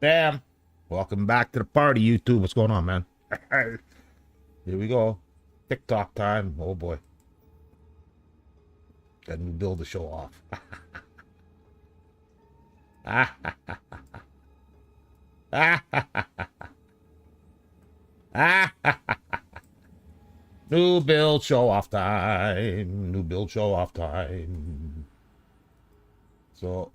Bam. Welcome back to the party, YouTube. What's going on, man? Here we go. TikTok time. Oh, boy. Got a new build to show off. New build show off time. New build show off time. So,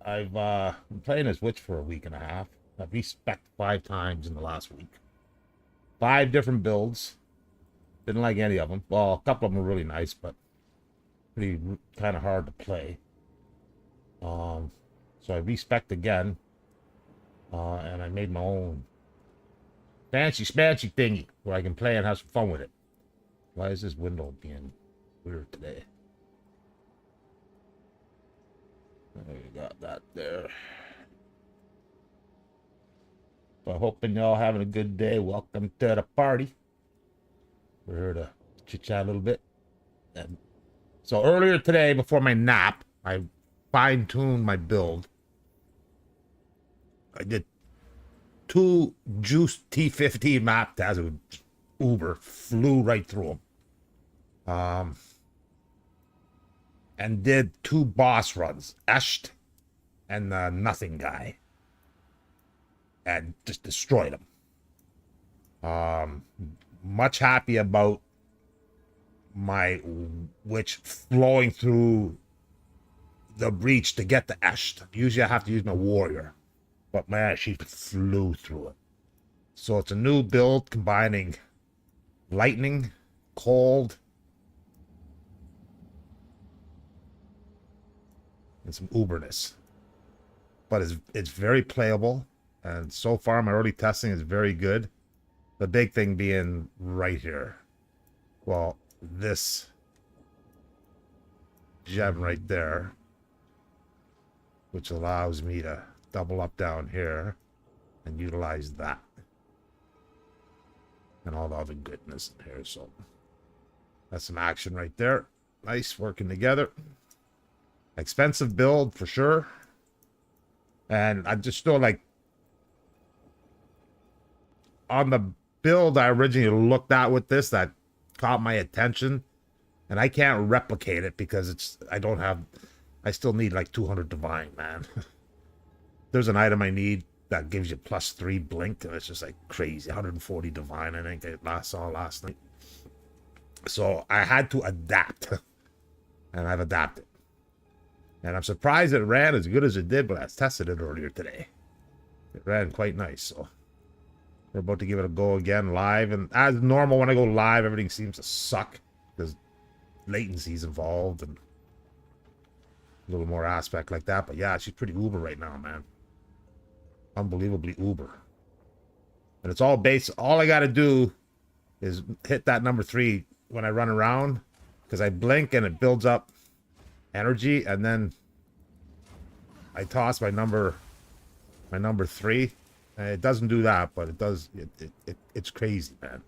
I've been playing as Witch for a week and a half. I've respec'd 5 times in the last week. 5 different builds. Didn't like any of them. Well, a couple of them were really nice, but pretty kind of hard to play. So I respec'd again. And I made my own fancy smancy thingy where I can play and have some fun with it. Why is this window being weird today? We got that there. So hoping y'all having a good day. Welcome to the party. We're here to chit-chat a little bit. And so earlier today, before my nap, I fine-tuned my build. I did 2 Juice T15 map tests with Uber. Flew right through them. And did 2 boss runs. Esht and the Nothing Guy. And just destroyed them. Much happy about my Witch flowing through the breach to get the Esht. Usually I have to use my Warrior. But man, she flew through it. So it's a new build combining lightning, cold, and some uberness. But it's very playable. And so far, my early testing is very good. The big thing being right here. Well, this gem right there, which allows me to double up down here and utilize that. And all the other goodness in here. So that's some action right there. Nice working together. Expensive build for sure. And I just feel like on the build I originally looked at with this that caught my attention, and I can't replicate it because I still need like 200 divine, man. There's an item I need that gives you +3 blink, and it's just like crazy. 140 divine, I think I saw last night. So I had to adapt, and I've adapted. And I'm surprised it ran as good as it did, but I tested it earlier today. It ran quite nice, so we're about to give it a go again live. And as normal, when I go live, everything seems to suck because latency's involved and a little more aspect like that. But yeah, she's pretty uber right now, man. Unbelievably uber. And it's all based, all I got to do is hit that number 3 when I run around, because I blink and it builds up energy, and then I toss my number 3. It doesn't do that, but it does. It's crazy, man.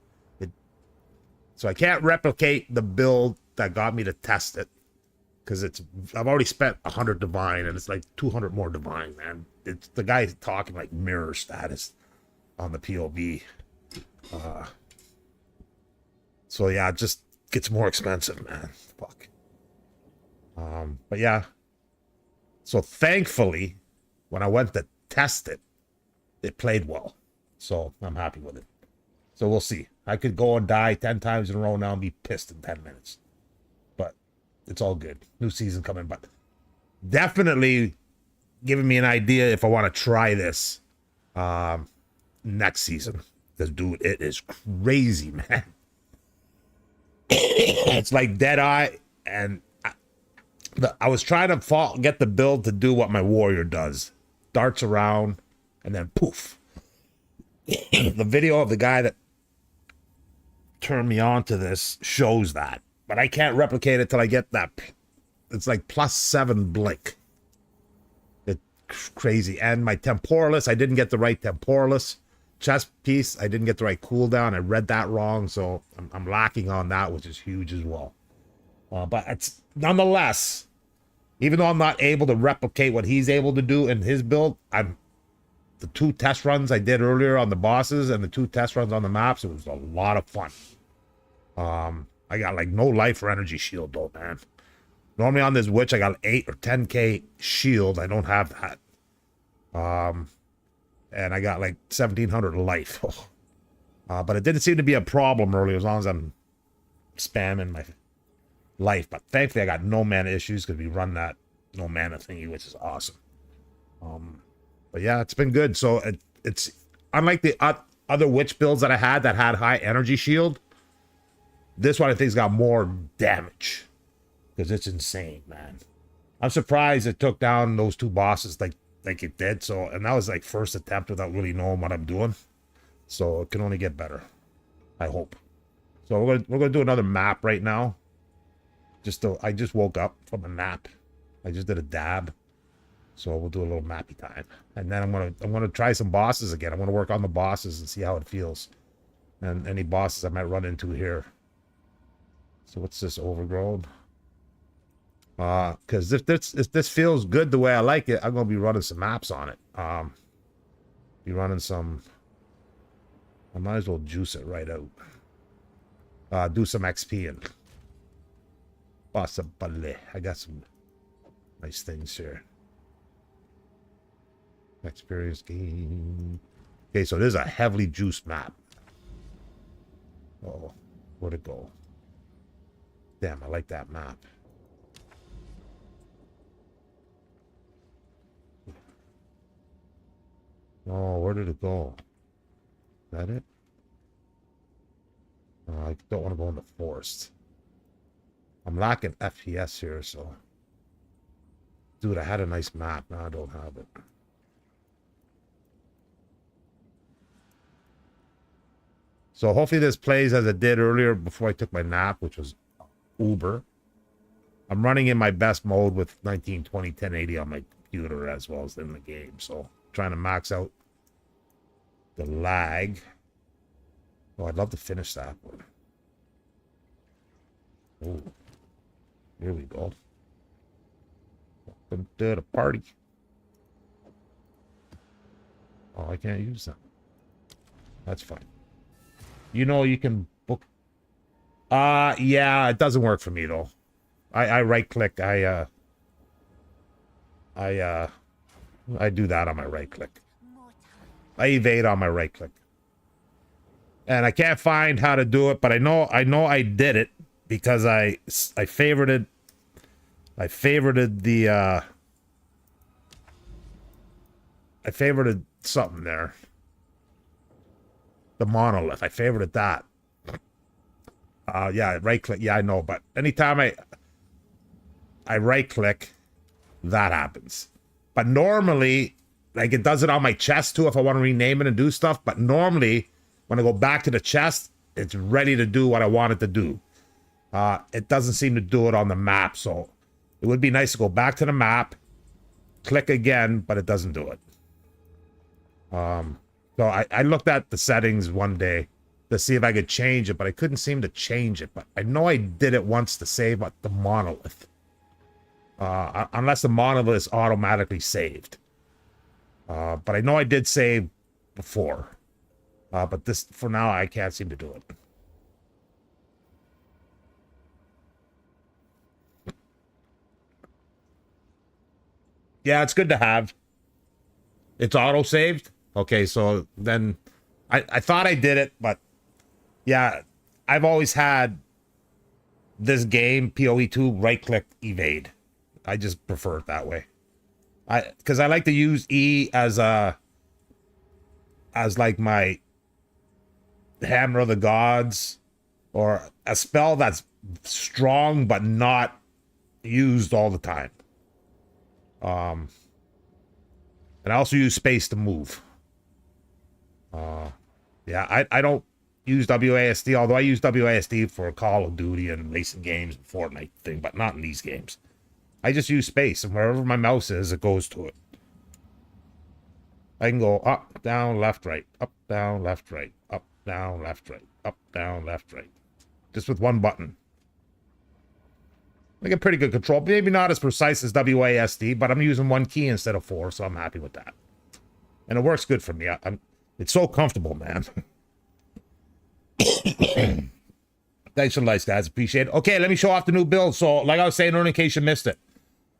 So I can't replicate the build that got me to test it, because I've already spent 100 divine, and it's like 200 more divine, man. It's the guy's talking like mirror status on the POE. So yeah, it just gets more expensive, man. Fuck. But yeah. So thankfully, when I went to test it, it played well. So I'm happy with it. So we'll see. I could go and die 10 times in a row now and be pissed in 10 minutes. But it's all good. New season coming. But definitely giving me an idea if I want to try this next season. Because, dude, it is crazy, man. It's like Deadeye. And I was trying to get the build to do what my Warrior does. Darts around. And then poof. The video of the guy that turned me on to this shows that. But I can't replicate it till I get that. It's like +7 blink. It's crazy. And my Temporalis, I didn't get the right Temporalis. Chest piece, I didn't get the right cooldown. I read that wrong. So I'm lacking on that, which is huge as well. But it's nonetheless, even though I'm not able to replicate what he's able to do in his build, I'm the 2 test runs I did earlier on the bosses and the 2 test runs on the maps, it was a lot of fun. I got like no life or energy shield though, man. Normally on this witch I got 8 or 10k shield. I don't have that. And I got like 1700 life. But it didn't seem to be a problem earlier as long as I'm spamming my life. But thankfully I got no mana issues because we run that no mana thingy, which is awesome. But yeah, it's been good. So it's unlike the other witch builds that I had that had high energy shield. This one I think's got more damage because it's insane, man. I'm surprised it took down those 2 bosses like it did. So, and that was like first attempt without really knowing what I'm doing. So it can only get better, I hope. So we're gonna do another map right now. I just woke up from a nap. I just did a dab. So we'll do a little mappy time. And then I'm gonna try some bosses again. I'm gonna work on the bosses and see how it feels. And any bosses I might run into here. So what's this, overgrown? Because if this feels good the way I like it, I'm gonna be running some maps on it. Be running some. I might as well juice it right out. Do some XP and possibly. I got some nice things here. Experience gain. Okay, so this is a heavily juiced map. Oh, where'd it go? Damn, I like that map. Oh, where did it go? Is that it? Oh, I don't want to go in the forest. I'm lacking FPS here, so. Dude, I had a nice map. Now I don't have it. So hopefully this plays as it did earlier before I took my nap, which was Uber. I'm running in my best mode with 1920 1080 on my computer as well as in the game. So trying to max out the lag. Oh, I'd love to finish that one. Oh, here we go. Welcome to the party. Oh, I can't use that. That's fine. You know you can book. Yeah, it doesn't work for me though. I right click. I do that on my right click. I evade on my right click. And I can't find how to do it, but I know I did it because I favorited the I favorited something there. The monolith. I favorited that. Yeah, right click. Yeah, I know, but anytime I right click, that happens. But normally, like it does it on my chest too if I want to rename it and do stuff, but normally when I go back to the chest, it's ready to do what I want it to do. It doesn't seem to do it on the map, so it would be nice to go back to the map, click again, but it doesn't do it. So I looked at the settings one day to see if I could change it, but I couldn't seem to change it. But I know I did it once to save the monolith. Unless the monolith is automatically saved. But I know I did save before. But this, for now, I can't seem to do it. Yeah, it's good to have. It's auto-saved. Okay, so then I thought I did it, but yeah, I've always had this game, POE2, right-click evade. I just prefer it that way. Because I like to use E as like my Hammer of the Gods, or a spell that's strong but not used all the time. And I also use space to move. Yeah, I don't use WASD, although I use WASD for Call of Duty and racing games and Fortnite thing, but not in these games. I just use space, and wherever my mouse is, it goes to it. I can go up, down, left, right, up, down, left, right, up, down, left, right, up, down, left, right. Just with one button. I get pretty good control. Maybe not as precise as WASD, but I'm using one key instead of 4, so I'm happy with that. And it works good for me. It's so comfortable, man. Thanks for the likes, guys. Appreciate it. Okay, let me show off the new build. So, like I was saying earlier, in case you missed it,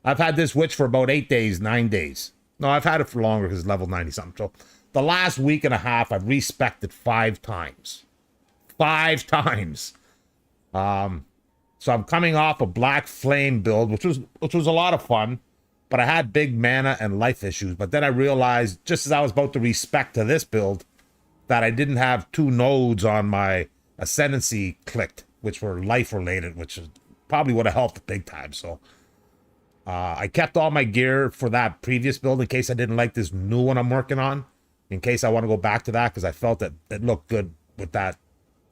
I've had this witch for about 8 days, 9 days. No, I've had it for longer because it's level 90-something. So, the last week and a half, I've respected 5 times. 5 times. So I'm coming off a Black Flame build, which was a lot of fun, but I had big mana and life issues. But then I realized, just as I was about to respec to this build, that I didn't have 2 nodes on my Ascendancy clicked, which were life related, which is probably would have helped big time. So I kept all my gear for that previous build in case I didn't like this new one I'm working on, in case I want to go back to that, because I felt that it looked good with that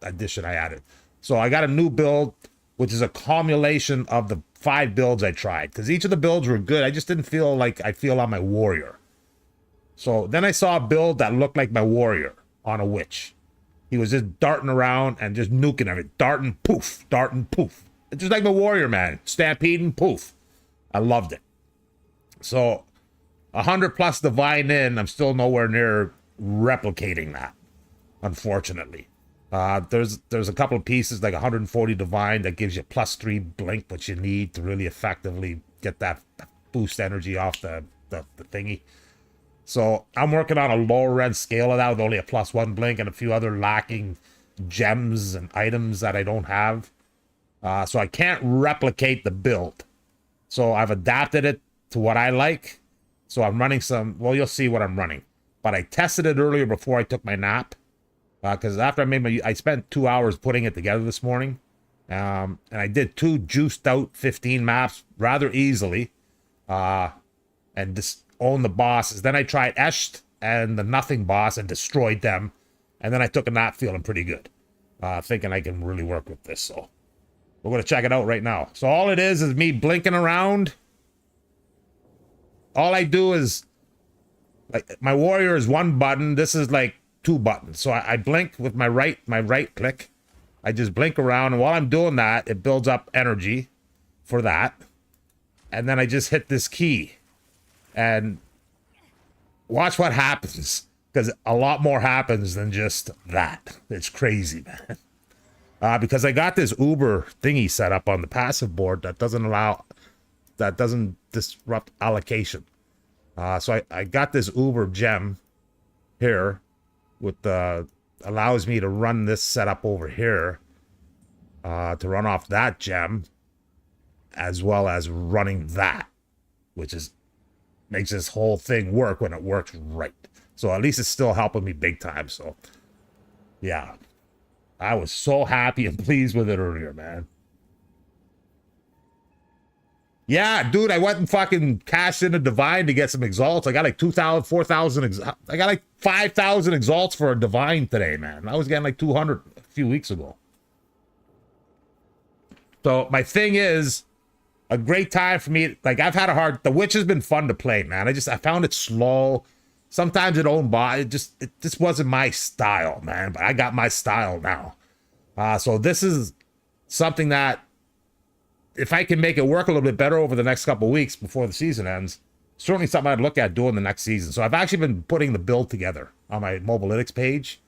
addition I added. So I got a new build, which is a culmination of the 5 builds I tried, because each of the builds were good. I just didn't feel like I feel on my warrior. So then I saw a build that looked like my warrior on a witch. He was just darting around and just nuking everything. Darting, poof. Darting, poof. It's just like my warrior, man. Stampeding, poof. I loved it. So 100+ divine in, I'm still nowhere near replicating that, unfortunately. There's a couple of pieces, like 140 divine, that gives you +3 blink, which you need to really effectively get that boost energy off the thingy. So I'm working on a lower end scale of that with only a +1 blink and a few other lacking gems and items that I don't have. So I can't replicate the build. So I've adapted it to what I like. So I'm running some, well, you'll see what I'm running. But I tested it earlier before I took my nap. Because after I spent 2 hours putting it together this morning. And I did 2 juiced out 15 maps rather easily. And just own the bosses. Then I tried Esht and the Nothing boss and destroyed them. And then I took a nap feeling pretty good. Thinking I can really work with this. So we're going to check it out right now. So all it is me blinking around. All I do is, like, my warrior is 1 button. This is like 2 buttons. So I blink with my right click. I just blink around, and while I'm doing that, it builds up energy for that. And then I just hit this key. And watch what happens. Because a lot more happens than just that. It's crazy, man. Because I got this Uber thingy set up on the passive board that doesn't disrupt allocation. So I got this Uber gem here with allows me to run this setup over here to run off that gem, as well as running that, which makes this whole thing work when it works right. So at least it's still helping me big time. So yeah, I was so happy and pleased with it earlier, man. Yeah, dude, I went and fucking cashed in a divine to get some exalts. I got like 2,000, 4,000. I got like 5,000 exalts for a divine today, man. I was getting like 200 a few weeks ago. So my thing is, a great time for me. Like, I've had the witch has been fun to play, man. I found it slow. Sometimes it owned by it just wasn't my style, man. But I got my style now. So this is something that, if I can make it work a little bit better over the next couple of weeks before the season ends, certainly something I'd look at doing the next season. So I've actually been putting the build together on my Mobalytics page.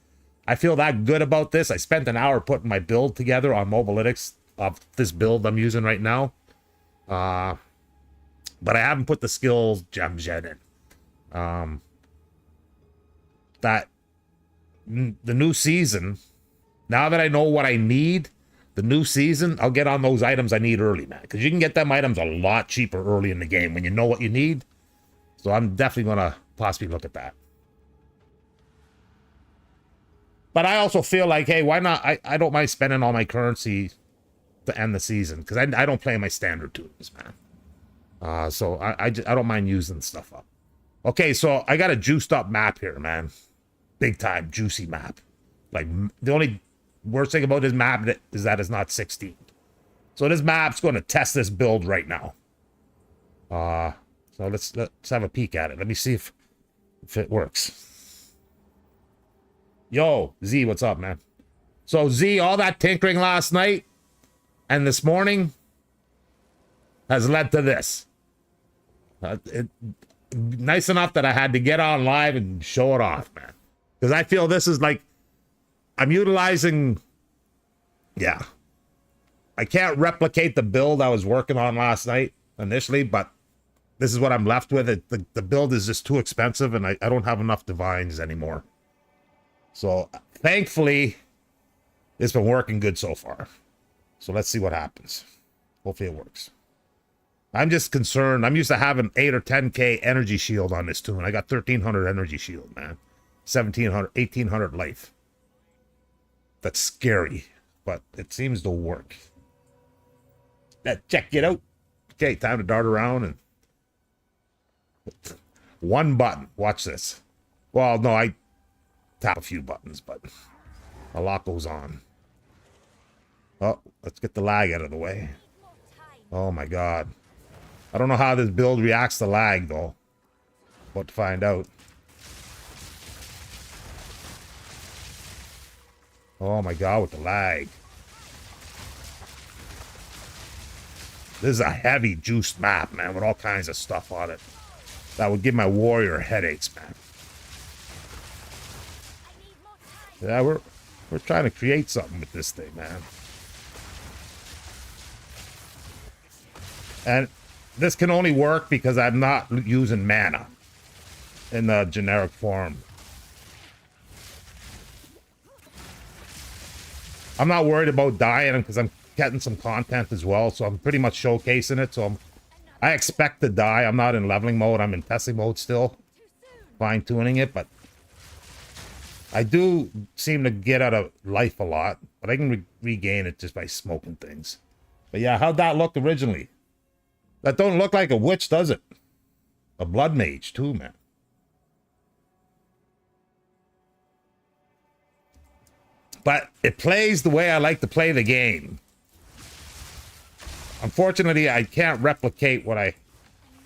I feel that good about this. I spent an hour putting my build together on Mobalytics of this build I'm using right now. But I haven't put the skills gems yet in. That the new season, now that I know what I need, the new season, I'll get on those items I need early, man. Because you can get them items a lot cheaper early in the game when you know what you need. So I'm definitely going to possibly look at that. But I also feel like, hey, why not? I don't mind spending all my currency to end the season. Because I don't play my standard tunes, man. So I don't mind using stuff up. Okay, so I got a juiced up map here, man. Big time, juicy map. Like, the only worst thing about this map is that it's not 16. So this map's going to test this build right now. So let's have a peek at it. Let me see if it works. Yo, Z, what's up, man? So Z, all that tinkering last night and this morning has led to this. nice enough that I had to get on live and show it off, man. Because I feel this is like, I'm utilizing, yeah. I can't replicate the build I was working on last night initially, but this is what I'm left with. The build is just too expensive, and I don't have enough divines anymore. So thankfully, it's been working good so far. So let's see what happens. Hopefully it works. I'm just concerned. I'm used to having 8 or 10k energy shield on this tune. I got 1300 energy shield, man. 1700, 1800 life. That's scary, but it seems to work. Let's check it out. Okay, time to dart around and one button. Watch this. Well, no, I tap a few buttons, but a lot goes on. Oh, let's get the lag out of the way. Oh my god. I don't know how this build reacts to lag, though. But to find out. Oh my god, with the lag. This is a heavy juiced map, man, with all kinds of stuff on it. That would give my warrior headaches, man. Yeah, we're trying to create something with this thing, man. And this can only work because I'm not using mana in the generic form. I'm not worried about dying because I'm getting some content as well, so I'm pretty much showcasing it. So I expect to die. I'm not in leveling mode. I'm in testing mode still, fine-tuning it, but I do seem to get out of life a lot, but I can regain it just by smoking things. But yeah, how'd that look originally? That don't look like a witch, does it? A blood mage too, man. But it plays the way I like to play the game. Unfortunately, I can't replicate what I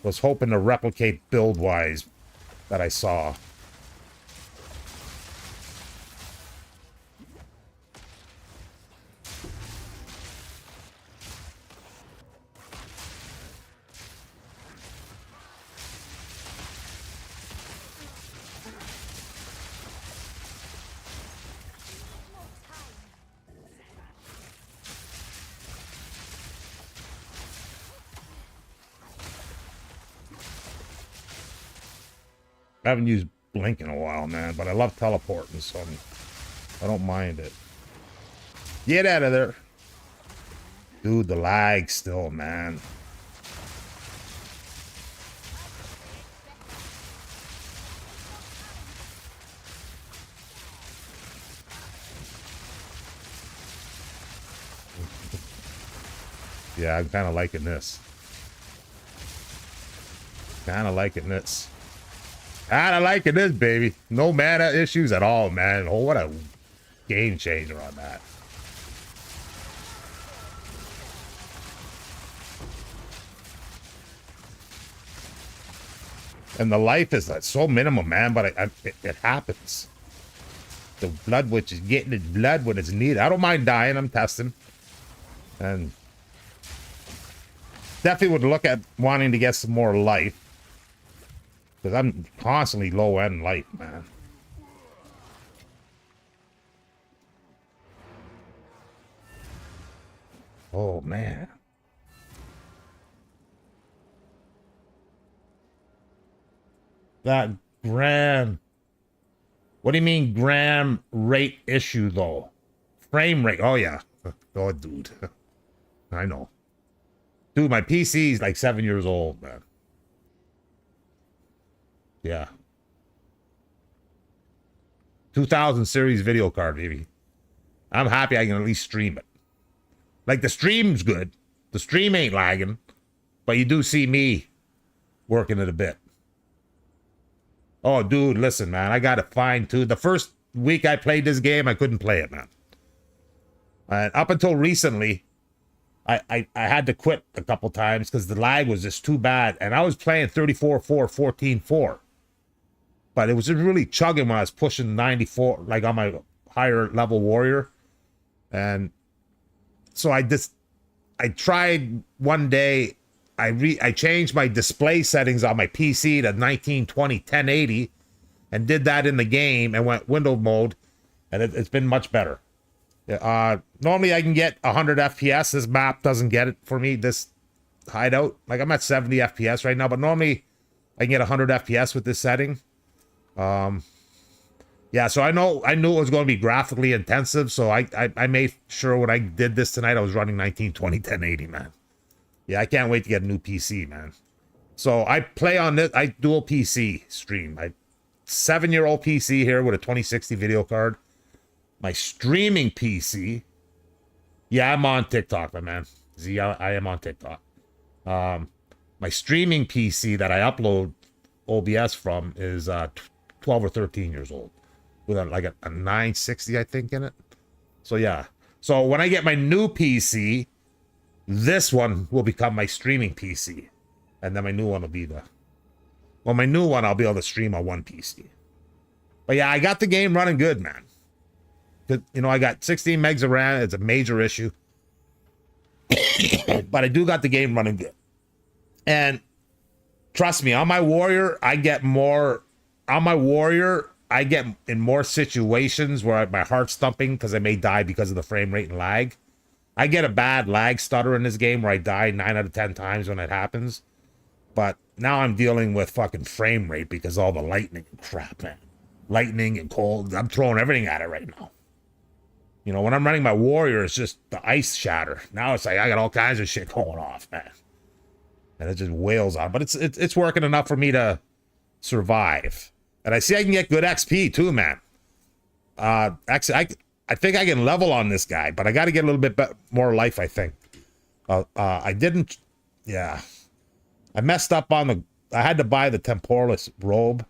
was hoping to replicate build-wise that I saw. I haven't used Blink in a while, man, but I love teleporting, so I don't mind it. Get out of there. Dude, the lag still, man. Yeah, I'm kind of liking this. Kind of liking this. Kind of liking this, baby. No mana issues at all, man. Oh, what a game changer on that. And the life is so minimum, man, but it happens. The blood witch is getting its blood when it's needed. I don't mind dying. I'm testing. And definitely would look at wanting to get some more life. Because I'm constantly low end life, man. Oh, man. That gram. What do you mean gram rate issue, though? Frame rate. Oh, yeah. Oh, dude. I know. Dude, my PC is like 7 years old, man. Yeah. 2000 series video card, baby. I'm happy I can at least stream it. Like, the stream's good. The stream ain't lagging. But you do see me working it a bit. Oh, dude, listen, man. I got it fine, too. The first week I played this game, I couldn't play it, man. And up until recently, I had to quit a couple times because the lag was just too bad. And I was playing 34-4, 14-4. But it was just really chugging when I was pushing 94, like on my higher level warrior. And so I tried one day, I changed my display settings on my PC to 1920 1080 and did that in the game and went window mode, and it's been much better. Normally I can get 100 FPS. This map doesn't get it for me, this hideout. Like, I'm at 70 FPS right now, but normally I can get 100 FPS with this setting. Yeah, so I knew it was going to be graphically intensive, so I made sure when I did this tonight, I was running 1920 1080, man. Yeah, I can't wait to get a new PC, man. So I play on this, I dual PC stream. 7-year-old PC here with a 2060 video card. My streaming PC, yeah, I'm on TikTok, my man. I am on TikTok. My streaming PC that I upload OBS from is 12 or 13 years old, with like a 960, I think, in it. So yeah. So when I get my new PC, this one will become my streaming PC, and then my new one will be my new one I'll be able to stream on one PC. But yeah, I got the game running good, man. You know, I got 16 megs of RAM. It's a major issue, but I do got the game running good. And trust me, on my Warrior, I get more. On my Warrior, I get in more situations where my heart's thumping because I may die because of the frame rate and lag. I get a bad lag stutter in this game where I die 9 out of 10 times when it happens. But now I'm dealing with fucking frame rate because all the lightning and crap, man. Lightning and cold. I'm throwing everything at it right now. You know, when I'm running my Warrior, it's just the ice shatter. Now it's like I got all kinds of shit going off, man. And it just wails on. But it's working enough for me to survive. And I see I can get good XP too, man. Actually, I think I can level on this guy, but I got to get a little bit more life, I think. I didn't... Yeah. I messed up on I had to buy the Temporalis robe,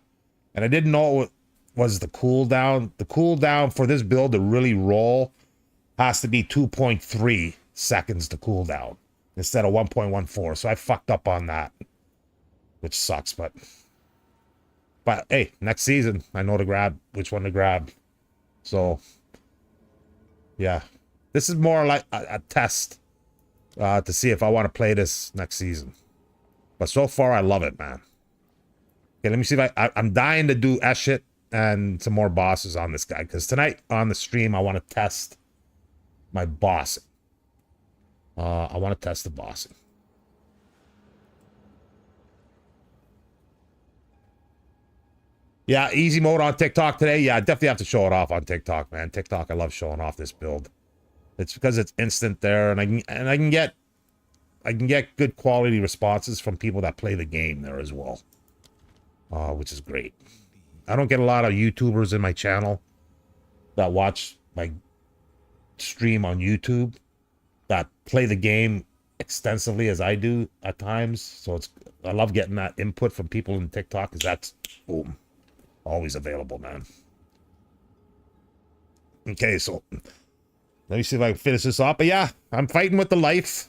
and I didn't know it was the cooldown. The cooldown for this build to really roll has to be 2.3 seconds to cooldown instead of 1.14. So I fucked up on that, which sucks. But hey, next season I know which one to grab. So yeah, this is more like a test to see if I want to play this next season. But so far I love it, man. Okay, let me see if I'm dying to do shit and some more bosses on this guy, because tonight on the stream I want to test my bossing. I want to test the bossing. Yeah, easy mode on TikTok today. Yeah, I definitely have to show it off on TikTok, man. TikTok, I love showing off this build. It's because it's instant there, and I can get good quality responses from people that play the game there as well, which is great. I don't get a lot of YouTubers in my channel that watch my stream on YouTube that play the game extensively as I do at times. So I love getting that input from people in TikTok, because that's, boom, always available, man. Okay, so let me see if I can finish this off. But yeah, I'm fighting with the life.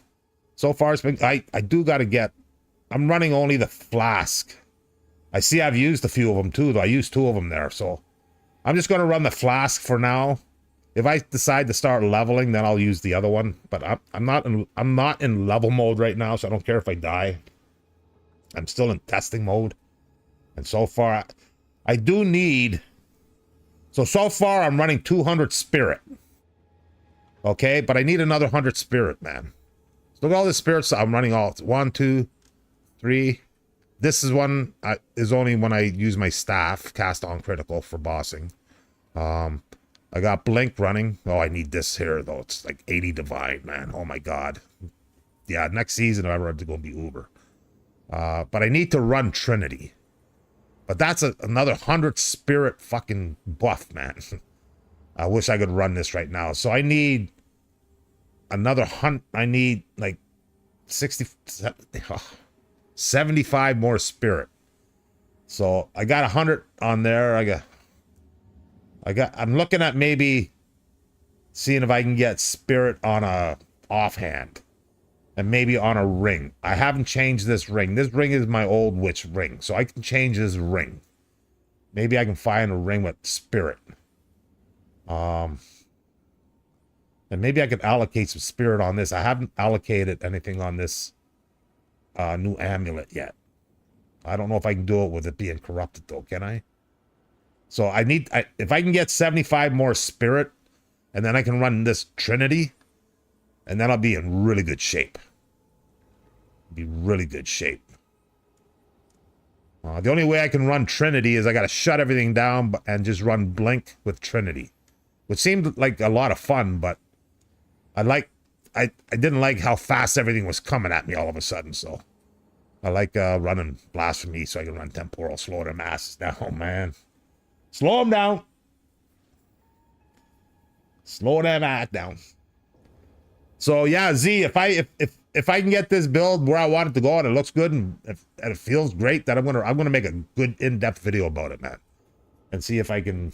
So far, it's been, I do got to get, I'm running only the flask. I see I've used a few of them too, though. I used 2 of them there, so I'm just going to run the flask for now. If I decide to start leveling, then I'll use the other one. But I'm not in level mode right now, so I don't care if I die. I'm still in testing mode. And so far, I do need... So far, I'm running 200 spirit. Okay, but I need another 100 spirit, man. Look at all the spirits I'm running all. 1, 2, 3. This is one is only when I use my staff, cast on critical for bossing. I got blink running. Oh, I need this here though. It's like 80 divine, man. Oh my god. Yeah, next season I run to go be Uber. But I need to run Trinity. But that's another 100 spirit fucking buff, man. I wish I could run this right now. So I need another I need like 75 more spirit. So I got 100 on there. I'm looking at maybe seeing if I can get spirit on a offhand and maybe on a ring. I haven't changed this ring. This ring is my old witch ring, so I can change this ring. Maybe I can find a ring with spirit. And maybe I could allocate some spirit on this. I haven't allocated anything on this new amulet yet. I don't know if I can do it with it being corrupted though, can I? So if I can get 75 more spirit, and then I can run this Trinity, and then I'll be in really good shape. Be really good shape. The only way I can run Trinity is I got to shut everything down and just run Blink with Trinity, which seemed like a lot of fun, but I didn't like how fast everything was coming at me all of a sudden, so I like running Blasphemy so I can run Temporal, slow their masses down, man. Slow them down. Slow them ass down. So yeah, Z, if I can get this build where I want it to go and it looks good and it feels great, then I'm gonna make a good in-depth video about it, man, and see if I can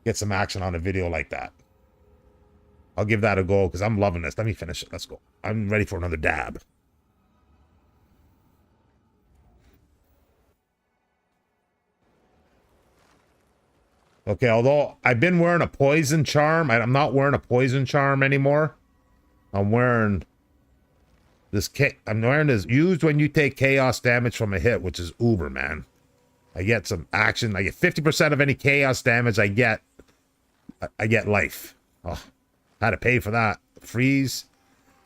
get some action on a video like that. I'll give that a go because I'm loving this. Let me finish it. Let's go. I'm ready for another dab. Okay, although I've been wearing a poison charm, I'm not wearing a poison charm anymore. I'm wearing this used when you take chaos damage from a hit, which is uber, man. I get some action. I get 50% of any chaos damage I get life. Oh, had to pay for that. Freeze.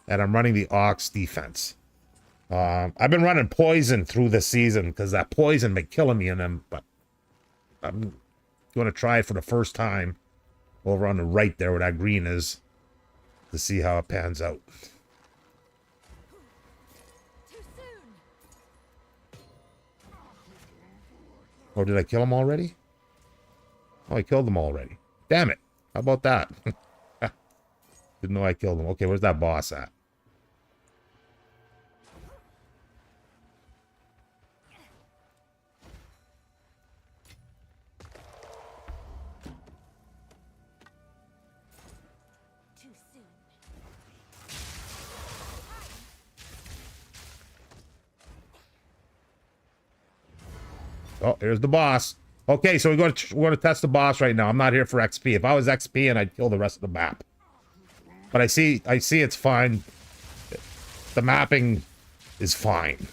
And I'm running the Ox defense. I've been running poison through this season because that poison been killing me in them, but I'm going to try it for the first time over on the right there where that green is to see how it pans out. Oh, did I kill him already? Oh, I killed them already. Damn it. How about that? Didn't know I killed him. Okay, where's that boss at? Oh, here's the boss. Okay, so we're going to test the boss right now. I'm not here for XP. If I was XP, and I'd kill the rest of the map. But I see it's fine. The mapping is fine.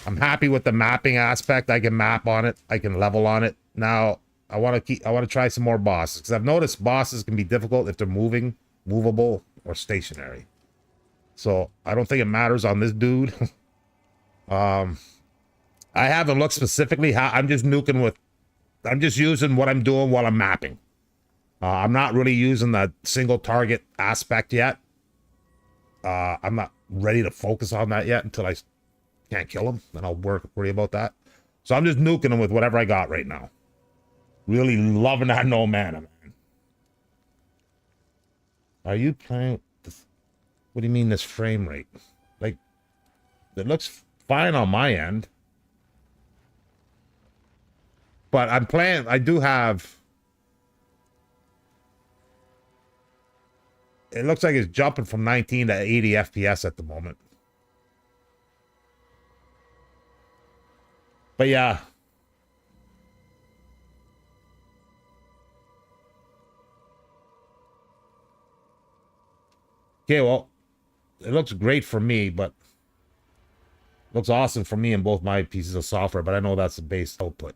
I'm happy with the mapping aspect. I can map on it. I can level on it. Now, I want to try some more bosses because I've noticed bosses can be difficult if they're movable, or stationary. So I don't think it matters on this dude. I haven't looked specifically how I'm just using what I'm doing while I'm mapping. I'm not really using the single target aspect yet. I'm not ready to focus on that yet until I can't kill him. Then I'll worry about that. So I'm just nuking him with whatever I got right now. Really loving that no mana, man. Are you playing this? What do you mean this frame rate? Like, it looks fine on my end. But I do have... It looks like it's jumping from 19 to 80 FPS at the moment. But yeah. Okay, well, it looks great for me, but it looks awesome for me in both my pieces of software, but I know that's the base output.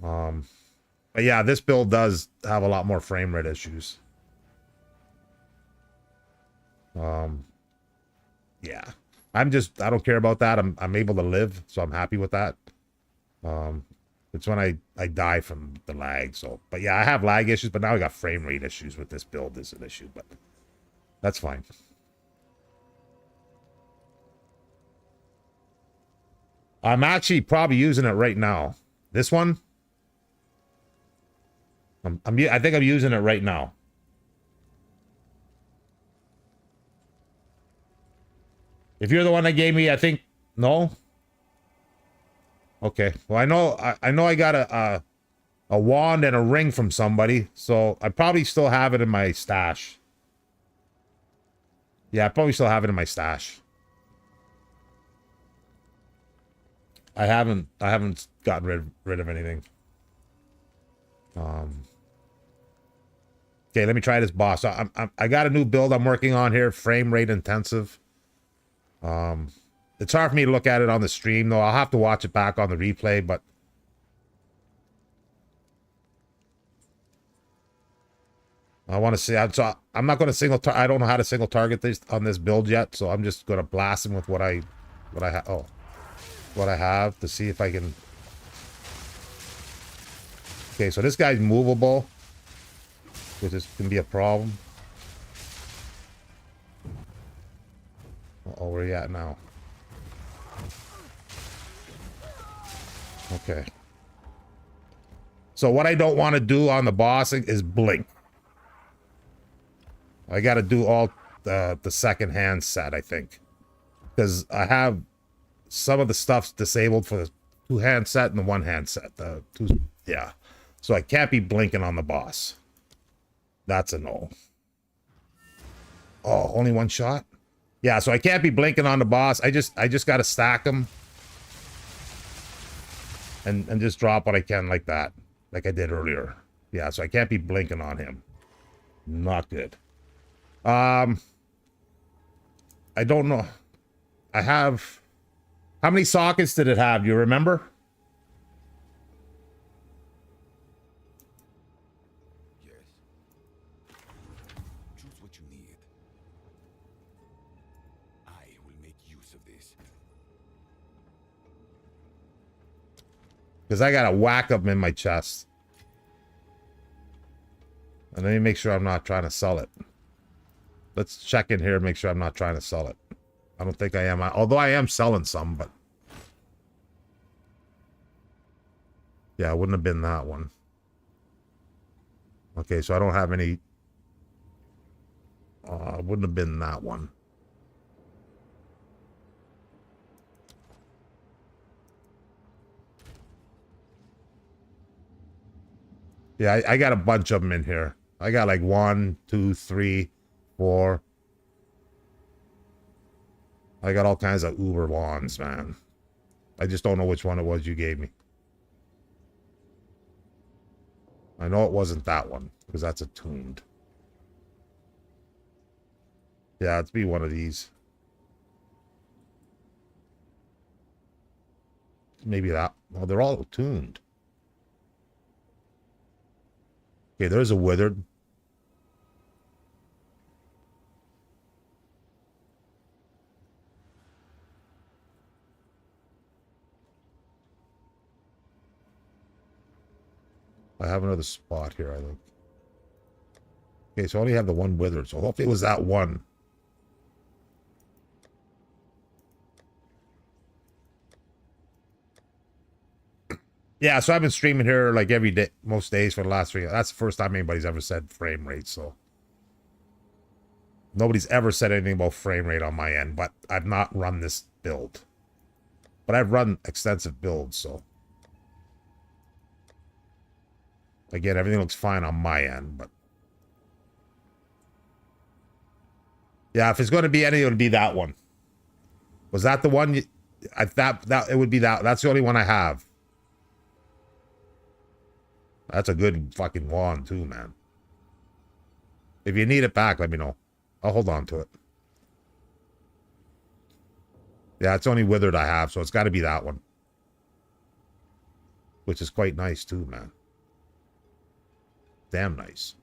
But yeah, this build does have a lot more frame rate issues. Yeah. I don't care about that. I'm able to live, so I'm happy with that. It's when I die from the lag, so. But yeah, I have lag issues, but now I got frame rate issues with this build is an issue, but that's fine. I'm actually probably using it right now. This one? I think I'm using it right now. If you're the one that gave me, I think no. Okay. Well, I know I got a wand and a ring from somebody, so I probably still have it in my stash. Yeah, I probably still have it in my stash. I haven't gotten rid of anything. Okay, let me try this boss. I got a new build I'm working on here, frame rate intensive. It's hard for me to look at it on the stream, though. I'll have to watch it back on the replay, but... I want to see... So I'm not going to I don't know how to single target this on this build yet, so I'm just going to blast him with what I have to see if I can... Okay, so this guy's movable, which can be a problem. Oh, where are you at now? Okay. So what I don't want to do on the boss is blink. I got to do all the second hand set, I think. Because I have some of the stuff's disabled for the 2-hand set and the 1-hand set. Yeah. So I can't be blinking on the boss. That's a no. Oh, only one shot? Yeah, so I can't be blinking on the boss. I just got to stack them. And just drop what I can like that. Like I did earlier. Yeah, so I can't be blinking on him. Not good. I don't know. I have... How many sockets did it have? You remember? Yes. Choose what you need. I will make use of this. Because I got to whack them in my chest. And let me make sure I'm not trying to sell it. Let's check in here and make sure I'm not trying to sell it. I don't think I am. Although I am selling some, but... Yeah, it wouldn't have been that one. Okay, so I don't have any... it wouldn't have been that one. Yeah, I got a bunch of them in here. I got like 1, 2, 3, 4. I got all kinds of uber wands, man. I just don't know which one it was you gave me. I know it wasn't that one, because that's attuned. Yeah, it's be one of these. Maybe that. Well, they're all attuned. Okay, there's a withered. I have another spot here, I think. Okay, so I only have the one withered, so hopefully it was that one. Yeah, so I've been streaming here like every day, most days for the last 3. That's the first time anybody's ever said frame rate, so. Nobody's ever said anything about frame rate on my end, but I've not run this build. But I've run extensive builds, so. Again, everything looks fine on my end, but... Yeah, if it's going to be any, it would be that one. Was that the one? It would be that. That's the only one I have. That's a good fucking wand too, man. If you need it back, let me know. I'll hold on to it. Yeah, it's only withered I have, so it's got to be that one. Which is quite nice too, man. Damn nice.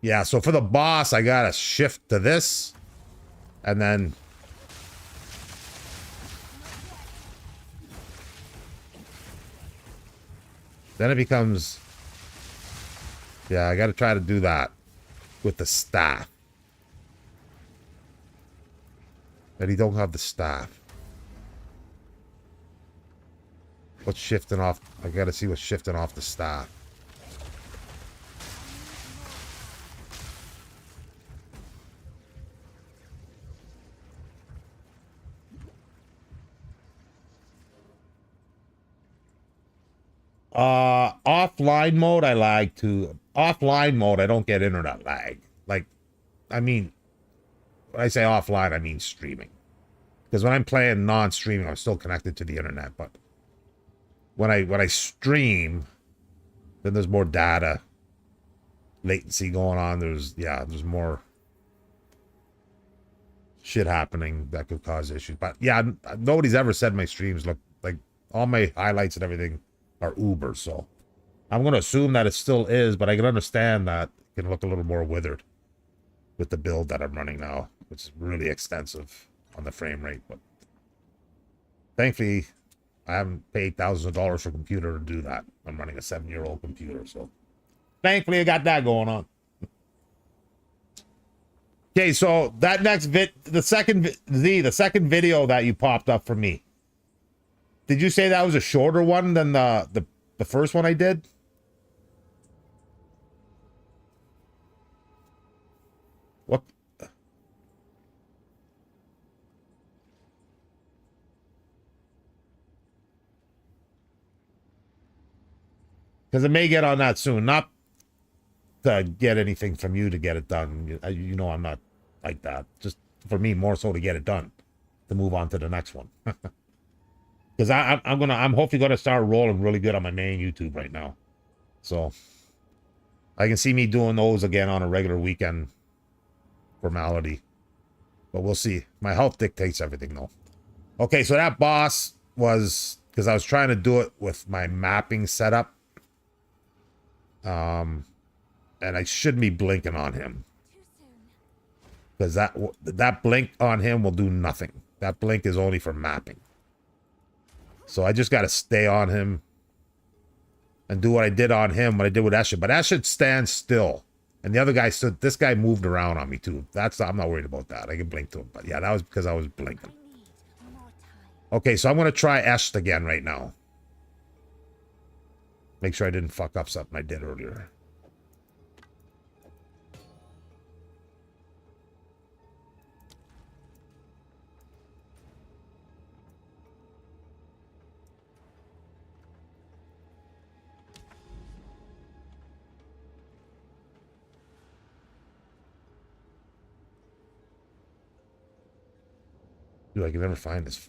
Yeah, so for the boss, I gotta shift to this. And then... Then it becomes... Yeah, I gotta try to do that with the staff. And he don't have the staff. What's shifting off? I gotta see what's shifting off the staff. Offline mode, I lag too. Offline mode, I don't get internet lag. Like, I mean, when I say offline, I mean streaming. Because when I'm playing non-streaming, I'm still connected to the internet. But when I stream, then there's more data latency going on. There's more. shit happening that could cause issues. But yeah, nobody's ever said my streams look like all my highlights and everything are uber. So I'm going to assume that it still is, but I can understand that it can look a little more withered with the build that I'm running now, which is really extensive on the frame rate. But thankfully, I haven't paid thousands of dollars for a computer to do that. I'm running a 7-year-old computer, so thankfully I got that going on. Okay, so that next the second video that you popped up for me. Did you say that was a shorter one than the first one I did? What? Because I may get on that soon. Not to get anything from you to get it done. You know I'm not like that. Just for me, more so to get it done. To move on to the next one. Because I'm hopefully gonna start rolling really good on my main YouTube right now. So I can see me doing those again on a regular weekend formality. But we'll see. My health dictates everything though. Okay, so that boss was because I was trying to do it with my mapping setup. And I shouldn't be blinking on him. Because that blink on him will do nothing. That blink is only for mapping. So I just got to stay on him and do what I did on him, what I did with Eshit. But Eshit stands still. And the other guy stood, this guy moved around on me too. I'm not worried about that. I can blink to him. But yeah, that was because I was blinking. Okay, so I'm going to try Esht again right now. Make sure I didn't fuck up something I did earlier. Dude, I can never find this.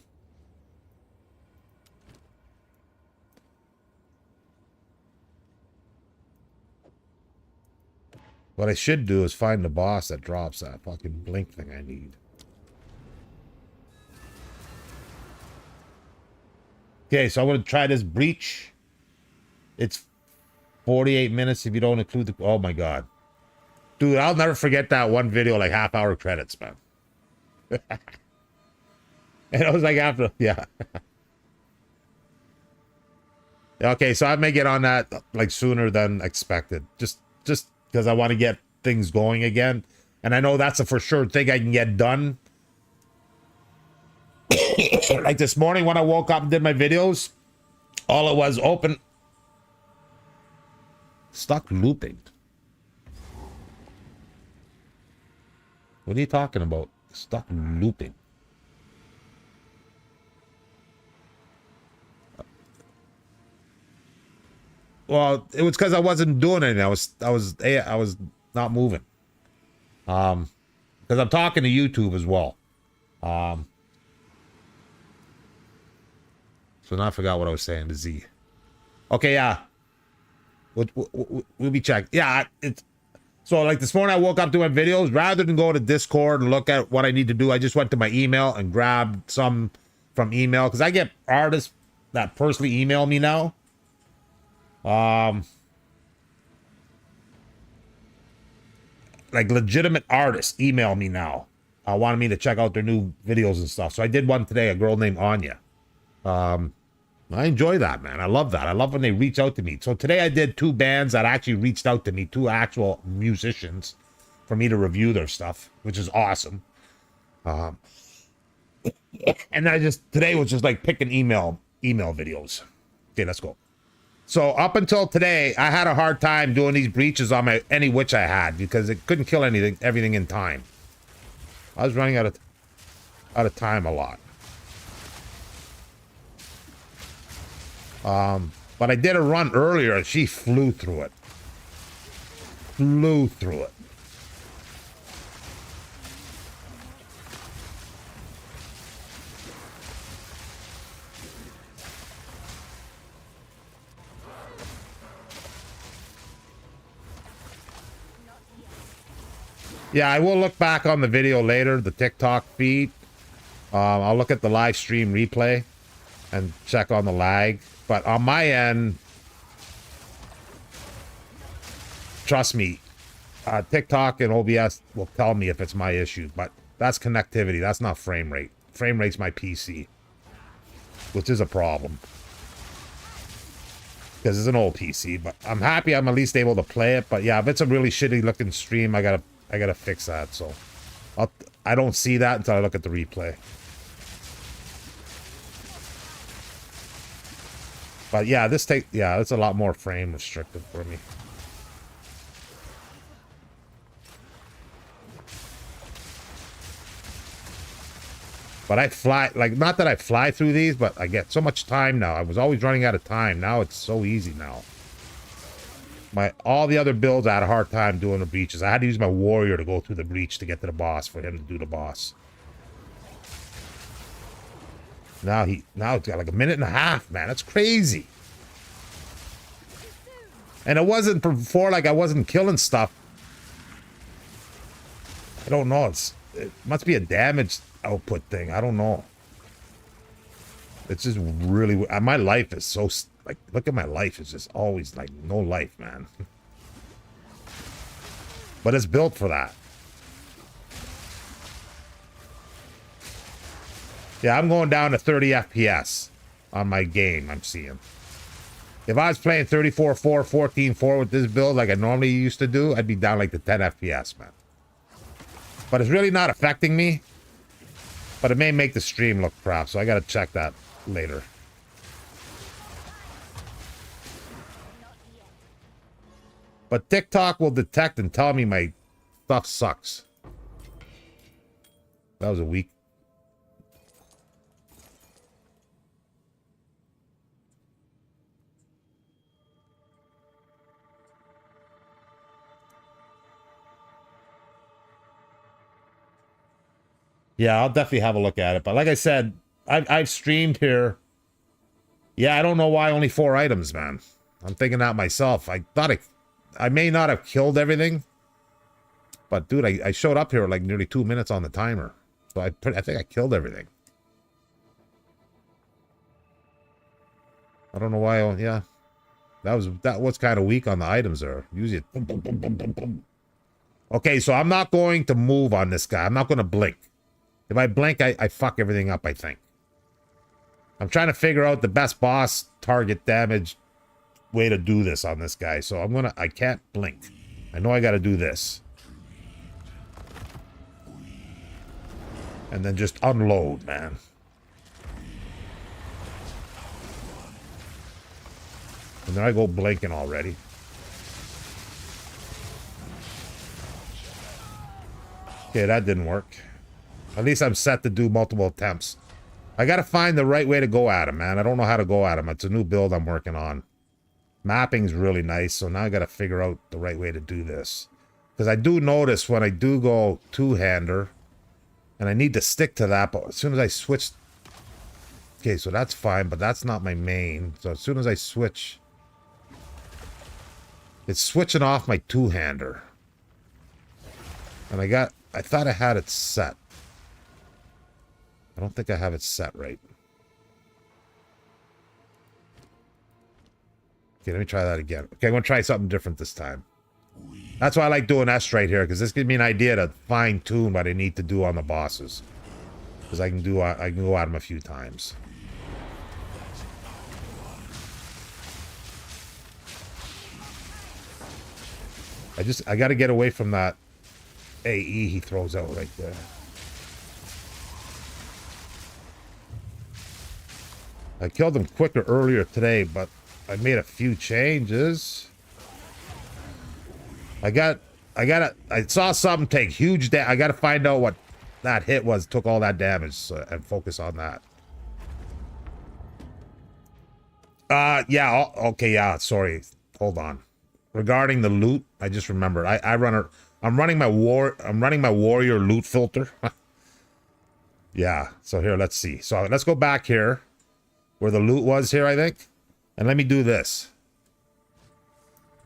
What I should do is find the boss that drops that fucking blink thing I need. Okay, so I'm going to try this breach. It's 48 minutes if you don't include the... Oh my god. Dude, I'll never forget that one video, like half-hour credits, man. And I was like after... Yeah. Okay, so I may get on that like sooner than expected. Just because I want to get things going again. And I know that's a for sure thing I can get done. Like this morning when I woke up and did my videos, all it was open. Stuck looping. What are you talking about? Stuck looping. Well, it was because I wasn't doing anything. I was not moving. Because I'm talking to YouTube as well. So now I forgot what I was saying to Z. Okay, yeah. We'll be checked. Yeah, so like this morning I woke up doing videos. Rather than go to Discord and look at what I need to do, I just went to my email and grabbed some from email. Because I get artists that personally email me now. Like legitimate artists email me now. Wanted me to check out their new videos and stuff. So I did one today, a girl named Anya. I enjoy that, man. I love that. I love when they reach out to me. So today I did 2 bands that actually reached out to me, 2 actual musicians for me to review their stuff, which is awesome. And then today was just like picking email videos. Okay, let's go. So up until today, I had a hard time doing these breaches on any witch I had because it couldn't kill everything in time. I was running out of time a lot. But I did a run earlier and she flew through it. Flew through it. Yeah, I will look back on the video later, the TikTok feed. I'll look at the live stream replay and check on the lag. But on my end, trust me, TikTok and OBS will tell me if it's my issue. But that's connectivity. That's not frame rate. Frame rate's my PC, which is a problem. Because it's an old PC. But I'm happy I'm at least able to play it. But yeah, if it's a really shitty looking stream, I gotta fix that. So I don't see that until I look at the replay. But yeah, it's a lot more frame restricted for me. But I fly, like, not that I fly through these, but I get so much time now. I was always running out of time. Now it's so easy now. All the other builds I had a hard time doing the breaches. I had to use my warrior to go through the breach to get to the boss for him to do the boss. Now it's got like a minute and a half, man. That's crazy. And it wasn't before, like, I wasn't killing stuff. I don't know. It must be a damage output thing. I don't know. It's just really, my life is so, like, look at my life. It's just always like no life, man. But it's built for that. Yeah, I'm going down to 30 FPS on my game, I'm seeing. If I was playing 34-4, 14-4 with this build like I normally used to do, I'd be down like to 10 FPS, man. But it's really not affecting me. But it may make the stream look crap, so I gotta check that later. But TikTok will detect and tell me my stuff sucks. That was a weak. Yeah, I'll definitely have a look at it. But like I said, I've streamed here. Yeah, I don't know why only 4 items, man. I'm thinking that myself. I thought I may not have killed everything. But dude, I showed up here like nearly 2 minutes on the timer. So I think I killed everything. I don't know why. Yeah. That was kind of weak on the items there. Usually boom, boom, boom, boom, boom, boom. Okay, so I'm not going to move on this guy. I'm not going to blink. If I blink, I fuck everything up, I think. I'm trying to figure out the best boss target damage way to do this on this guy. So I can't blink. I know I got to do this. And then just unload, man. And then I go blinking already. Okay, that didn't work. At least I'm set to do multiple attempts. I gotta find the right way to go at him, man. I don't know how to go at him. It's a new build I'm working on. Mapping's really nice, so now I gotta figure out the right way to do this. Because I do notice when I do go two-hander, and I need to stick to that, but as soon as I switch... Okay, so that's fine, but that's not my main. So as soon as I switch... It's switching off my two-hander. And I thought I had it set. I don't think I have it set right. Okay, let me try that again. Okay, I'm going to try something different this time. That's why I like doing S right here, because this gives me an idea to fine-tune what I need to do on the bosses. Because I can go at them a few times. I got to get away from that AE he throws out right there. I killed him quicker earlier today, but I made a few changes. I saw something take huge damage. I gotta find out what that hit was, took all that damage, and focus on that. Yeah, okay, yeah, sorry. Hold on. Regarding the loot, I just remembered. I'm running my warrior loot filter. Yeah, so here, let's see. So let's go back here. Where the loot was here, I think. And let me do this.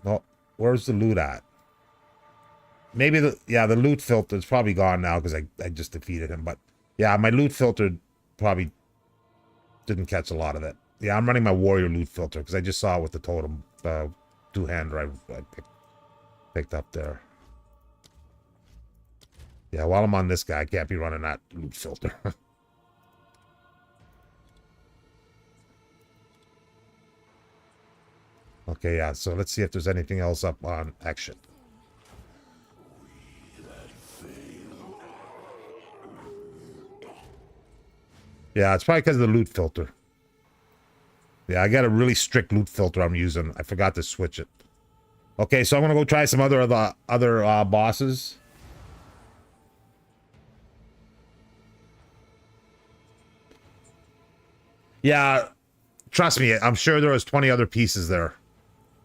No, where's the loot at? maybe the loot filter is probably gone now because I just defeated him. But yeah, my loot filter probably didn't catch a lot of it. Yeah, I'm running my warrior loot filter because I just saw it with the totem two-hander I picked up there. Yeah, while I'm on this guy, I can't be running that loot filter. Okay, yeah, so let's see if there's anything else up on action. Yeah, it's probably because of the loot filter. Yeah, I got a really strict loot filter I'm using. I forgot to switch it. Okay, so I'm gonna go try some other bosses. Yeah, trust me, I'm sure there was 20 other pieces there.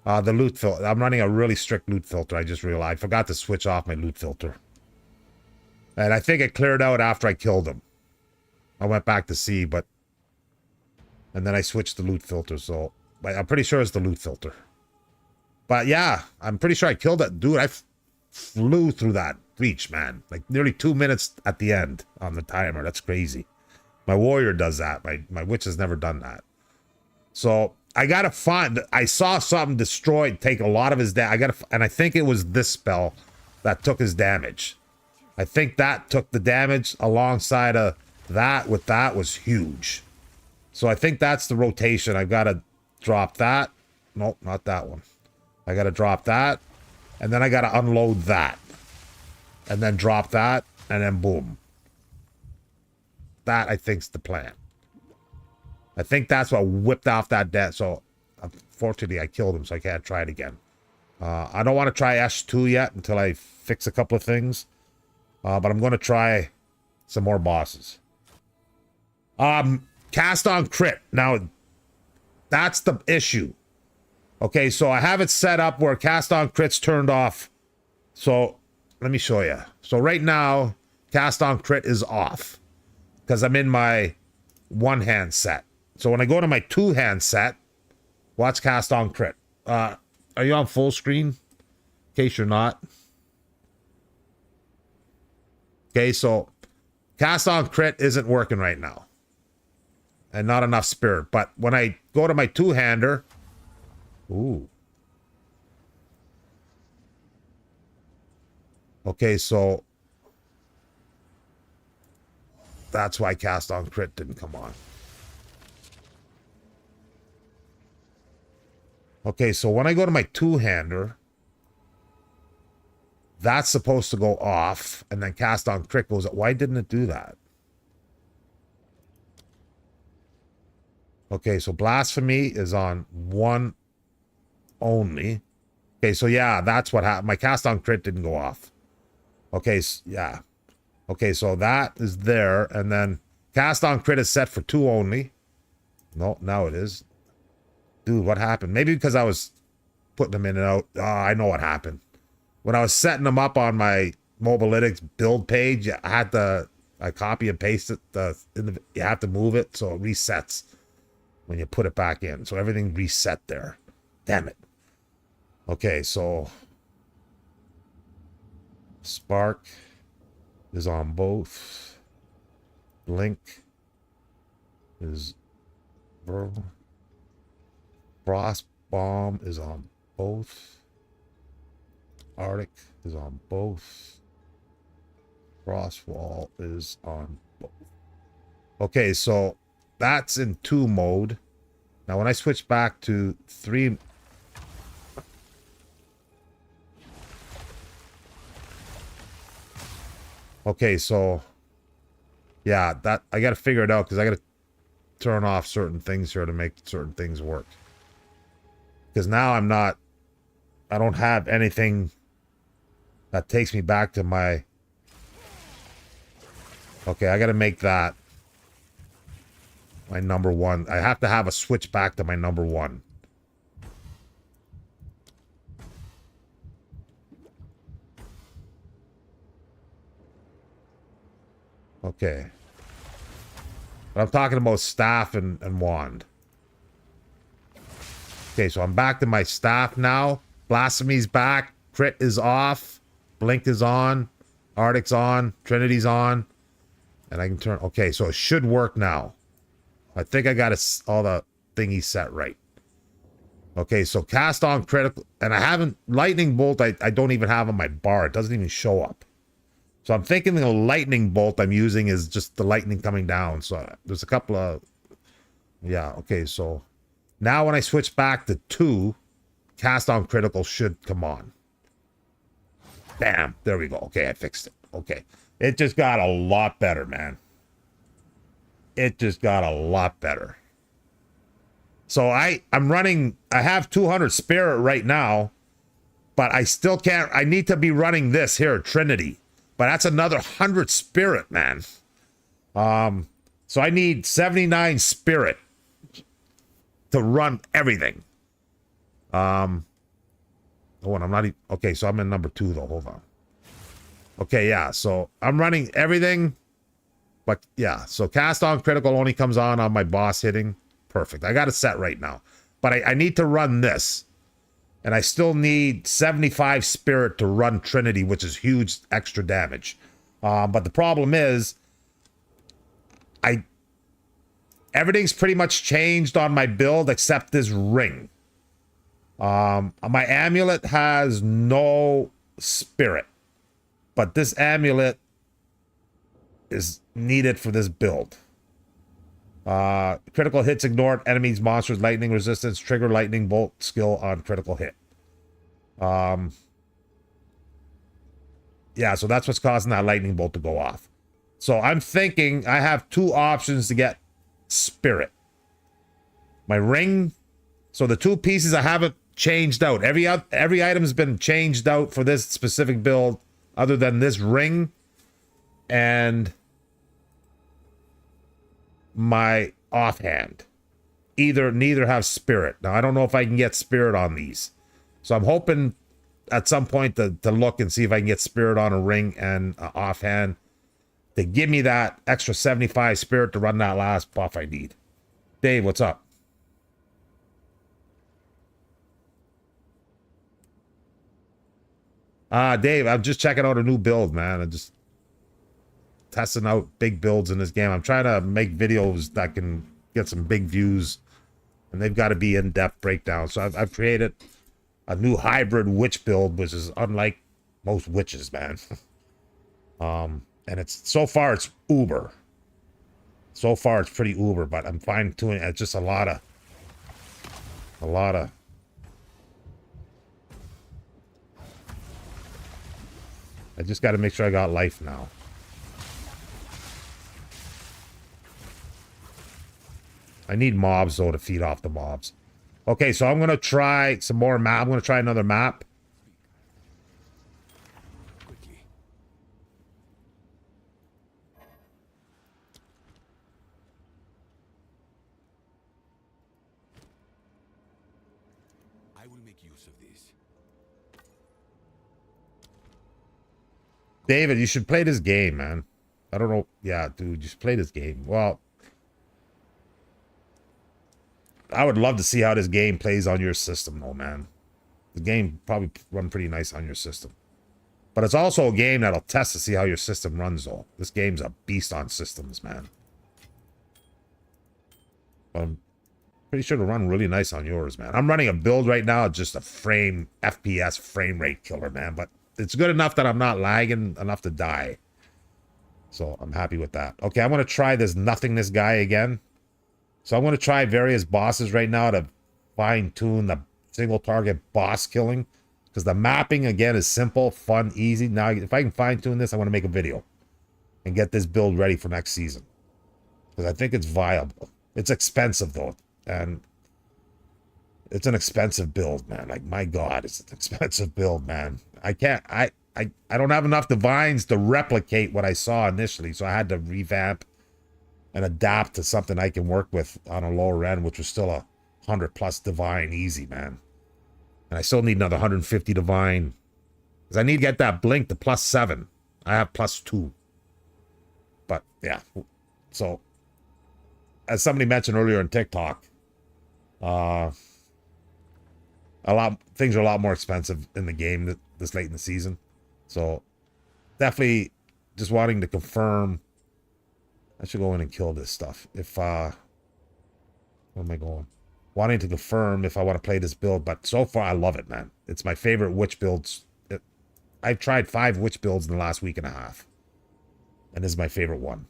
The loot filter. I'm running a really strict loot filter. I just realized I forgot to switch off my loot filter. And I think it cleared out after I killed him. I went back to see, but... And then I switched the loot filter, so... I'm pretty sure it's the loot filter. But yeah, I'm pretty sure I killed that dude. I flew through that breach, man. Like nearly 2 minutes at the end on the timer. That's crazy. My warrior does that. My witch has never done that. So I gotta find... I saw something destroyed take a lot of his damage. And I think it was this spell that took his damage. I think that took the damage alongside of that with that was huge. So I think that's the rotation. I've got to drop that. Nope, not that one. I got to drop that. And then I got to unload that. And then drop that. And then boom. That, I think's the plan. I think that's what whipped off that death. So, unfortunately, I killed him, so I can't try it again. I don't want to try S2 yet until I fix a couple of things. But I'm going to try some more bosses. Cast on crit. Now, that's the issue. Okay, so I have it set up where cast on crit's turned off. So, let me show you. So right now, cast on crit is off. Because I'm in my one-hand set. So when I go to my two-hand set, watch cast on crit. Are you on full screen? In case you're not. Okay, so cast on crit isn't working right now. And not enough spirit. But when I go to my two-hander... Ooh. Okay, so... That's why cast on crit didn't come on. Okay, so when I go to my two-hander... That's supposed to go off, and then cast on crit goes up. Why didn't it do that? Okay, so blasphemy is on one only. Okay, so yeah, that's what happened. My cast on crit didn't go off. Okay, yeah. Okay, so that is there, and then cast on crit is set for two only. No, now it is. Dude, what happened? Maybe because I was putting them in and out. Oh, I know what happened. When I was setting them up on my Mobalytics build page, I copy and paste it. You have to move it so it resets when you put it back in. So everything reset there. Damn it. Okay, so Spark is on both. Blink is Frost Bomb is on both. Arctic is on both. Frostwall is on both. Okay, so that's in 2 mode. Now when I switch back to 3... Okay, so... Yeah, that I gotta figure it out because I gotta turn off certain things here to make certain things work. Because now I don't have anything that takes me back to my... Okay, I gotta make that my number 1. I have to have a switch back to my number 1. Okay. But I'm talking about staff and wand. Okay, so I'm back to my staff now. Blasphemy's back. Crit is off. Blink is on. Arctic's on. Trinity's on. And I can turn... Okay, so it should work now. I think I got all the thingies set right. Okay, so cast on critical... And I haven't... Lightning bolt, I don't even have on my bar. It doesn't even show up. So I'm thinking the lightning bolt I'm using is just the lightning coming down. So there's a couple of... Yeah, okay, so... Now when I switch back to 2, cast on critical should come on. Bam. There we go. Okay, I fixed it. Okay. It just got a lot better, man. It just got a lot better. So I'm running... I have 200 spirit right now, but I still can't... I need to be running this here, Trinity. But that's another 100 spirit, man. So I need 79 spirit to run everything. Oh, and I'm not even... Okay, so I'm in number 2, though. Hold on. Okay, yeah. So I'm running everything. But, yeah. So cast on critical only comes on my boss hitting. Perfect. I got it set right now. But I need to run this. And I still need 75 spirit to run Trinity, which is huge extra damage. But the problem is... Everything's pretty much changed on my build except this ring. My amulet has no spirit, but this amulet is needed for this build. Critical hits ignored enemies, monsters, lightning resistance, trigger lightning bolt skill on critical hit. Yeah, so that's what's causing that lightning bolt to go off. So I'm thinking I have 2 options to get spirit. My ring, so the 2 pieces I haven't changed out. Every item's been changed out for this specific build other than this ring and my offhand. Neither have spirit. Now I don't know if I can get spirit on these. So I'm hoping at some point to look and see if I can get spirit on a ring and offhand to give me that extra 75 spirit to run that last buff I need. Dave, what's up? Dave, I'm just checking out a new build, man. I'm just testing out big builds in this game. I'm trying to make videos that can get some big views, and they've got to be in-depth breakdowns. So I've created a new hybrid witch build, which is unlike most witches, man. And it's so far it's uber. So far it's pretty uber, but I'm fine-tuning. It's just a lot of I just got to make sure I got life now. I need mobs, though, to feed off the mobs. Okay, so I'm going to try some more map. I'm going to try another map. Quickly. I will make use of this. David, you should play this game, man. I don't know. Yeah, dude, you should play this game. Well, I would love to see how this game plays on your system, though, man. The game probably run pretty nice on your system. But it's also a game that'll test to see how your system runs, though. This game's a beast on systems, man. But I'm pretty sure it'll run really nice on yours, man. I'm running a build right now, just a FPS frame rate killer, man. But it's good enough that I'm not lagging enough to die. So I'm happy with that. Okay, I'm going to try this nothingness guy again. So I'm going to try various bosses right now to fine-tune the single target boss killing. Because the mapping, again, is simple, fun, easy. Now, if I can fine-tune this, I want to make a video. And get this build ready for next season. Because I think it's viable. It's expensive, though. And it's an expensive build, man. Like, my God, it's an expensive build, man. I can't... I don't have enough divines to replicate what I saw initially. So I had to revamp and adapt to something I can work with on a lower end, which was still a 100+ divine easy, man. And I still need another 150 divine. Because I need to get that blink to +7. I have +2. But, yeah. So, as somebody mentioned earlier on TikTok, things are a lot more expensive in the game this late in the season. So definitely just wanting to confirm. I should go in and kill this stuff. If where am I going? Wanting to confirm if I want to play this build, but so far I love it, man. It's my favorite witch builds. I've tried 5 witch builds in the last week and a half, and this is my favorite one.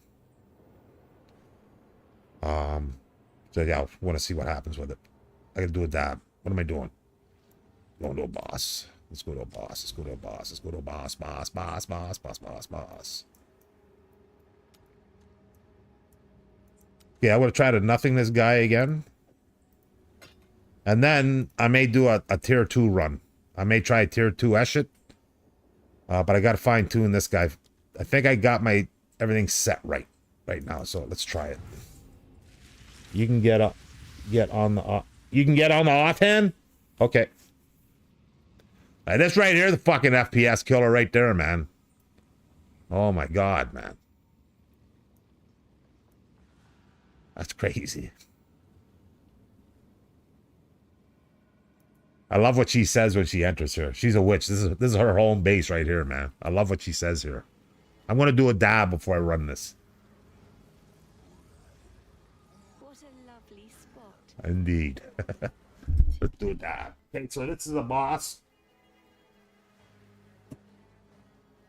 So yeah, I want to see what happens with it. I gotta do a dab. What am I doing? Going to a boss. Let's go to a boss. Let's go to a boss. Let's go to a boss. Boss. Yeah, I would have tried to nothing this guy again. And then I may do a tier 2 run. I may try a tier 2 Eshit. But I got to fine tune this guy. I think I got my everything set right now. So let's try it. You can get on the offhand. Okay. This right here, the fucking FPS killer right there, man. Oh my god, man. That's crazy. I love what she says when she enters here. She's a witch. This is her home base right here, man. I love what she says here. I'm gonna do a dab before I run this. What a lovely spot. Indeed. Let's do a dab. Okay, so this is a boss.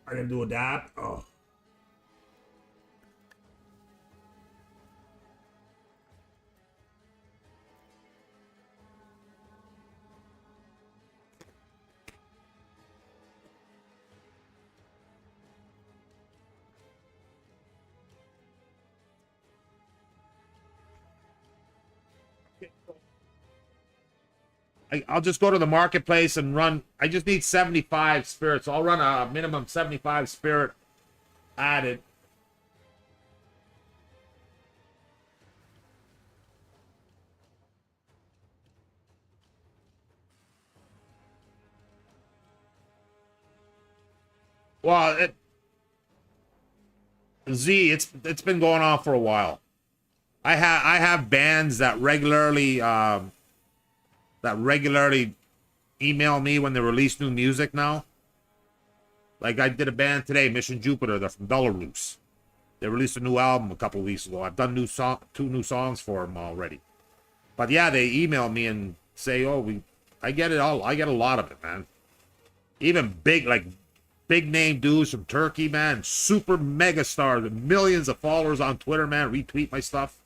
I'm gonna do a dab. Oh. I'll just go to the marketplace and run. I just need 75 spirits. I'll run a minimum 75 spirit added. Well, it's been going on for a while. I have bands that regularly email me when they release new music now. Like I did a band today, Mission Jupiter. They're from Belarus. They released a new album a couple of weeks ago. I've done 2 new songs for them already. But yeah, they email me and say, "Oh, I get it all. I get a lot of it, man. Even big name dudes from Turkey, man. Super mega stars with millions of followers on Twitter, man. Retweet my stuff.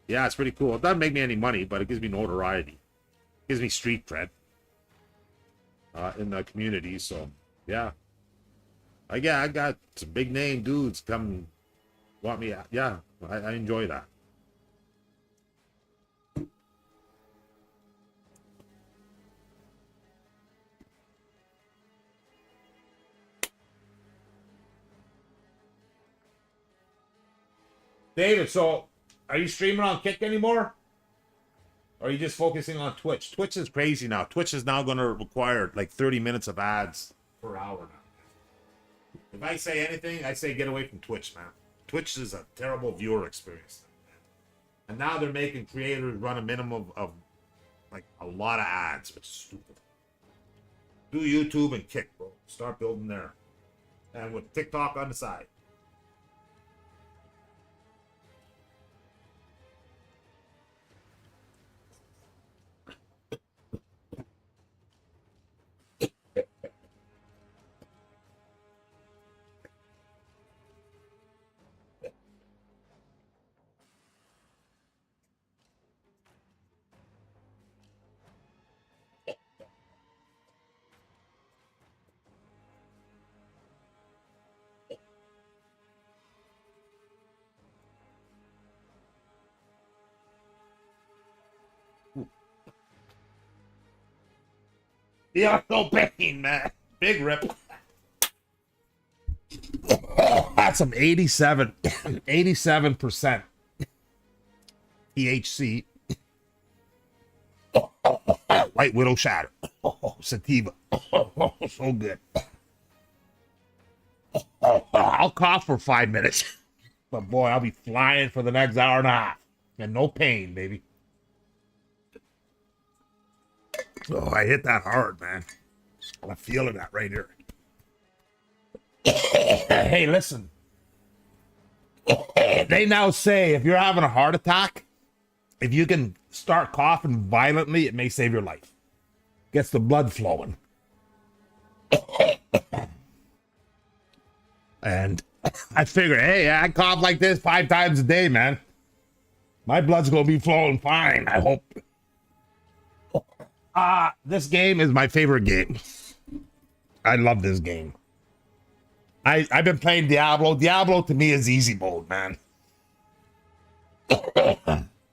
Yeah, it's pretty cool. It doesn't make me any money, but it gives me notoriety. Gives me street cred in the community. So yeah, I got some big name dudes come want me. Yeah, I enjoy that. David, so are you streaming on Kick anymore? Or are you just focusing on Twitch? Twitch is crazy now. Twitch is now going to require like 30 minutes of ads per hour now. If I say anything, I say get away from Twitch, man. Twitch is a terrible viewer experience. And now they're making creators run a minimum of like a lot of ads, which is stupid. Do YouTube and Kick, bro. Start building there. And with TikTok on the side. Yeah, no pain, man. Big rip. That's some 87% THC. White Widow Shatter. Sativa. So good. I'll cough for 5 minutes. But boy, I'll be flying for the next hour and a half. And no pain, baby. Oh, I hit that hard, man. I'm feeling that right here. Hey, listen. They now say if you're having a heart attack, if you can start coughing violently, it may save your life. Gets the blood flowing. And I figured, hey, I cough like this 5 times a day, man. My blood's gonna be flowing fine, I hope. This game is my favorite game. I love this game. I've been playing Diablo. Diablo to me is easy mode, man.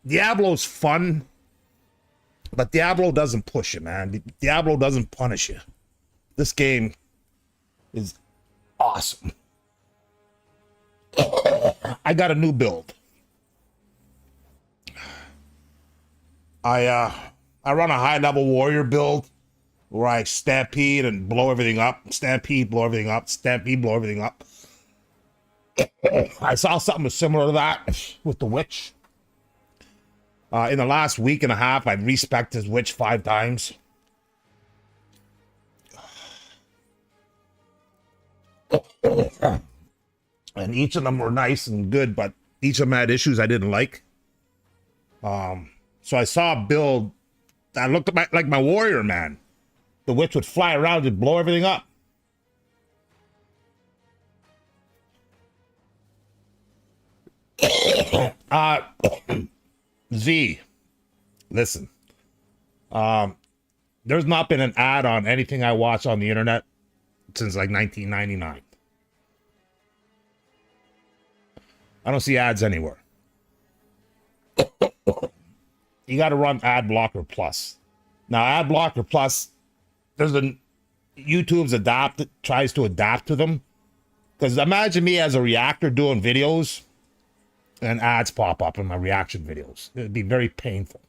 Diablo's fun, but Diablo doesn't push you, man. Diablo doesn't punish you. This game is awesome. I got a new build. I run a high-level warrior build where I stampede and blow everything up. Stampede, blow everything up. Stampede, blow everything up. I saw something similar to that with the witch. In the last week and a half, I've respec'd his witch 5 times. And each of them were nice and good, but each of them had issues I didn't like. So I saw a build that looked like my warrior, man. The witch would fly around and blow everything up. Z, listen. There's not been an ad on anything I watch on the internet since like 1999. I don't see ads anywhere. You got to run Ad Blocker Plus. Now, Ad Blocker Plus, there's a YouTube's tries to adapt to them. Because imagine me as a reactor doing videos and ads pop up in my reaction videos. It'd be very painful.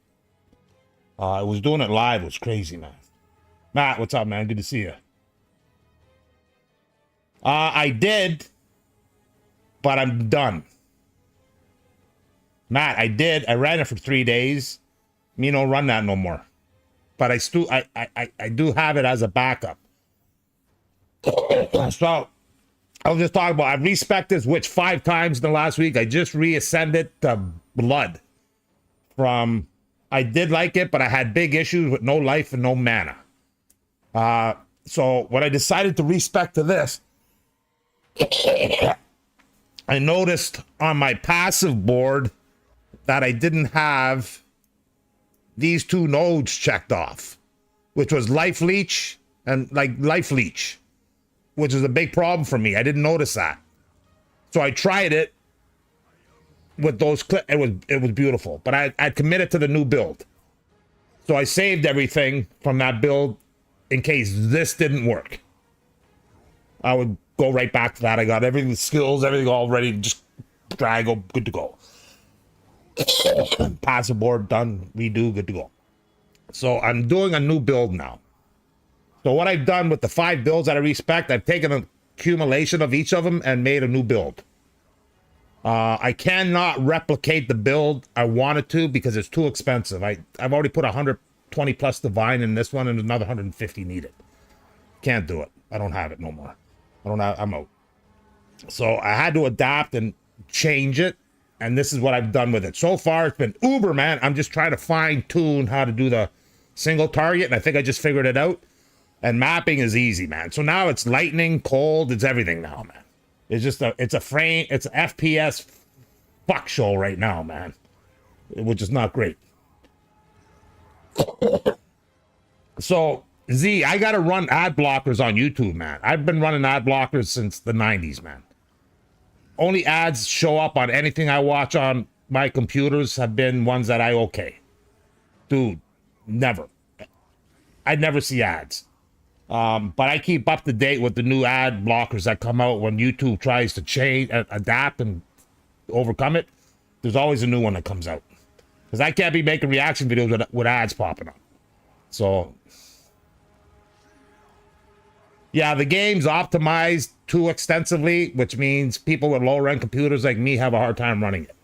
I was doing it live. It was crazy, man. Matt, what's up, man? Good to see you. I did, but I'm done. Matt, I did. I ran it for 3 days. Me don't run that no more. But I do have it as a backup. So I was just talking about, I've respected this witch 5 times in the last week. I just reascended to blood from, I did like it, but I had big issues with no life and no mana. So when I decided to respec to this, I noticed on my passive board that I didn't have these 2 nodes checked off, which was life leech and life leech, which is a big problem for me. I didn't notice that. So I tried it with those clips. It was beautiful, but I committed to the new build. So I saved everything from that build in case this didn't work. I would go right back to that. I got everything, the skills, everything all ready. Just drag, go, good to go. Passive board done, redo, good to go. So I'm doing a new build now. So what I've done with the 5 builds that I respect, I've taken an accumulation of each of them and made a new build. I cannot replicate the build I wanted to because it's too expensive. I've already put 120 plus divine in this one and another 150 needed. Can't do it. I don't have it no more. I'm out. So I had to adapt and change it. And this is what I've done with it. So far, it's been uber, man. I'm just trying to fine tune how to do the single target. And I think I just figured it out. And mapping is easy, man. So now it's lightning, cold, it's everything now, man. It's just it's an FPS fuck show right now, man. Which is not great. So, Z, I gotta run ad blockers on YouTube, man. I've been running ad blockers since the 90s, man. Only ads show up on anything I watch on my computers have been ones that I okay. Dude, never. I never see ads. But I keep up to date with the new ad blockers that come out when YouTube tries to change, adapt, and overcome it. There's always a new one that comes out. Because I can't be making reaction videos with ads popping up. So, yeah, the game's optimized too extensively, which means people with lower-end computers like me have a hard time running it.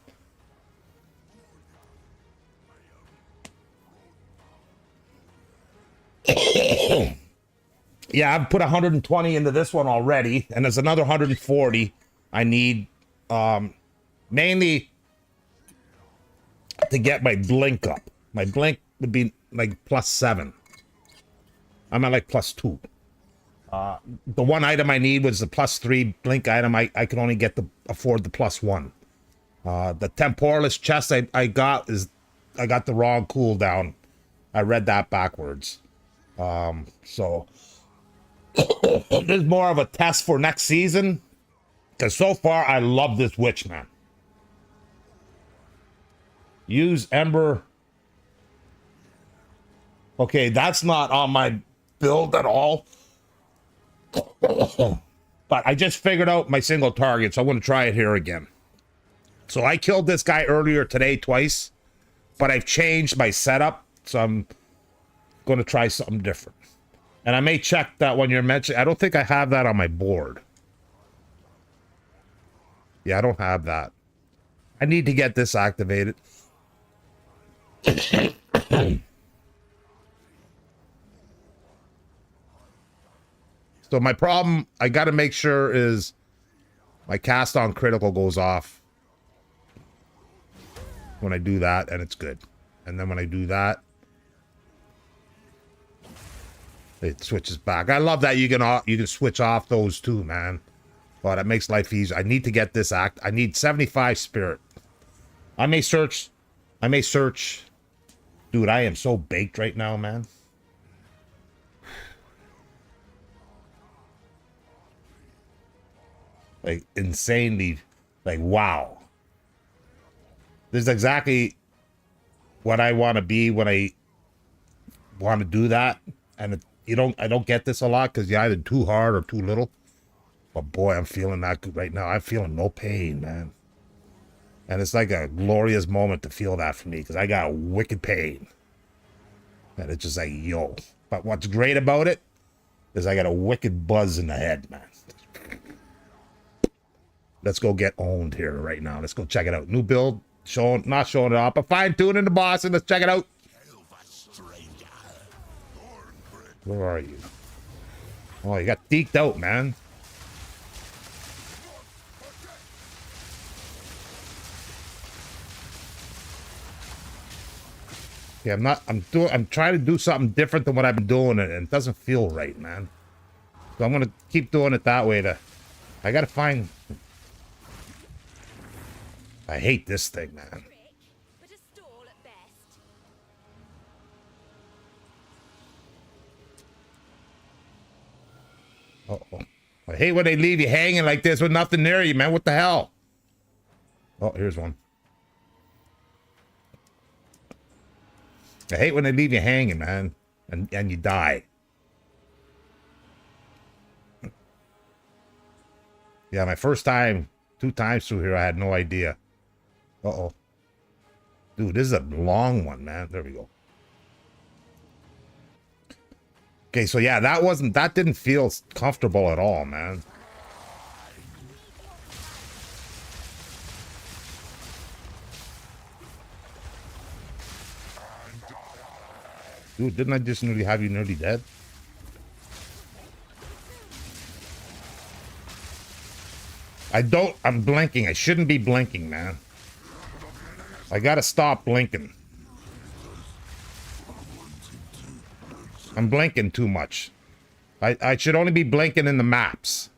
Yeah, I've put 120 into this one already, and there's another 140 I need, mainly to get my blink up. My blink would be like +7. I'm at like +2. The one item I need was the +3 blink item. I can only afford the +1. The temporalist chest I got the wrong cooldown. I read that backwards. So this is more of a test for next season. Because so far, I love this witch, man. Use Ember. Okay, that's not on my build at all. But I just figured out my single target, so I'm going to try it here again. So I killed this guy earlier today twice, but I've changed my setup, so I'm going to try something different. And I may check that when you're mentioning. I don't think I have that on my board. Yeah, I don't have that. I need to get this activated. So my problem, I got to make sure, is my cast on critical goes off when I do that, and it's good. And then when I do that, it switches back. I love that you can switch off those too, man. Well, that makes life easier. I need to get this act. I need 75 spirit. I may search. Dude, I am so baked right now, man. Like, insanely, like, wow. This is exactly what I want to be when I want to do that. And I don't get this a lot because you're either too hard or too little. But boy, I'm feeling that good right now. I'm feeling no pain, man. And it's like a glorious moment to feel that for me because I got a wicked pain. And it's just like, yo. But what's great about it is I got a wicked buzz in the head, man. Let's go get owned here right now. Let's go check it out. New build, not showing it off, but fine-tuning the boss, and let's check it out. Where are you? Oh, you got deked out, man. Yeah, I'm trying to do something different than what I've been doing, and it doesn't feel right, man. So I'm gonna keep doing it that way. I gotta find. I hate this thing, man. Uh-oh. I hate when they leave you hanging like this with nothing near you, man. What the hell? Oh, here's one. I hate when they leave you hanging, man, and you die. Yeah, my first time, 2 times through here, I had no idea. Uh-oh. Dude, this is a long one, man. There we go. Okay, so yeah, that didn't feel comfortable at all, man. Dude, didn't I just nearly have you nearly dead? I'm blinking. I shouldn't be blinking, man. I gotta stop blinking. I'm blinking too much. I should only be blinking in the maps.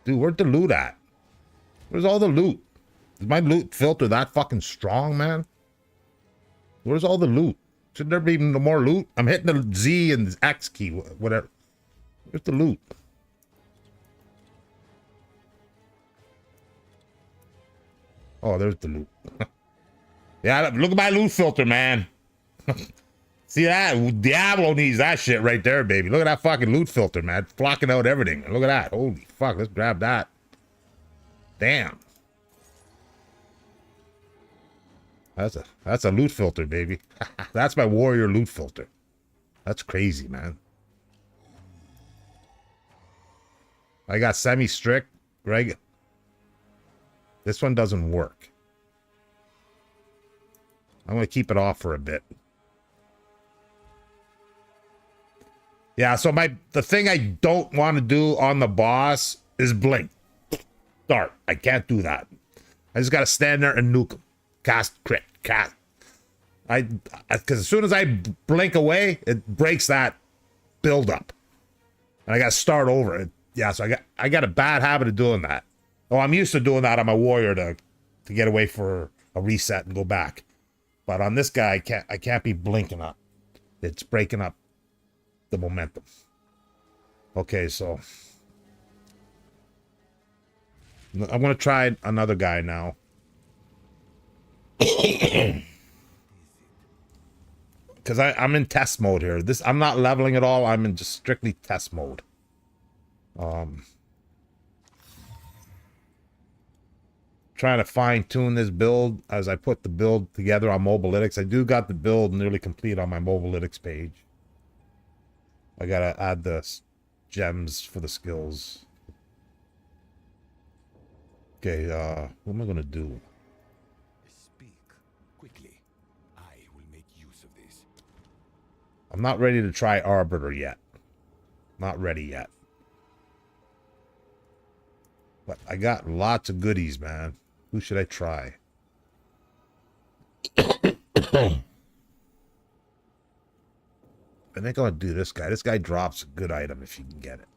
Dude, where'd the loot at? Where's all the loot? Is my loot filter that fucking strong, man? Where's all the loot? Should there be no more loot? I'm hitting the Z and X key, whatever. Where's the loot? Oh, there's the loot. Yeah, look at my loot filter, man. See that? Diablo needs that shit right there, baby. Look at that fucking loot filter, man. Blocking out everything. Look at that. Holy fuck, let's grab that. Damn. That's a loot filter, baby. That's my warrior loot filter. That's crazy, man. I got semi-strict, Greg. This one doesn't work. I'm gonna keep it off for a bit. Yeah, so the thing I don't want to do on the boss is blink. Start. I can't do that. I just gotta stand there and nuke him. Cast, crit, cast. Because as soon as I blink away, it breaks that build up. And I gotta start over. Yeah, so I got a bad habit of doing that. Oh, I'm used to doing that on my warrior to get away for a reset and go back. But on this guy, I can't be blinking up. It's breaking up the momentum. Okay, so I'm gonna try another guy now. Because I'm in test mode here. I'm not leveling at all. I'm in just strictly test mode. Trying to fine-tune this build as I put the build together on Mobalytics. I do got the build nearly complete on my Mobalytics page. I gotta add the gems for the skills. Okay, what am I gonna do? Speak quickly. I will make use of this. I'm not ready to try Arbiter yet. Not ready yet. But I got lots of goodies, man. Who should I try? I think I'll do this guy. This guy drops a good item if you can get it.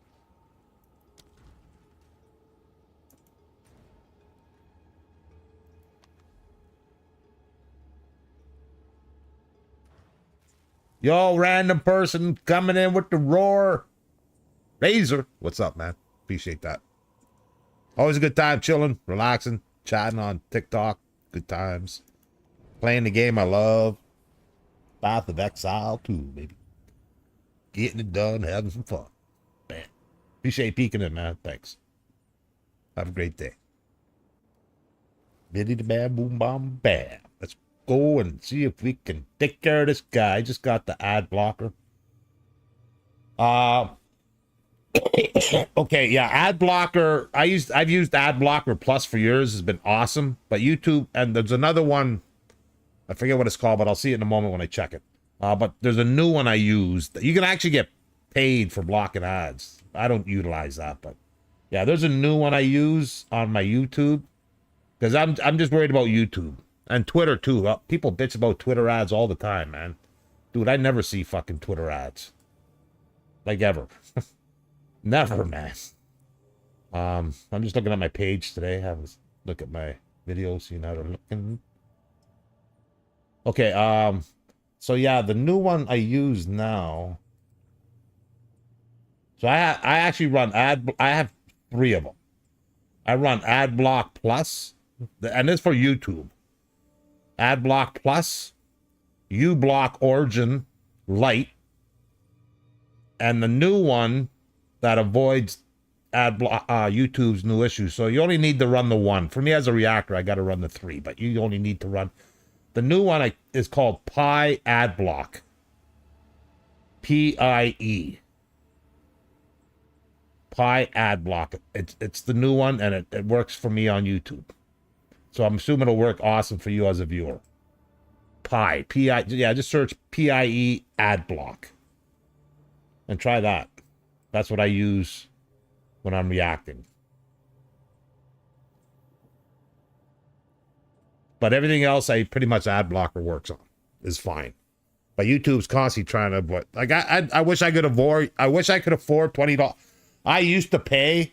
Yo, random person coming in with the roar. Razor. What's up, man? Appreciate that. Always a good time chilling, relaxing, chatting on TikTok. Good times. Playing the game I love. Path of Exile 2, baby. Getting it done, having some fun. Bam. Appreciate peeking in, man. Thanks. Have a great day. Biddy the bam, boom, bam, bam. Let's go and see if we can take care of this guy. I just got the ad blocker. Okay, yeah, ad blocker. I've used ad blocker plus for years. Has been awesome. But YouTube, and there's another one. I forget what it's called, but I'll see it in a moment when I check it. But there's a new one I use. You can actually get paid for blocking ads. I don't utilize that, but yeah, there's a new one I use on my YouTube because I'm just worried about YouTube and Twitter too. People bitch about Twitter ads all the time, man. Dude, I never see fucking Twitter ads, like ever. Never, man. I'm just looking at my page today. Have a look at my videos, see how they're looking. Okay, so yeah, the new one I use now. So I actually run ad. I have 3 of them. I run AdBlock Plus, and it's for YouTube. AdBlock Plus, uBlock Origin Lite, and the new one that avoids YouTube's new issues. So you only need to run the 1. For me as a reactor, I got to run the 3, but you only need to run. The new one is called PIE AdBlock. PIE. PIE AdBlock. It's the new one, and it works for me on YouTube. So I'm assuming it'll work awesome for you as a viewer. PIE. Yeah, just search PIE AdBlock. And try that. That's what I use when I'm reacting. But everything else, I pretty much ad blocker works on is fine. But YouTube's constantly trying to, but like I wish I could afford. I wish I could afford $20. I used to pay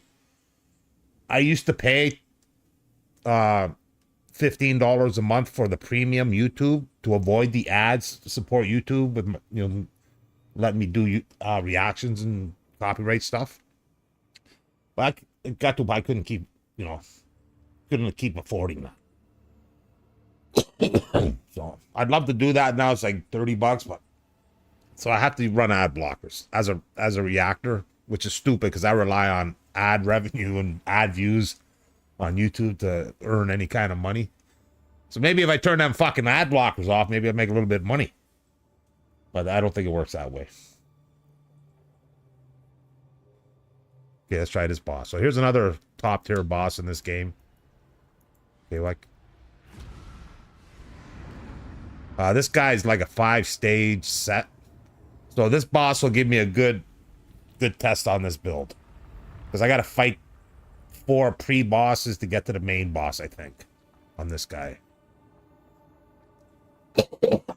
$15 a month for the premium YouTube to avoid the ads, to support YouTube with, you know, letting me do reactions and copyright stuff. But it got to, I couldn't keep affording that. So I'd love to do that now. It's like $30, but so I have to run ad blockers as a reactor, which is stupid because I rely on ad revenue and ad views on YouTube to earn any kind of money. So maybe if I turn them fucking ad blockers off, maybe I'll make a little bit of money. But I don't think it works that way. Okay, let's try this boss. So here's another top tier boss in this game. Okay, like This guy's like a 5-stage set. So this boss will give me a good test on this build. Because I got to fight 4 pre-bosses to get to the main boss, I think, on this guy.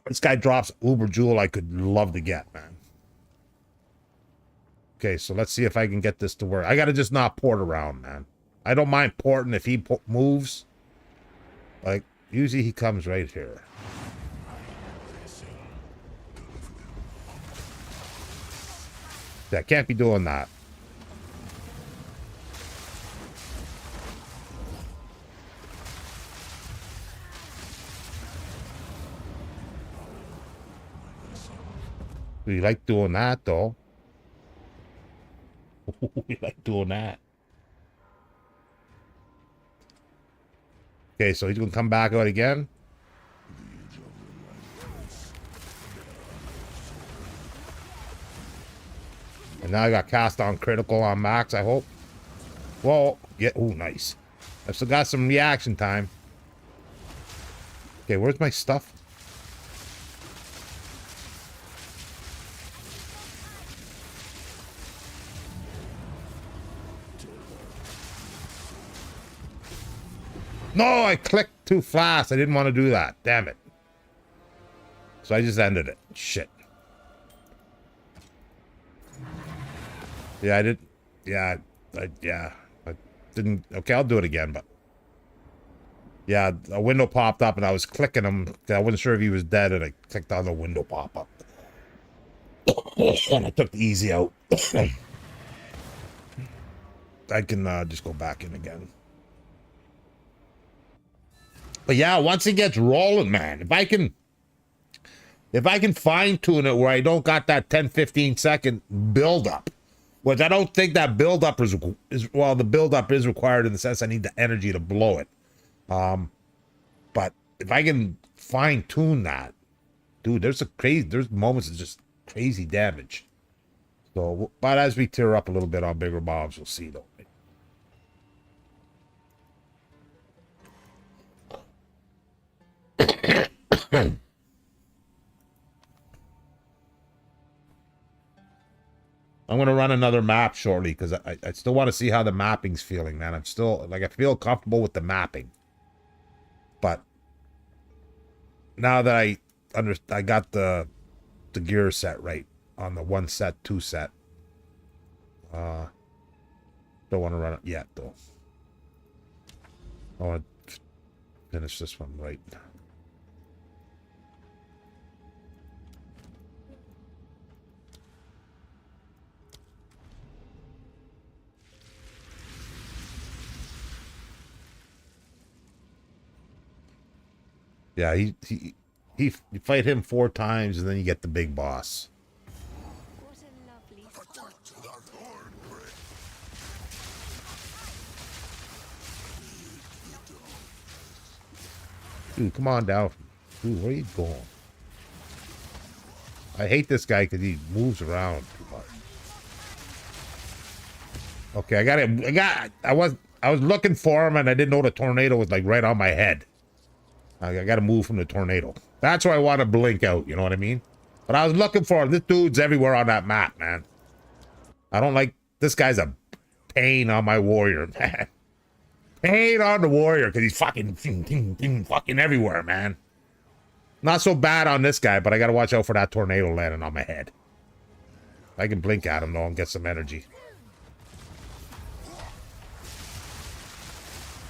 This guy drops Uber Jewel I could love to get, man. Okay, so let's see if I can get this to work. I got to just not port around, man. I don't mind porting if he moves. Like, usually he comes right here. I can't be doing that. We like doing that, though. We like doing that. Okay, so he's gonna come back out again. And now I got cast on critical on max, I hope. Whoa, yeah, oh, nice. I've still got some reaction time. Okay, where's my stuff? No, I clicked too fast. I didn't want to do that. Damn it. So I just ended it. Shit. Yeah, I did. Yeah, I didn't. Okay, I'll do it again, but. Yeah, a window popped up and I was clicking him. I wasn't sure if he was dead and I clicked on the window pop up. And I took the easy out. I can just go back in again. But yeah, once it gets rolling, man, if I can fine tune it where I don't got that 10-15 second build up, which I don't think that build up is well, the build up is required in the sense I need the energy to blow it. But if I can fine tune that, dude, there's moments of just crazy damage. So, but as we tear up a little bit on bigger mobs, you'll see though. I'm going to run another map shortly because I still want to see how the mapping's feeling, man. I'm still, like, I feel comfortable with the mapping. But now that I got the gear set right on the 1 set, 2 set. Don't want to run it yet, though. I want to finish this one right. Yeah, you fight him 4 times and then you get the big boss. What a lovely spot. Dude, come on down. Dude, where are you going? I hate this guy because he moves around too much. Okay, I was looking for him and I didn't know the tornado was like right on my head. I gotta move from the tornado. That's where I want to blink out, you know what I mean? But I was looking for him. This dude's everywhere on that map, man. I don't like... This guy's a pain on my warrior, man. Pain on the warrior, because he's fucking everywhere, man. Not so bad on this guy, but I gotta watch out for that tornado landing on my head. I can blink at him, though, and get some energy.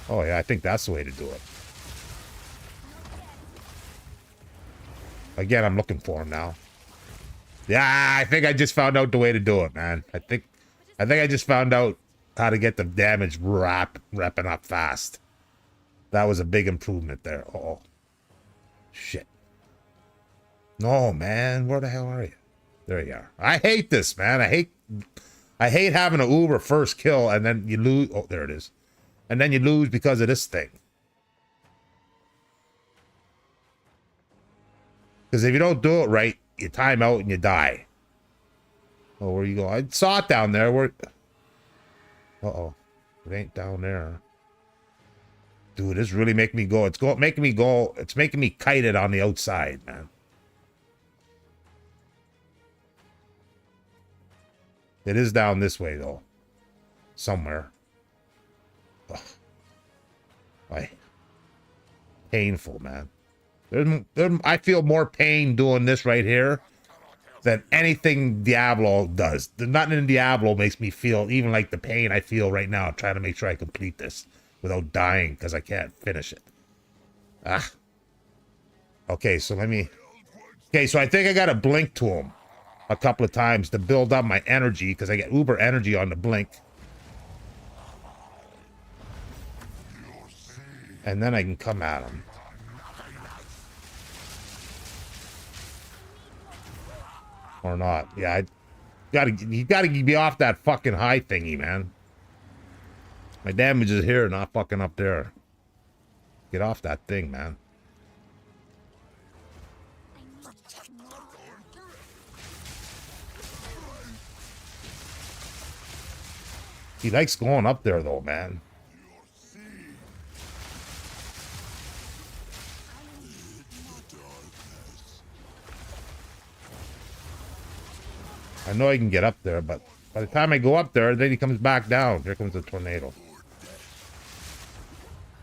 Oh, yeah, I think that's the way to do it. Again, I'm looking for him now. Yeah, I think I just found out the way to do it, man. I think I just found out how to get the damage wrapping up fast. That was a big improvement there. Oh, shit. No, man, where the hell are you? There you are. I hate this, man. I hate having an Uber first kill and then you lose. Oh, there it is. And then you lose because of this thing. Because if you don't do it right, you time out and you die. Oh, where you go? I saw it down there. Where? Uh-oh. It ain't down there. Dude, it's really making me go. Making me go. It's making me kite it on the outside, man. It is down this way, though. Somewhere. Ugh. Like, painful, man. I feel more pain doing this right here than anything Diablo does. Nothing in Diablo makes me feel even like the pain I feel right now trying to make sure I complete this without dying because I can't finish it. Ah. Okay, so let me... Okay, so I think I got to blink to him a couple of times to build up my energy because I get uber energy on the blink. And then I can come at him. Or not. Yeah, you gotta be off that fucking high thingy, man. My damage is here, not fucking up there. Get off that thing, man. He likes going up there, though, man. I know I can get up there, but by the time I go up there, then he comes back down. Here comes the tornado.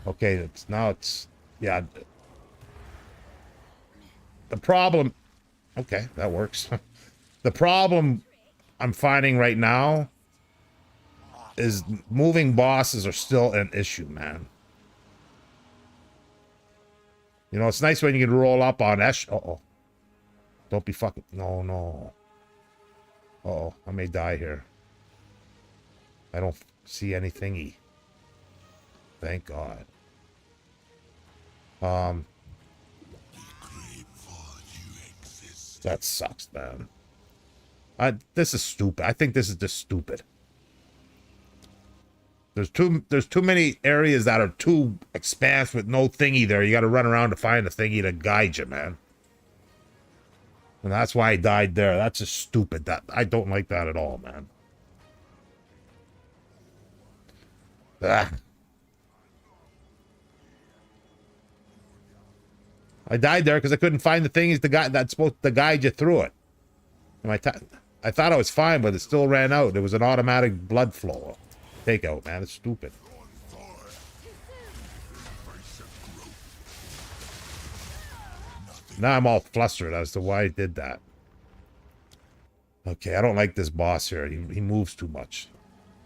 Okay, yeah. The problem, okay, that works. The problem I'm finding right now is moving bosses are still an issue, man. You know, it's nice when you can roll up on Esh. Uh-oh. Don't be fucking, no. Uh-oh, I may die here. I don't see anythingy. Thank God. That sucks, man. This is stupid. I think this is just stupid. There's too many areas that are too expansive with no thingy there. You got to run around to find a thingy to guide you, man. And that's why I died there. That's just stupid. I don't like that at all, man. Ah. I died there because I couldn't find the things that's supposed to guide you through it. And I thought I was fine, but it still ran out. There was an automatic blood flow takeout, man. It's stupid. Now I'm all flustered as to why I did that. Okay, I don't like this boss here. He moves too much.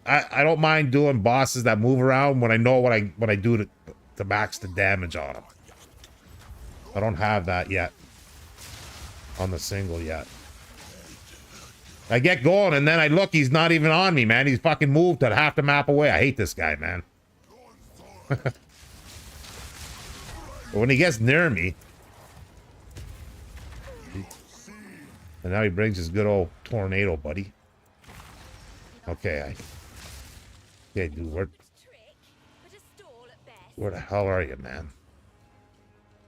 I don't mind doing bosses that move around when I know what I do to max the damage on them. I don't have that yet. On the single yet. I get going and then I look, he's not even on me, man. He's fucking moved at half the map away. I hate this guy, man. But when he gets near me... And now he brings his good old tornado, buddy. Okay, okay, dude, where the hell are you, man?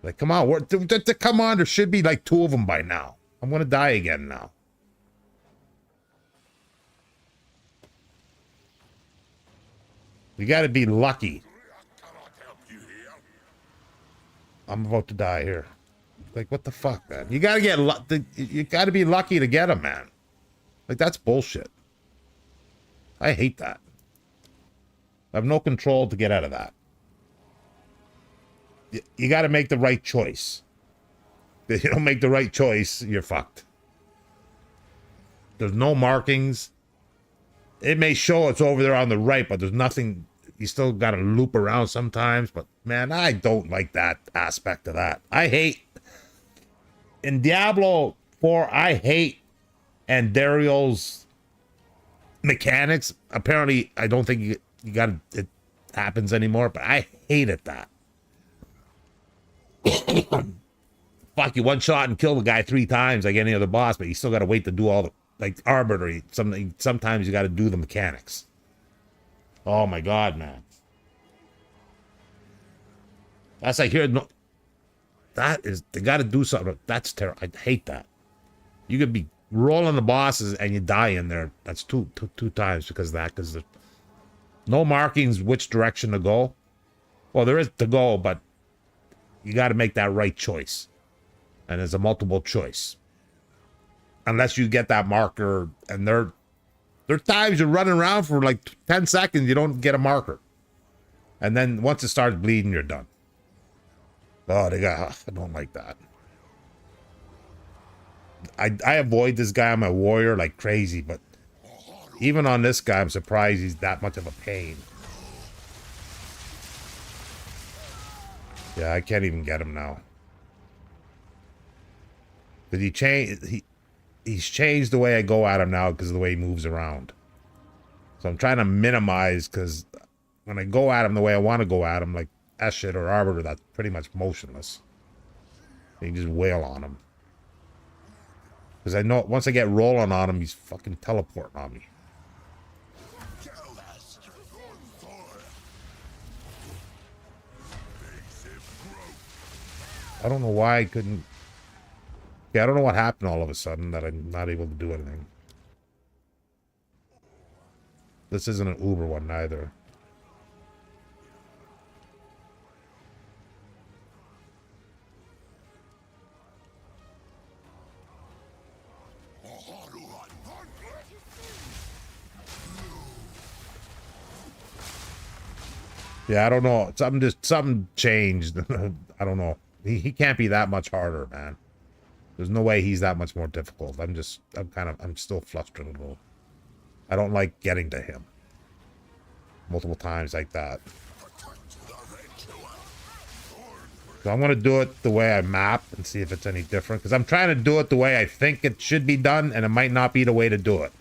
Like, come on, come on, there should be like 2 of them by now. I'm gonna die again now. You gotta be lucky. I'm about to die here. Like, what the fuck, man? You gotta get you gotta be lucky to get him, man. Like, that's bullshit. I hate that. I have no control to get out of that. You gotta make the right choice. If you don't make the right choice, you're fucked. There's no markings. It may show it's over there on the right, but there's nothing. You still gotta loop around sometimes. But, man, I don't like that aspect of that. I hate... In Diablo 4, I hate Andario's mechanics. Apparently, I don't think it happens anymore, but I hated that. Fuck, you one shot and kill the guy 3 times like any other boss, but you still gotta wait to do all the, like, arbitrary. Sometimes you gotta do the mechanics. Oh my God, man. That's like here, no... That is, they got to do something. That's terrible. I hate that. You could be rolling the bosses and you die in there. That's two times because of that. Because there's no markings which direction to go. Well, there is to go, but you got to make that right choice. And there's a multiple choice. Unless you get that marker, and there are times you're running around for like 10 seconds, you don't get a marker. And then once it starts bleeding, you're done. Oh, I don't like that. I avoid this guy on my warrior like crazy, but even on this guy, I'm surprised he's that much of a pain. Yeah, I can't even get him now. Did he change? He's changed the way I go at him now because of the way he moves around. So I'm trying to minimize, because when I go at him the way I want to go at him, like Eshit or Arbiter, that's pretty much motionless. You can just wail on him. Because I know once I get rolling on him, he's fucking teleporting on me. I don't know why I couldn't... Yeah, I don't know what happened all of a sudden that I'm not able to do anything. This isn't an Uber one either. Yeah, I don't know. Something changed. I don't know. He can't be that much harder, man. There's no way he's that much more difficult. I'm still frustrated. I don't like getting to him multiple times like that. So I'm going to do it the way I map and see if it's any different. Because I'm trying to do it the way I think it should be done, and it might not be the way to do it.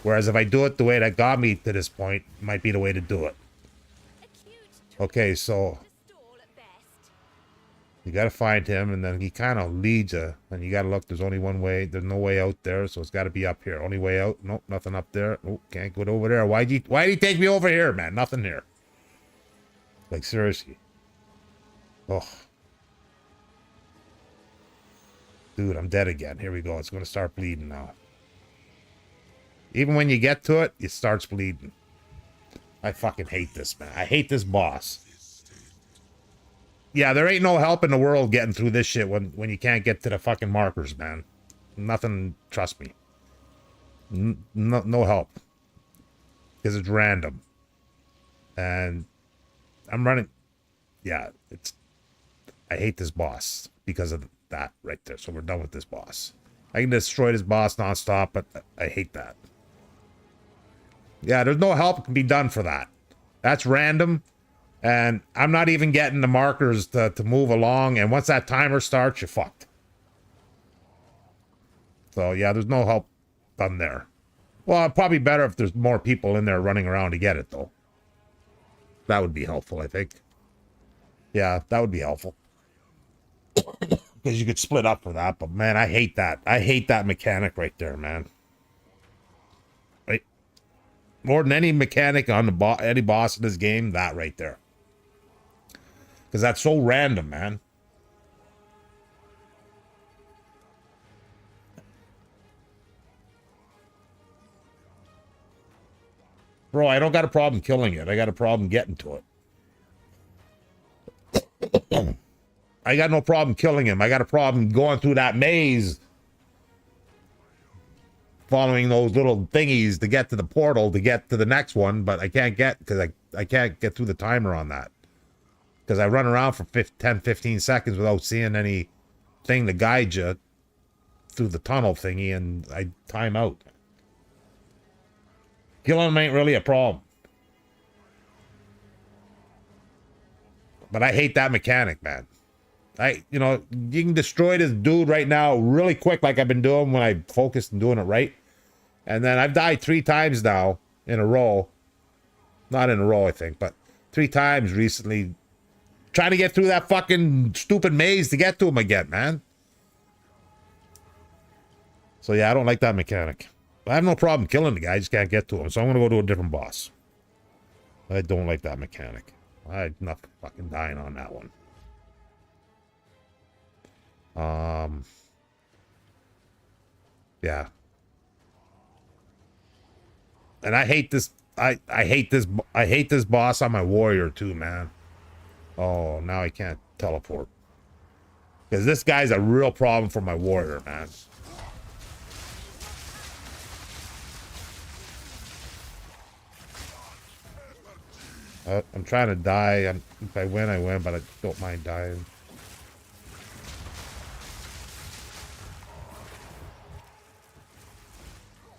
Whereas if I do it the way that got me to this point, it might be the way to do it. Okay, so you got to find him, and then he kind of leads you. And you got to look, there's only one way. There's no way out there, so it's got to be up here. Only way out. Nope, nothing up there. Nope, can't go over there. Why'd he take me over here, man? Nothing here. Like, seriously. Oh. Dude, I'm dead again. Here we go. It's going to start bleeding now. Even when you get to it, it starts bleeding. I fucking hate this, man. I hate this boss. Yeah, there ain't no help in the world getting through this shit when you can't get to the fucking markers, man. Nothing, trust me. No help. Because it's random. And I'm running... Yeah, I hate this boss because of that right there. So we're done with this boss. I can destroy this boss nonstop, but I hate that. Yeah, there's no help can be done for that. That's random. And I'm not even getting the markers to move along. And once that timer starts, you're fucked. So, yeah, there's no help done there. Well, probably better if there's more people in there running around to get it, though. That would be helpful, I think. Yeah, that would be helpful. Because you could split up for that. But, man, I hate that. I hate that mechanic right there, man. Right? More than any mechanic on any boss in this game, that right there. Because that's so random, man. Bro, I don't got a problem killing it. I got a problem getting to it. I got no problem killing him. I got a problem going through that maze. Following those little thingies to get to the portal to get to the next one. But I can't get, because I can't get through the timer on that. Because I run around for 10, 15 seconds without seeing anything to guide you through the tunnel thingy, and I time out. Killing them ain't really a problem. But I hate that mechanic, man. You can destroy this dude right now really quick like I've been doing when I focused on doing it right. And then I've died 3 times now in a row. Not in a row, I think, but 3 times recently. Trying to get through that fucking stupid maze to get to him again, man. So yeah, I don't like that mechanic. I have no problem killing the guy, I just can't get to him. So I'm gonna go to a different boss. I don't like that mechanic. I'm not fucking dying on that one. Yeah. And I hate this I hate this boss on my warrior too, man. Oh, now I can't teleport. Because this guy's a real problem for my warrior, man. I'm trying to die. If I win, I win, but I don't mind dying.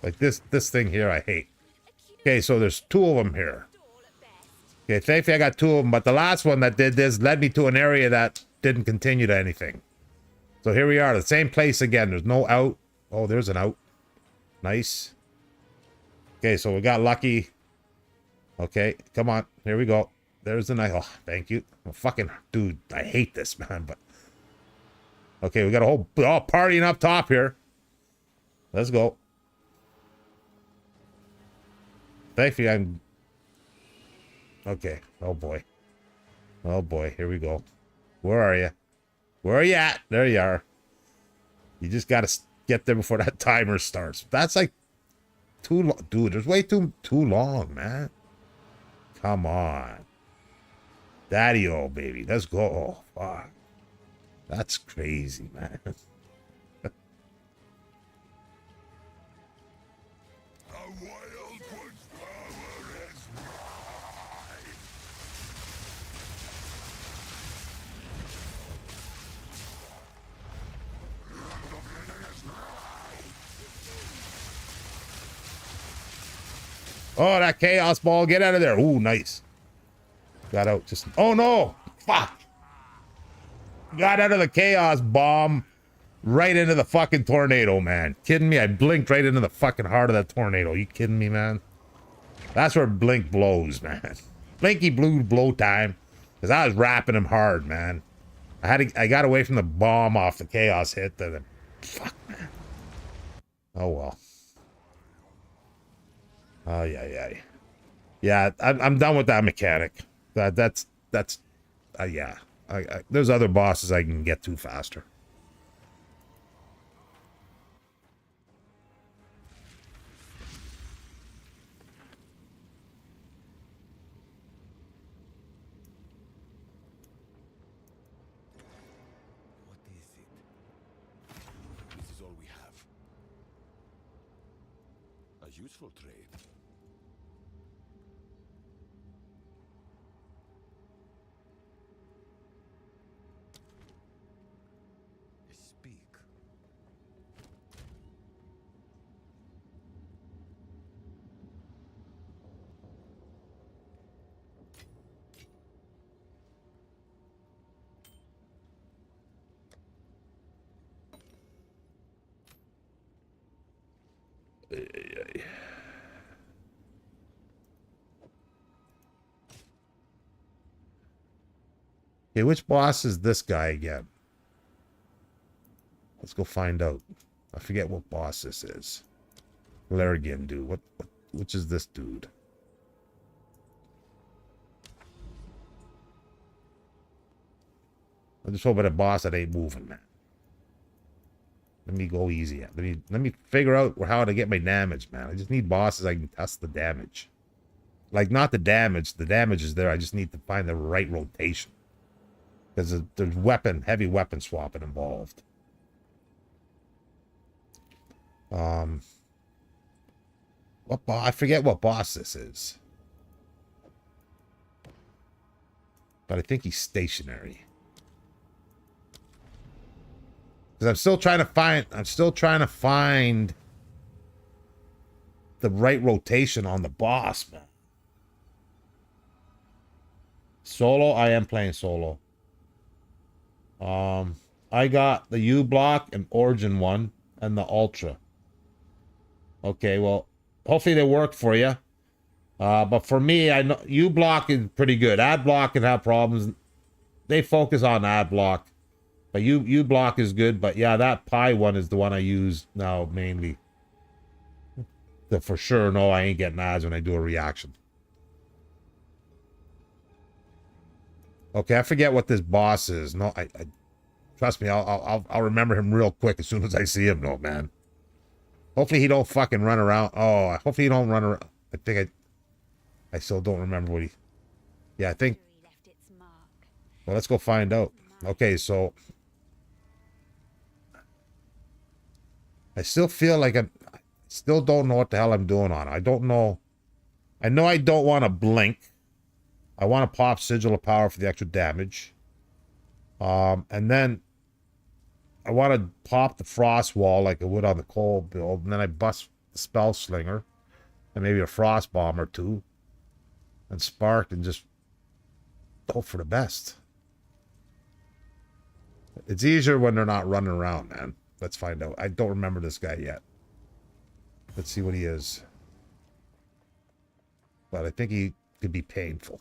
Like this thing here, I hate. Okay, so there's two of them here. Okay, thankfully I got two of them, but the last one that did this led me to an area that didn't continue to anything. So here we are, the same place again. There's no out. Oh, there's an out. Nice. Okay, so we got lucky. Okay, come on. Here we go. There's the knife. Oh, thank you. Oh, fucking dude, I hate this, man, but... Okay, we got a whole partying up top here. Let's go. Thankfully, I'm... Okay. Oh, boy. Oh, boy. Here we go. Where are you? Where are you at? There you are. You just got to get there before that timer starts. That's like too long. Dude, there's way too long, man. Come on. Daddy-o, baby. Let's go. Oh, fuck. That's crazy, man. Oh, that chaos ball. Get out of there. Ooh, nice. Got out just... Oh, no. Fuck. Got out of the chaos bomb right into the fucking tornado, man. Kidding me? I blinked right into the fucking heart of that tornado. You kidding me, man? That's where Blink blows, man. Blinky blue blow time. Because I was rapping him hard, man. I got away from the bomb off the chaos hit. Fuck, man. Oh, well. Oh, yeah. Yeah, I'm done with that mechanic. That's yeah. There's other bosses I can get to faster. What is it? This is all we have. A useful trade. Speak. Okay, which boss is this guy again? Let's go find out. I forget what boss this is. Larrigan dude. Which is this dude? I'm just hoping a boss that ain't moving, man. Let me go easy. Let me figure out how to get my damage, man. I just need bosses I can test the damage. Like, not the damage. The damage is there. I just need to find the right rotation. Because there's heavy weapon swapping involved. I forget what boss this is. But I think he's stationary. Because I'm still trying to find the right rotation on the boss, man. Solo, I am playing solo. I got the U block and Origin one and the Ultra. Okay, well, hopefully they work for you. But for me, I know U block is pretty good. Ad block can have problems. They focus on ad block. But U block is good, but yeah, that Pi one is the one I use now mainly. For sure, no, I ain't getting ads when I do a reaction. Okay, I forget what this boss is. No, I trust me, I'll remember him real quick as soon as I see him. No, man. Hopefully he don't fucking run around. Oh, hopefully he don't run around. I think I still don't remember what he. Yeah, I think. Left its mark. Well, let's go find out. Okay, so I still feel like I still don't know what the hell I'm doing on it. I don't know. I know I don't want to blink. I want to pop Sigil of Power for the extra damage. And then I want to pop the Frost Wall like I would on the Cold build. And then I bust the Spell Slinger. And maybe a Frost Bomb or two. And Spark and just hope for the best. It's easier when they're not running around, man. Let's find out. I don't remember this guy yet. Let's see what he is. But I think he could be painful.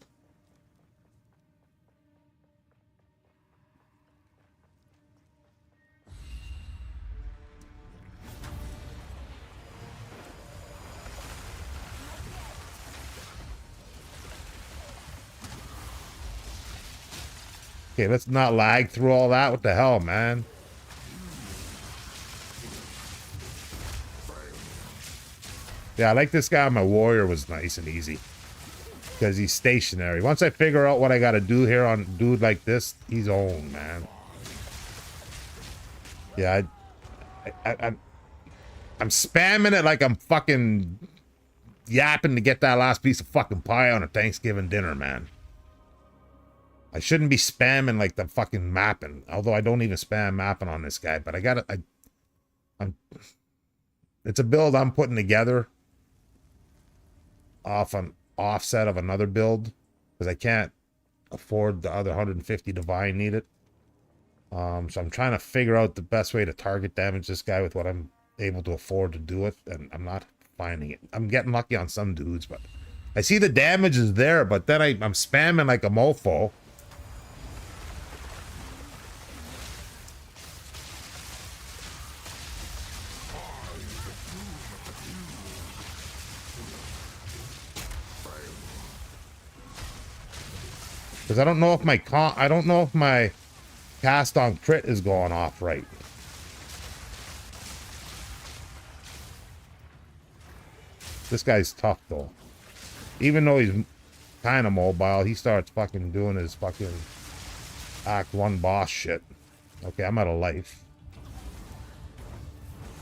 Okay, let's not lag through all that. What the hell, man? Yeah, I like this guy. My warrior was nice and easy. Because he's stationary. Once I figure out what I got to do here on a dude like this, he's owned, man. Yeah, I'm spamming it like I'm fucking yapping to get that last piece of fucking pie on a Thanksgiving dinner, man. I shouldn't be spamming like the fucking mapping. Although I don't even spam mapping on this guy. But I got it. It's a build I'm putting together. Off an offset of another build. Because I can't afford the other 150 divine needed. So I'm trying to figure out the best way to target damage this guy with what I'm able to afford to do it. And I'm not finding it. I'm getting lucky on some dudes. But I see the damage is there. But then I'm spamming like a mofo. Because I don't know if my cast on crit is going off right. This guy's tough though. Even though he's kind of mobile, he starts fucking doing his fucking Act 1 boss shit. Okay, I'm out of life.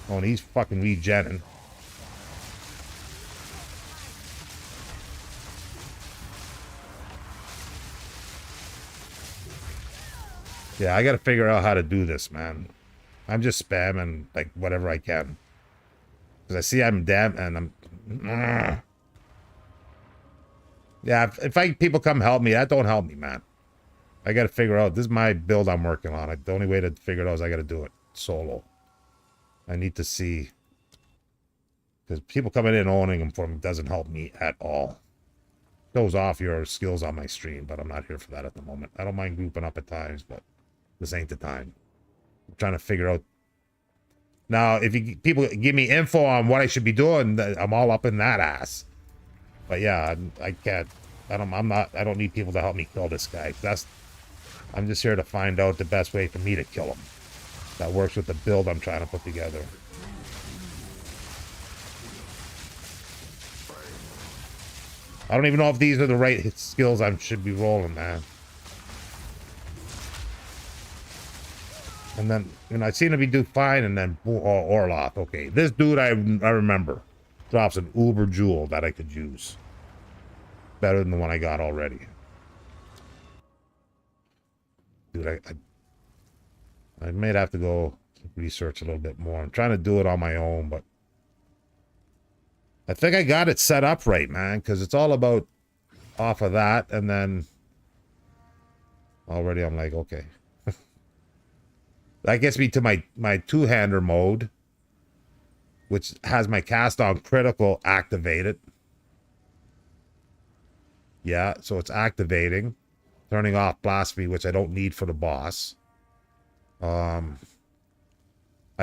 Oh, and he's fucking regenning. Yeah, I gotta figure out how to do this, man. I'm just spamming, like, whatever I can. Because I see I'm damn, and I'm... Yeah, if people come help me, that don't help me, man. I gotta figure out, this is my build I'm working on. The only way to figure it out is I gotta do it solo. I need to see... Because people coming in and owning them for me doesn't help me at all. Shows off your skills on my stream, but I'm not here for that at the moment. I don't mind grouping up at times, but... This ain't the time. I'm trying to figure out. Now, if people give me info on what I should be doing, I'm all up in that ass. But yeah, I can't. I don't need people to help me kill this guy. I'm just here to find out the best way for me to kill him. That works with the build I'm trying to put together. I don't even know if these are the right skills I should be rolling, man. And then, you know, I seem to be do fine, and then Orloff. Okay, this dude I remember drops an uber jewel that I could use. Better than the one I got already. Dude, I might have to go research a little bit more. I'm trying to do it on my own, but I think I got it set up right, man, because it's all about off of that, and then already I'm like, okay. That gets me to my two-hander mode, which has my cast on critical activated. Yeah, so it's activating. Turning off blasphemy, which I don't need for the boss. I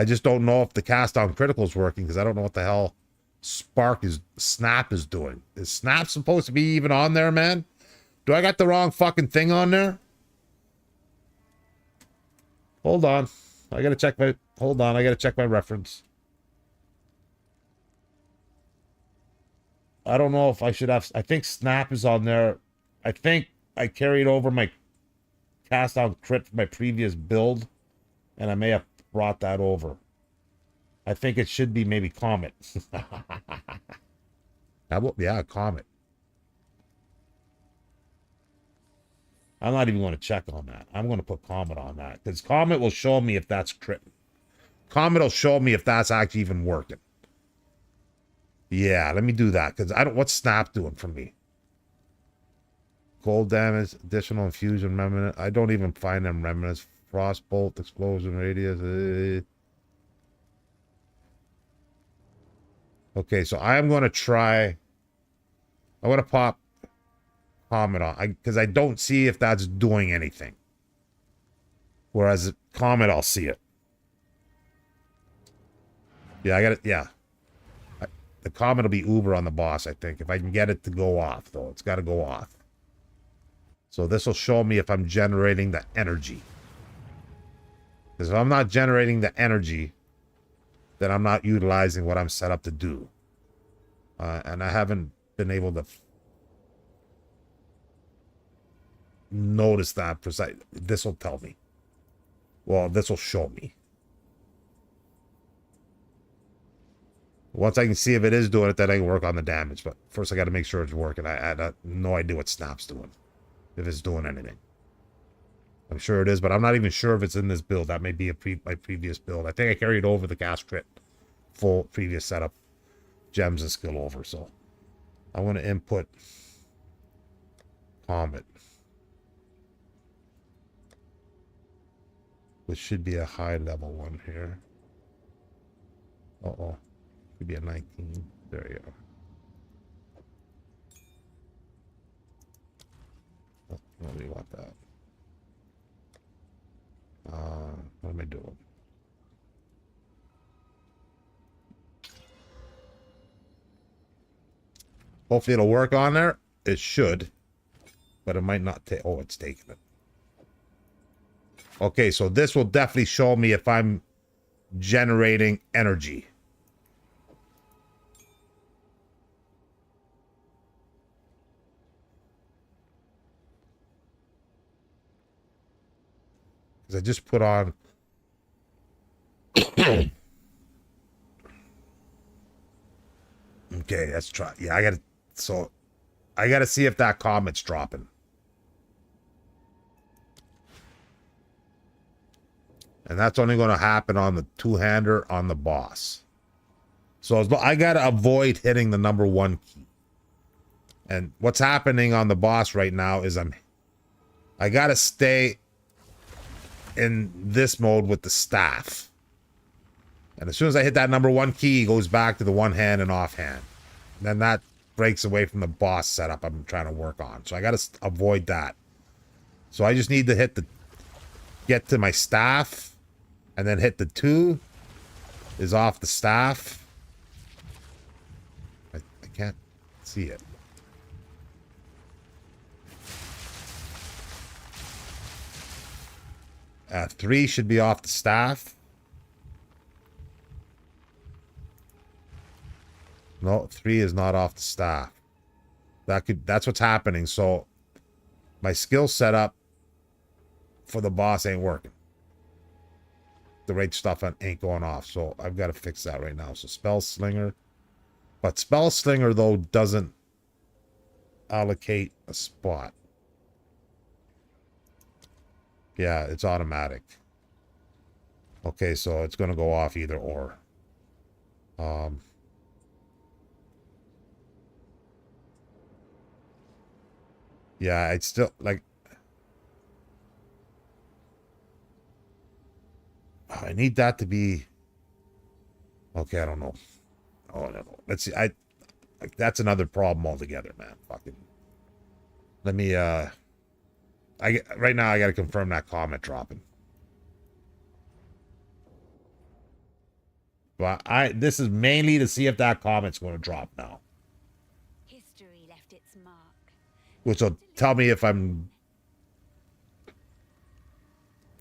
just don't know if the cast on critical is working, because I don't know what the hell Snap is doing. Is Snap supposed to be even on there, man? Do I got the wrong fucking thing on there? Hold on. I gotta check my... Hold on, I gotta check my reference. I don't know if I should have... I think Snap is on there. I think I carried over my cast out crit for my previous build, and I may have brought that over. I think it should be maybe Comet. Yeah, Comet. I'm not even going to check on that. I'm going to put Comet on that, because Comet will show me if that's crit. Comet will show me if that's actually even working. Yeah, let me do that, because I don't. What's Snap doing for me? Cold damage, additional infusion remnant. I don't even find them remnants. Frostbolt, explosion radius. Okay, so I am going to try. I want to pop Comet on, because I don't see if that's doing anything. Whereas Comet, I'll see it. Yeah, I got it. Yeah. The Comet will be uber on the boss, I think. If I can get it to go off, though. It's got to go off. So this will show me if I'm generating the energy. Because if I'm not generating the energy, then I'm not utilizing what I'm set up to do. And I haven't been able to notice that precise. This will tell me. Well, this will show me. Once I can see if it is doing it, then I can work on the damage. But first I got to make sure it's working. I have no idea what Snap's doing. If it's doing anything. I'm sure it is, but I'm not even sure if it's in this build. That may be my previous build. I think I carried over the cast crit full previous setup gems and skill over. So I want to input Comet, which should be a high level one here. Uh-oh. Could be a 19. There you go. Oh, no, we want that. What am I doing? Hopefully it'll work on there. It should. But it might not take... Oh, it's taking it. Okay, so this will definitely show me if I'm generating energy. Because I just put on... Okay, let's try. Yeah, I gotta... So, I gotta see if that Comet's dropping. And that's only going to happen on the two-hander on the boss. So I got to avoid hitting the number 1 key. And what's happening on the boss right now is I got to stay in this mode with the staff. And as soon as I hit that number 1 key, it goes back to the one hand and off hand. Then that breaks away from the boss setup I'm trying to work on. So I got to avoid that. So I just need to get to my staff. And then hit the 2 is off the staff. I can't see it. Uh, 3 should be off the staff. No, 3 is not off the staff. That's what's happening. So my skill setup for the boss ain't working. The right stuff ain't going off, so I've got to fix that right now. So Spell Slinger, but Spell Slinger though doesn't allocate a spot. Yeah, it's automatic. Okay, so it's gonna go off either or. Yeah, it's still like. I need that to be... Okay, I don't know. Oh, no. Let's see. That's another problem altogether, man. Fucking... Let me, right now, I gotta confirm that Comet dropping. But this is mainly to see if that Comet's going to drop now. History left its mark. Which will tell me if I'm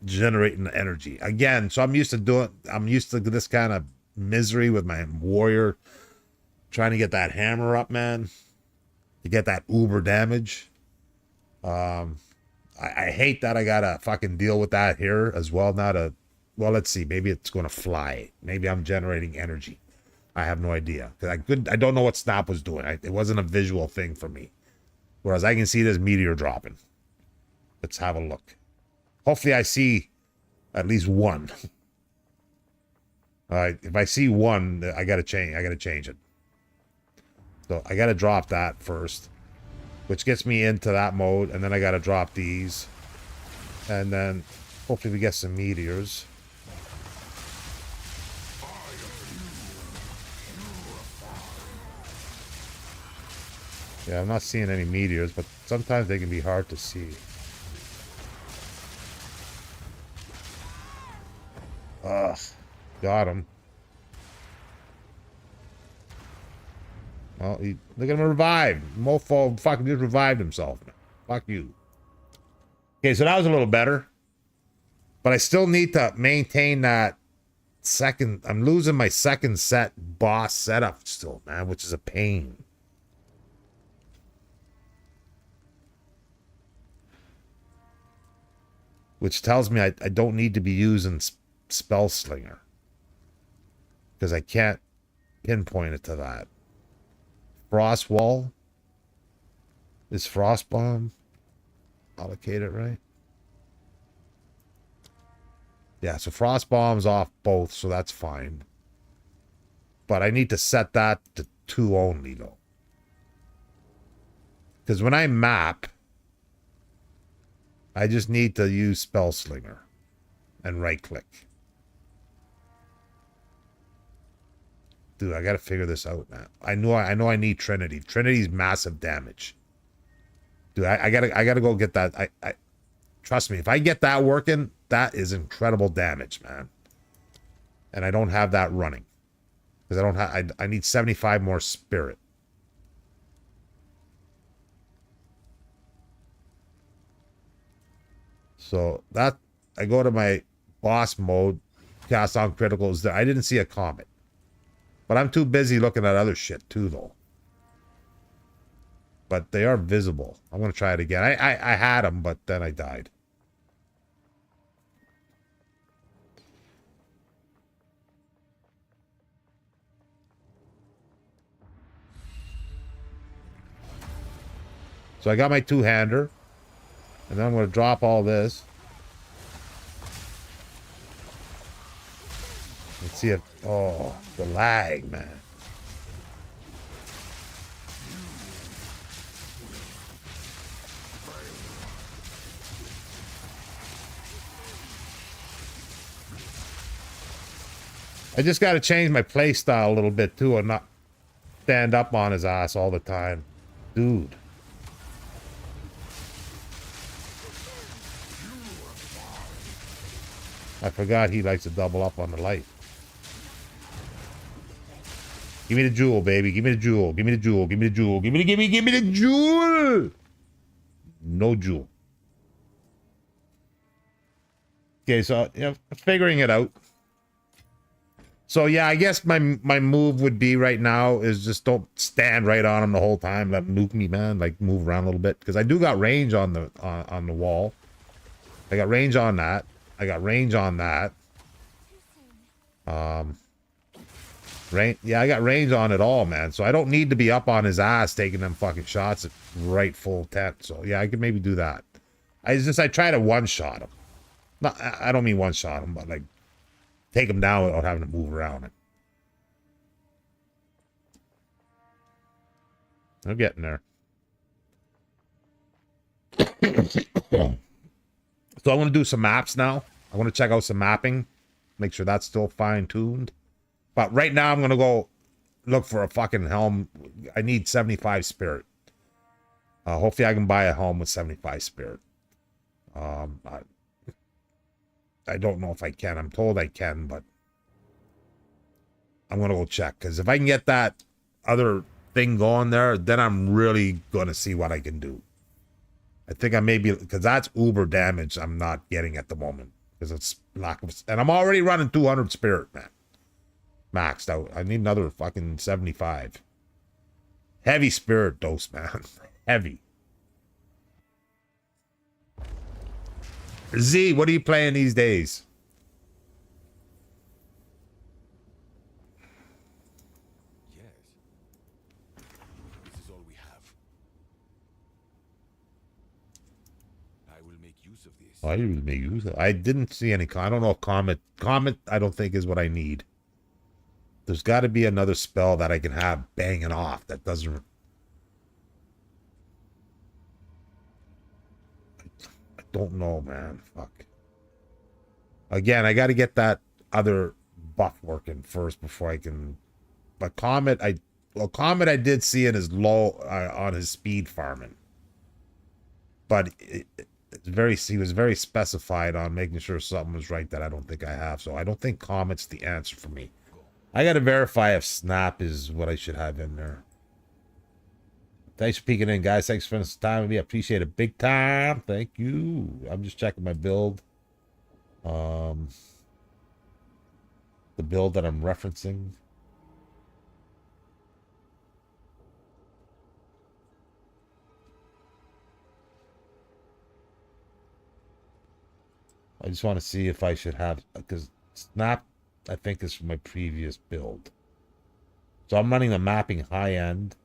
generating the energy again. So I'm used to this kind of misery with my warrior trying to get that hammer up, man, to get that uber damage. I hate that I gotta fucking deal with that here as well. Well, let's see. Maybe it's gonna fly. Maybe I'm generating energy. I have no idea. I don't know what Snap was doing. It wasn't a visual thing for me. Whereas I can see this meteor dropping. Let's have a look. Hopefully I see at least one. All right, if I see one, I gotta change it. So I gotta drop that first, which gets me into that mode, and then I gotta drop these, and then hopefully we get some meteors. Yeah, I'm not seeing any meteors, but sometimes they can be hard to see. Ugh, got him. Well, look at him revive. Mofo fucking just revived himself. Fuck you. Okay, so that was a little better. But I still need to maintain that second. I'm losing my second set boss setup still, man, which is a pain. Which tells me I don't need to be using Spell Slinger. Because I can't pinpoint it to that. Frost Wall. Is Frost Bomb allocated right? Yeah, so Frost Bomb's off both, so that's fine. But I need to set that to 2 only, though. Because when I map, I just need to use Spell Slinger and right-click. Dude, I gotta figure this out, man. I know I need Trinity. Trinity's massive damage. Dude, I gotta go get that. I trust me, if I get that working, that is incredible damage, man. And I don't have that running. Because I don't have I need 75 more spirit. So that I go to my boss mode, cast on criticals there. I didn't see a comet. But I'm too busy looking at other shit too, though. But they are visible. I'm going to try it again. I had them, but then I died. So I got my two-hander. And then I'm going to drop all this. Let's see if... Oh, the lag, man. I just got to change my play style a little bit, too, and not stand up on his ass all the time. Dude. I forgot he likes to double up on the light. Give me the jewel, baby. Give me the jewel. Give me the jewel. Give me the jewel. Give me the jewel. No jewel. Okay, so you know, figuring it out. So yeah, I guess my move would be right now is just don't stand right on him the whole time. Let him nuke me, man. Like move around a little bit because I do got range on the wall. I got range on that. I got range on that. Yeah, I got range on it all, man. So I don't need to be up on his ass taking them fucking shots at right full 10. So yeah, I could maybe do that. I try to one-shot him. Not, I don't mean one-shot him, but like take him down without having to move around it. I'm getting there. So I want to do some maps now. I want to check out some mapping. Make sure that's still fine-tuned. But right now I'm going to go look for a fucking helm. I need 75 spirit. Hopefully I can buy a helm with 75 spirit. I don't know if I can. I'm told I can, but I'm going to go check. Because if I can get that other thing going there, then I'm really going to see what I can do. I think I may be, because that's uber damage I'm not getting at the moment. Because it's lack of, and I'm already running 200 spirit, man. Maxed out. I need another fucking 75. Heavy spirit dose, man. Heavy. Z, what are you playing these days? Yes. This is all we have. I will make use of this. I didn't make use of. I didn't see any. I don't know if Comet. Comet, I don't think is what I need. There's got to be another spell that I can have banging off that doesn't. I don't know, man. Fuck. Again, I got to get that other buff working first before I can. But Comet, Comet, I did see in his low on his speed farming, but it's very. He was very specified on making sure something was right that I don't think I have. So I don't think Comet's the answer for me. I got to verify if Snap is what I should have in there. Thanks for peeking in, guys. Thanks for spending some time with me. I appreciate it big time. Thank you. I'm just checking my build. The build that I'm referencing. I just want to see if I should have, because Snap, I think, is from my previous build. So I'm running the mapping high end.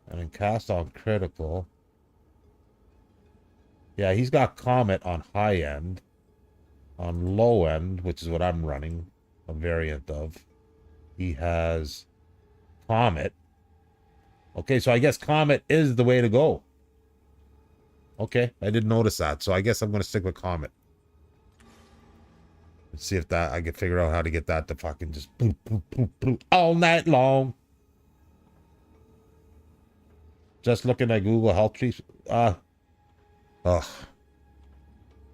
And then cast on critical. Yeah, he's got Comet on high end. On low end, which is what I'm running, a variant of, he has Comet. Okay, so I guess Comet is the way to go. Okay, I didn't notice that, so I guess I'm going to stick with Comet. Let's see if that I can figure out how to get that to fucking just boop, boop, boop, boop, all night long. Just looking at Google Health Trees. Ugh.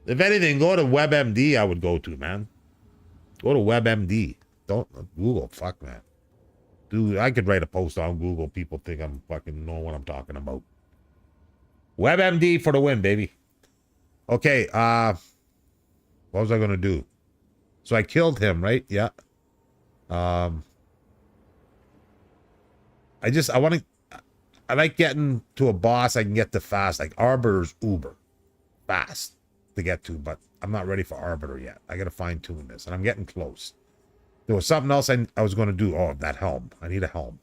If anything, go to WebMD. I would go to, man. Go to WebMD. Don't Google. Fuck, man. Dude, I could write a post on Google. People think I'm fucking know what I'm talking about. WebMD for the win, baby. Okay, what was I gonna do? So I killed him, right? Yeah. I like getting to a boss I can get to fast. Like Arbiter's uber fast to get to, but I'm not ready for Arbiter yet. I gotta fine tune this, and I'm getting close. There was something else I was gonna do. Oh, that helm. I need a helm.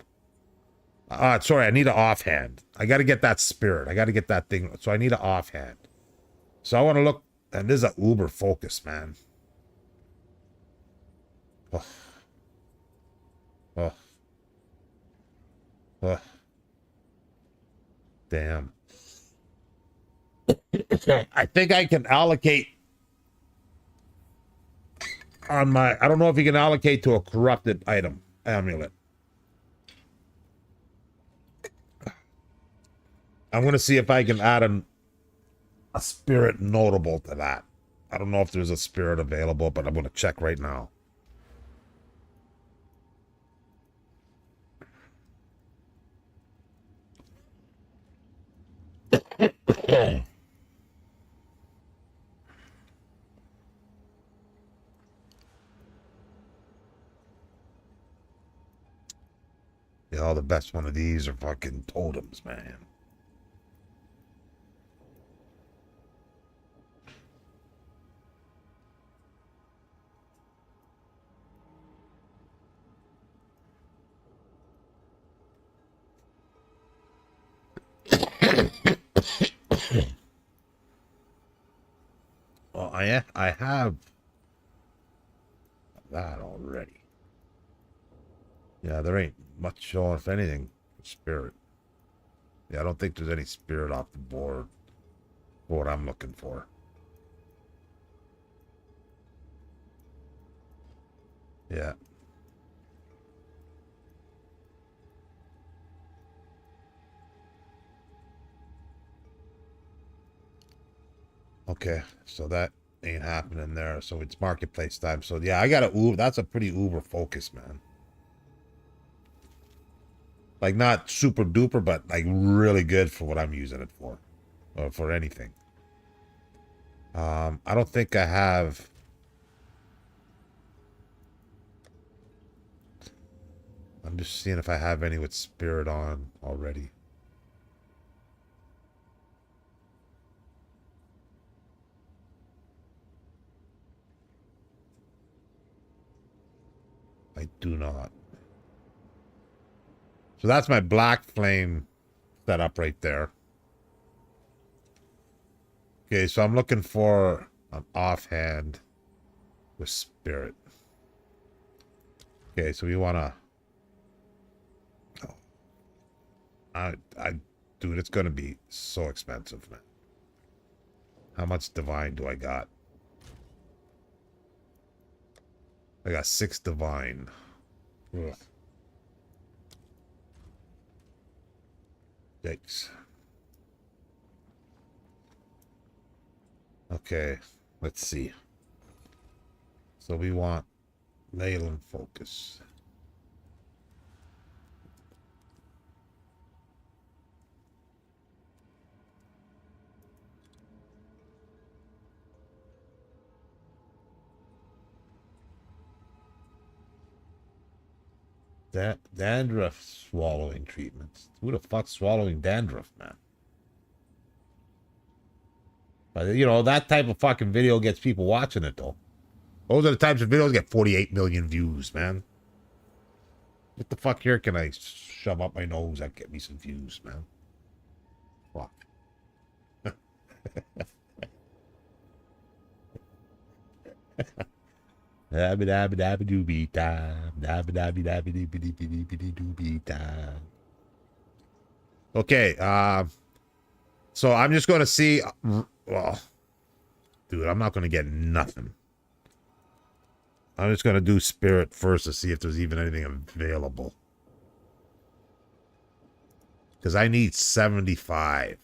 Sorry, I need an offhand. I gotta get that spirit. I gotta get that thing. So I need an offhand. So I want to look, and this is a uber focus, man. Oh. Oh. Oh. Damn. I think I can allocate on my, I don't know if you can allocate to a corrupted item, amulet. I'm going to see if I can add a spirit notable to that. I don't know if there's a spirit available, but I'm going to check right now. Yeah, the best one of these are fucking totems, man. Well, I have that already. Yeah, there ain't much showing, if anything, spirit. Yeah, I don't think there's any spirit off the board for what I'm looking for. Yeah. Okay, so that ain't happening there. So it's marketplace time. So yeah, I got a Uber. That's a pretty Uber focus, man. Like not super duper, but like really good for what I'm using it for, or for anything. I don't think I have. I'm just seeing if I have any with spirit on already. I do not. So that's my black flame setup right there. Okay, so I'm looking for an offhand with spirit. Okay, so we want to... Oh, dude, it's going to be so expensive, man. How much divine do I got? I got 6 divine. Ugh. Yikes. Okay, let's see. So we want Leyland focus. That dandruff swallowing treatments. Who the fuck's swallowing dandruff, man? But you know, that type of fucking video gets people watching it though. Those are the types of videos that get 48 million views, man. What the fuck here can I shove up my nose that get me some views, man? Fuck. Okay, so I'm just gonna see. Well, dude, I'm not gonna get nothing. I'm just gonna do spirit first to see if there's even anything available. Because I need 75.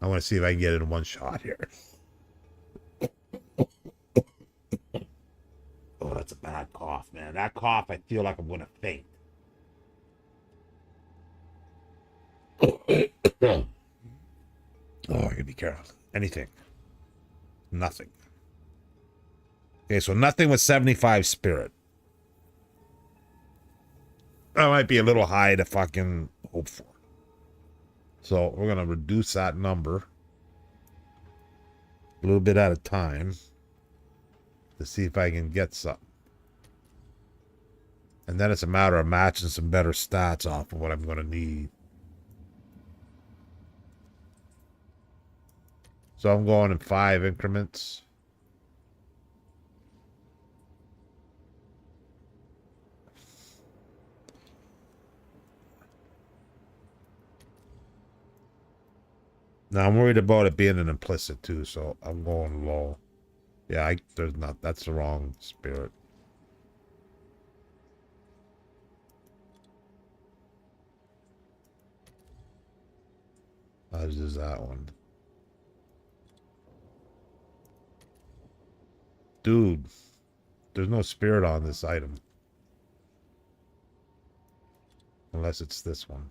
I want to see if I can get it in one shot here. Oh, that's a bad cough, man. That cough, I feel like I'm gonna faint. Oh, I gotta be careful. Anything. Nothing. Okay, so nothing with 75 spirit. That might be a little high to fucking hope for. So we're gonna reduce that number a little bit at a time to see if I can get something. And then it's a matter of matching some better stats off of what I'm gonna need. So I'm going in 5 increments. Now I'm worried about it being an implicit too, so I'm going low. Yeah, there's not. That's the wrong spirit. I'll just use that one. Dude, there's no spirit on this item. Unless it's this one.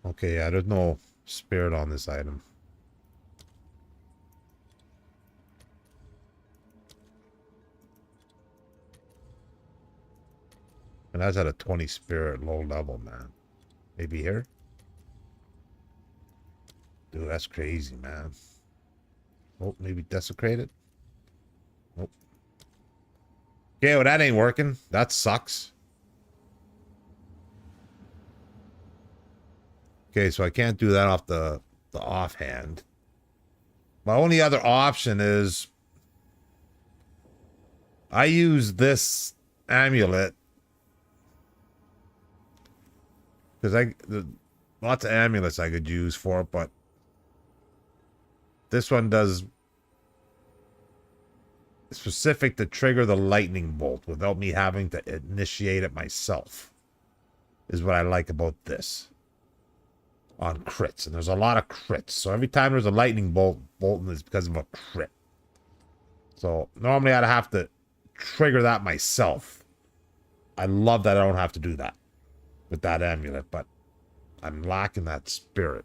Okay, yeah, there's no spirit on this item. And that's at a 20 spirit low level, man. Maybe here? Dude, that's crazy, man. Oh, maybe desecrated? Nope. Okay, well, that ain't working. That sucks. Okay, so I can't do that off the offhand. My only other option is I use this amulet because lots of amulets I could use for it, but this one does specific to trigger the lightning bolt without me having to initiate it myself. Is what I like about this. On crits, and there's a lot of crits. So every time there's a lightning bolt, bolting is because of a crit. So normally I'd have to trigger that myself. I love that I don't have to do that with that amulet, but I'm lacking that spirit.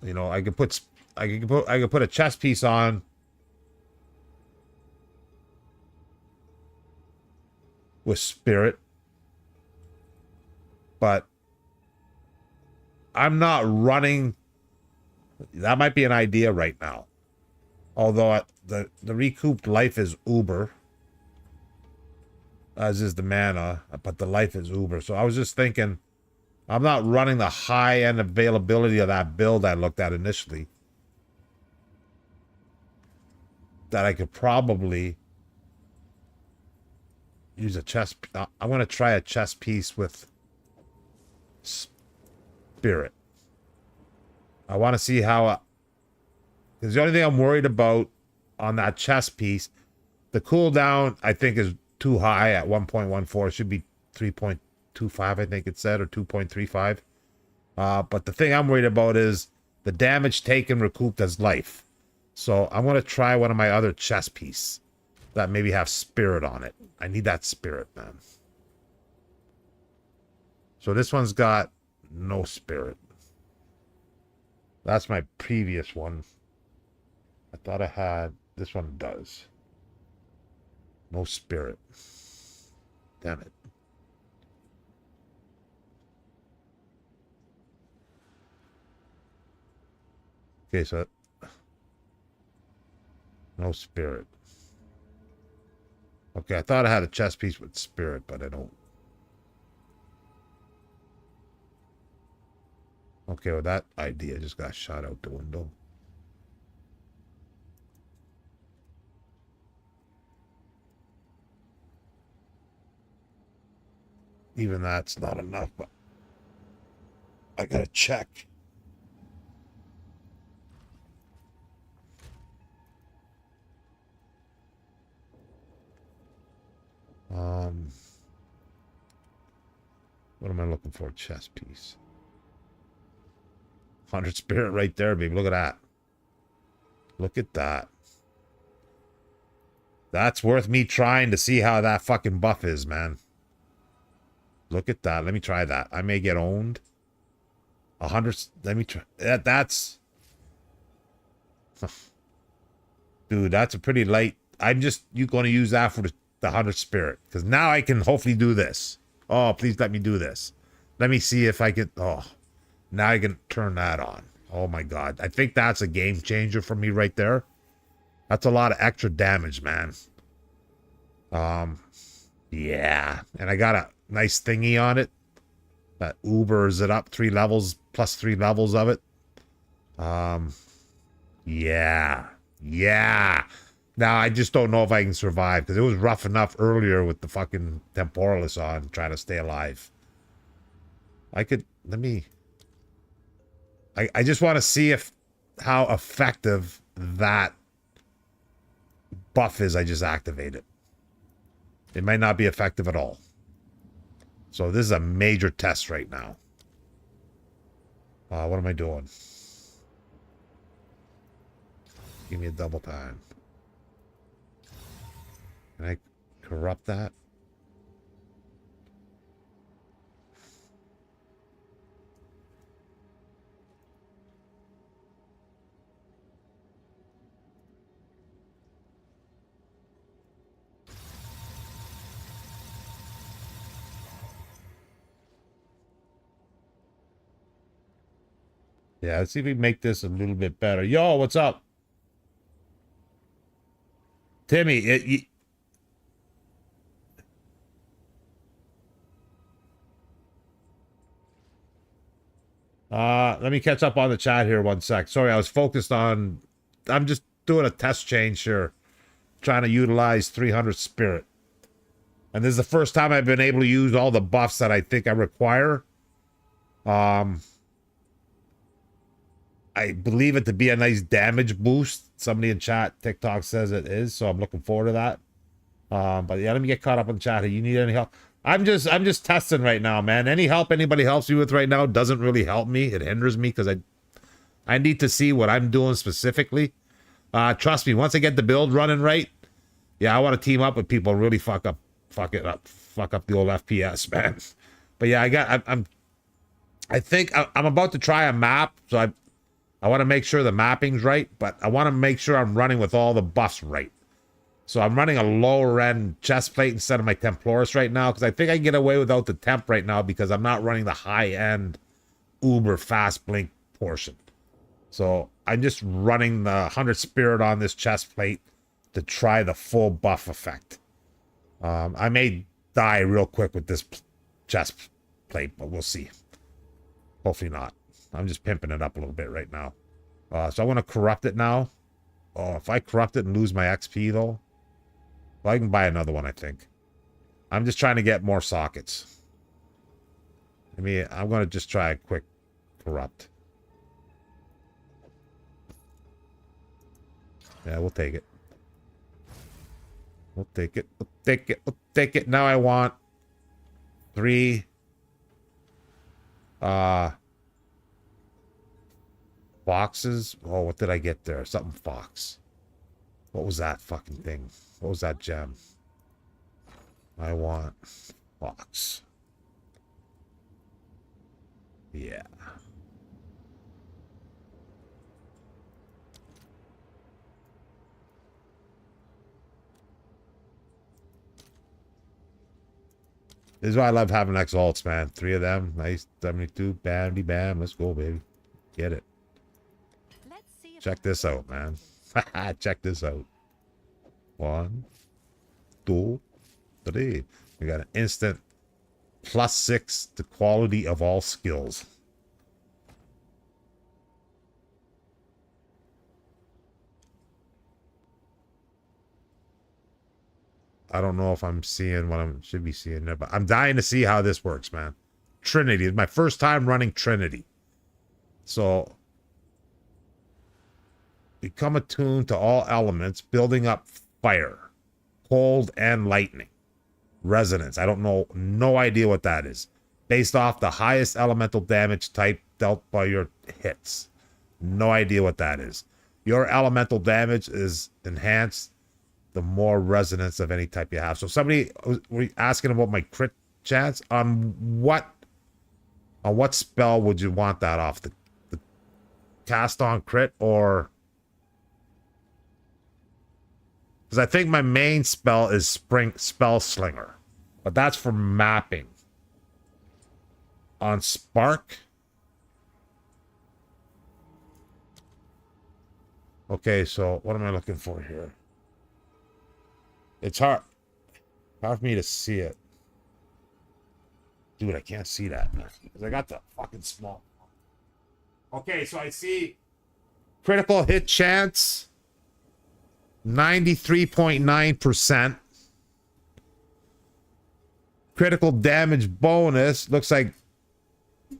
You know, I could put a chest piece on. With spirit. but I'm not running. That might be an idea right now. Although the recouped life is uber, as is the mana, but the life is uber. So I was just thinking, I'm not running the high-end availability of that build I looked at initially. That I could probably use a chess. I'm going to try a chess piece with spirit. I want to see how... Because the only thing I'm worried about on that chess piece, the cooldown, I think, is too high at 1.14. It should be 3.25, I think it said, or 2.35. But the thing I'm worried about is the damage taken recouped as life. So I'm going to try one of my other chess piece that maybe have spirit on it. I need that spirit, man. So this one's got no spirit. That's my previous one. I thought I had... This one does. No spirit. Damn it. Okay, so... No spirit. Okay, I thought I had a chess piece with spirit, but I don't. Okay, well, that idea just got shot out the window. Even that's not enough, but I gotta check. What am I looking for? Chess piece. 100 spirit right there, baby. Look at that. Look at that. That's worth me trying to see how that fucking buff is, man. Look at that. Let me try that. I may get owned. 100. Let me try. That's... Dude, that's a pretty light... I'm just going to use that for the 100 spirit. Because now I can hopefully do this. Oh, please let me do this. Let me see if I can... Oh, now I can turn that on. Oh my god. I think that's a game changer for me right there. That's a lot of extra damage, man. Yeah. And I got a nice thingy on it. That Ubers it up 3 levels, plus 3 levels of it. Yeah. Yeah. Now, I just don't know if I can survive, because it was rough enough earlier with the fucking Temporalis on, trying to stay alive. I could, let me... I just want to see how effective that buff is I just activated. It might not be effective at all. So this is a major test right now. What am I doing? Give me a double time. Can I corrupt that? Yeah, let's see if we can make this a little bit better. Yo, what's up? Timmy, let me catch up on the chat here 1 sec. Sorry, I was focused on... I'm just doing a test change here. Trying to utilize 300 spirit. And this is the first time I've been able to use all the buffs that I think I require. I believe it to be a nice damage boost. Somebody in chat, TikTok says it is, so I'm looking forward to that. But yeah, let me get caught up on the chat here. You need any help? I'm just testing right now, man. Any help anybody helps me with right now doesn't really help me. It hinders me because I need to see what I'm doing specifically. Trust me, once I get the build running right, yeah, I want to team up with people really fuck up the old FPS, man. But yeah, I think I'm about to try a map, so I want to make sure the mapping's right, but I want to make sure I'm running with all the buffs right. So I'm running a lower end chest plate instead of my Temploris right now, because I think I can get away without the temp right now because I'm not running the high end uber fast blink portion. So I'm just running the 100 spirit on this chest plate to try the full buff effect. I may die real quick with this chest plate, but we'll see. Hopefully not. I'm just pimping it up a little bit right now. So I want to corrupt it now. Oh, if I corrupt it and lose my XP though, well, I can buy another one, I think. I'm just trying to get more sockets. I mean, I'm going to just try a quick corrupt. Yeah, we'll take it. We'll take it. We'll take it. We'll take it. Now I want 3 foxes. Oh, what did I get there? Something fox. What was that fucking thing? What was that gem? I want fox. Yeah. This is why I love having exalts, man. 3 of them. Nice. 72. Bamdy bam. Let's go, baby. Get it. Check this out, man. Check this out. 1, 2, 3. We got an instant +6 to quality of all skills. I don't know if I'm seeing what I should be seeing there, but I'm dying to see how this works, man. Trinity is my first time running Trinity. So become attuned to all elements, building up fire, cold, and lightning. Resonance. I don't know, no idea what that is. Based off the highest elemental damage type dealt by your hits. No idea what that is. Your elemental damage is enhanced the more resonance of any type you have. So somebody was asking about my crit chance. On what spell would you want that off? The cast on crit, or because I think my main spell is Spell Slinger, but that's for mapping. On Spark. Okay, so what am I looking for here? It's hard for me to see it. Dude, I can't see that because I got the fucking small. Okay, so I see critical hit chance 93.9%. Critical damage bonus looks like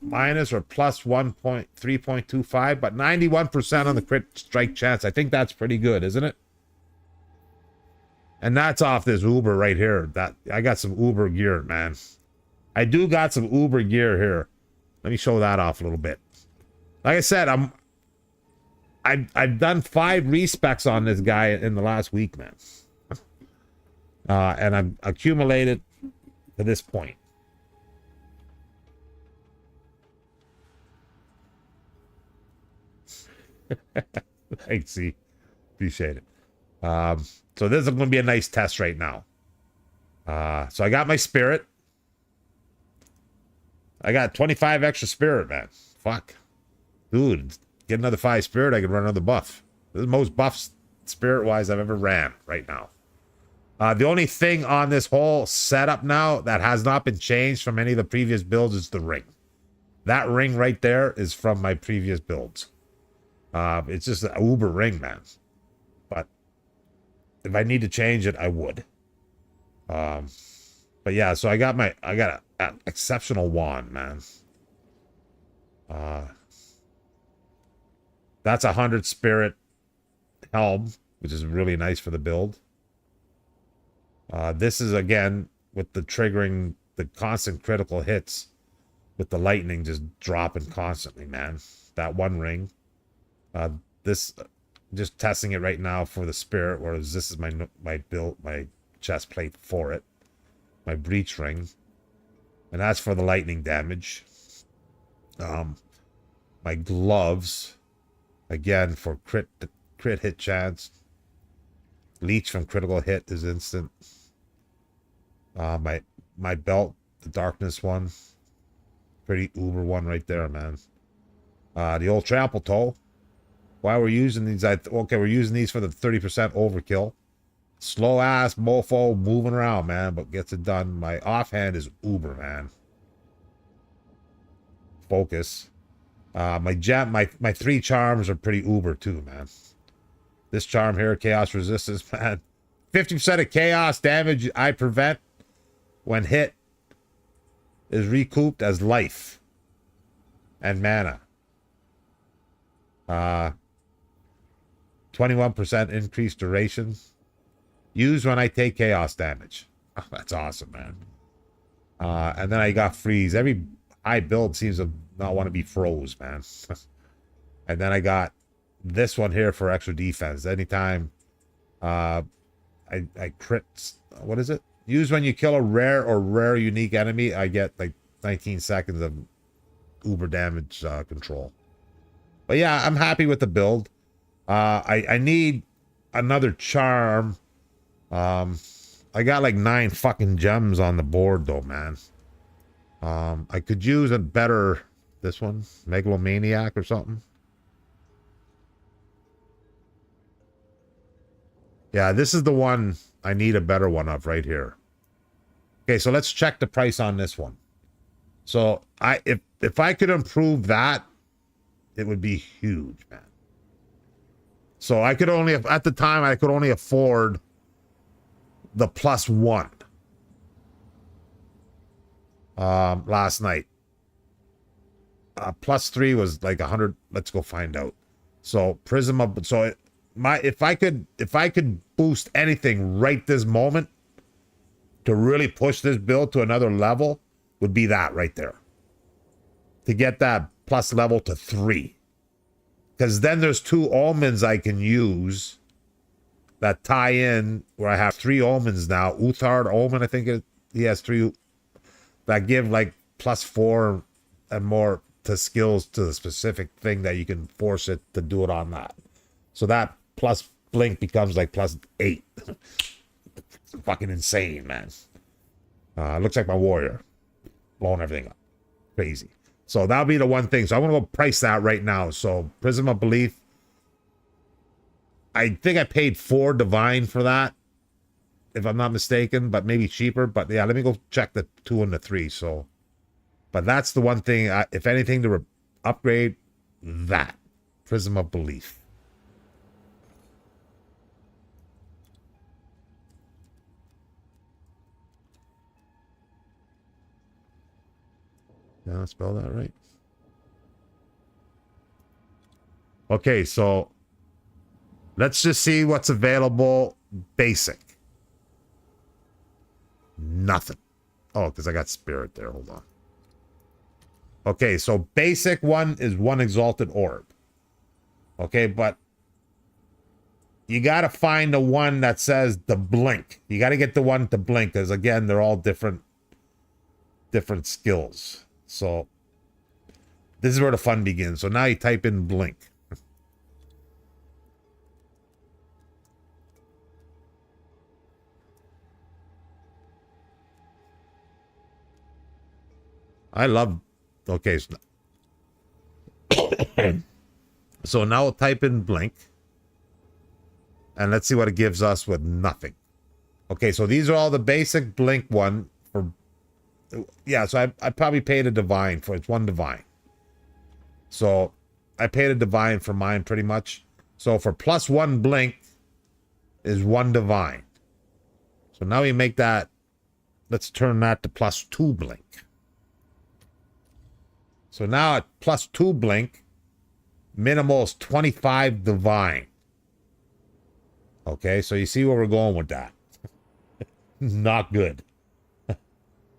minus or plus 3.25, but 91% on the crit strike chance. I think that's pretty good, isn't it? And that's off this Uber right here. That I got some Uber gear, man. I do got some Uber gear here. Let me show that off a little bit. Like I said, I've done 5 respecs on this guy in the last week, man. And I've accumulated to this point. Thanks, see. Appreciate it. So this is going to be a nice test right now. So I got my spirit. I got 25 extra spirit, man. Fuck. Dude, get another 5 spirit, I can run another buff. This is the most buff spirit-wise I've ever ran right now. The only thing on this whole setup now that has not been changed from any of the previous builds is the ring. That ring right there is from my previous builds. It's just an Uber ring, man. But if I need to change it, I would. But yeah, so I got an exceptional wand, man. That's 100 spirit helm, which is really nice for the build. This is again with the triggering the constant critical hits with the lightning just dropping constantly, man. That one ring. This just testing it right now for the spirit, whereas this is my build, my chest plate for it, my breach ring, and that's for the lightning damage. My gloves, again for crit hit chance, Leech from critical hit is instant. My belt, the darkness one. Pretty uber one right there, man. The old trample toe. Why we're using these, okay, we're using these for the 30% overkill. Slow ass mofo moving around, man, but gets it done. My offhand is uber, man. Focus. My 3 charms are pretty uber too, man. This charm here, chaos resistance, man. 50% of chaos damage I prevent when hit is recouped as life and mana. 21% increased duration. Used when I take chaos damage. Oh, that's awesome, man. And then I got freeze. Every high build seems to not want to be froze, man. And then I got this one here for extra defense. Anytime I crit, what is it? Used when you kill a rare or rare unique enemy, I get like 19 seconds of uber damage control. But yeah, I'm happy with the build. I need another charm. I got like 9 fucking gems on the board though, man. I could use a better, this one, Megalomaniac or something. Yeah, this is the one I need a better one of right here. Okay, so let's check the price on this one. So if I could improve that, it would be huge, man. So I could only, at the time, I could only afford the +1 last night. +3 was like 100. Let's go find out. So Prism of, so if I could boost anything right this moment to really push this build to another level, would be that right there. To get that plus level to 3. Because then there's 2 omens I can use that tie in, where I have 3 omens now. Uthard Omen, I think he has 3 that give like +4 and more to skills to the specific thing that you can force it to do it on that. So that plus blink becomes like +8. It's fucking insane, man. Looks like my warrior blowing everything up. Crazy. So that'll be the one thing. So I want to go price that right now. So Prism of Belief. I think I paid 4 divine for that, if I'm not mistaken, but maybe cheaper. But yeah, let me go check the 2 and the 3. So, but that's the one thing. If anything, to upgrade that Prism of Belief. Did I spell that right? Okay, so let's just see what's available. Basic. Nothing. Oh, because I got spirit there. Hold on. Okay, so basic one is 1 exalted orb. Okay, but you got to find the one that says the blink. You got to get the one to blink, because again, they're all different skills. So this is where the fun begins. So now you type in blink. I love, okay. So now we'll type in blink. And let's see what it gives us with nothing. Okay, so these are all the basic blink one for, yeah, so I probably paid a divine for, it's 1 divine. So I paid a divine for mine pretty much. So for +1 blink is 1 divine. So now we make that, let's turn that to +2 blink. So now at +2 blink, minimal is 25 divine. Okay, so you see where we're going with that. Not good.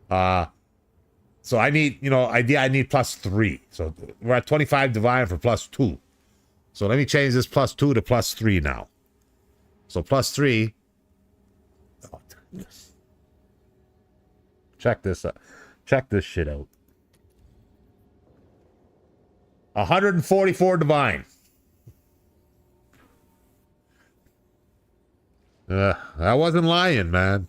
So I need, you know, I need +3. So we're at 25 divine for +2. So let me change this +2 to +3 now. So +3. Oh, check this out. Check this shit out. 144 divine. I wasn't lying, man.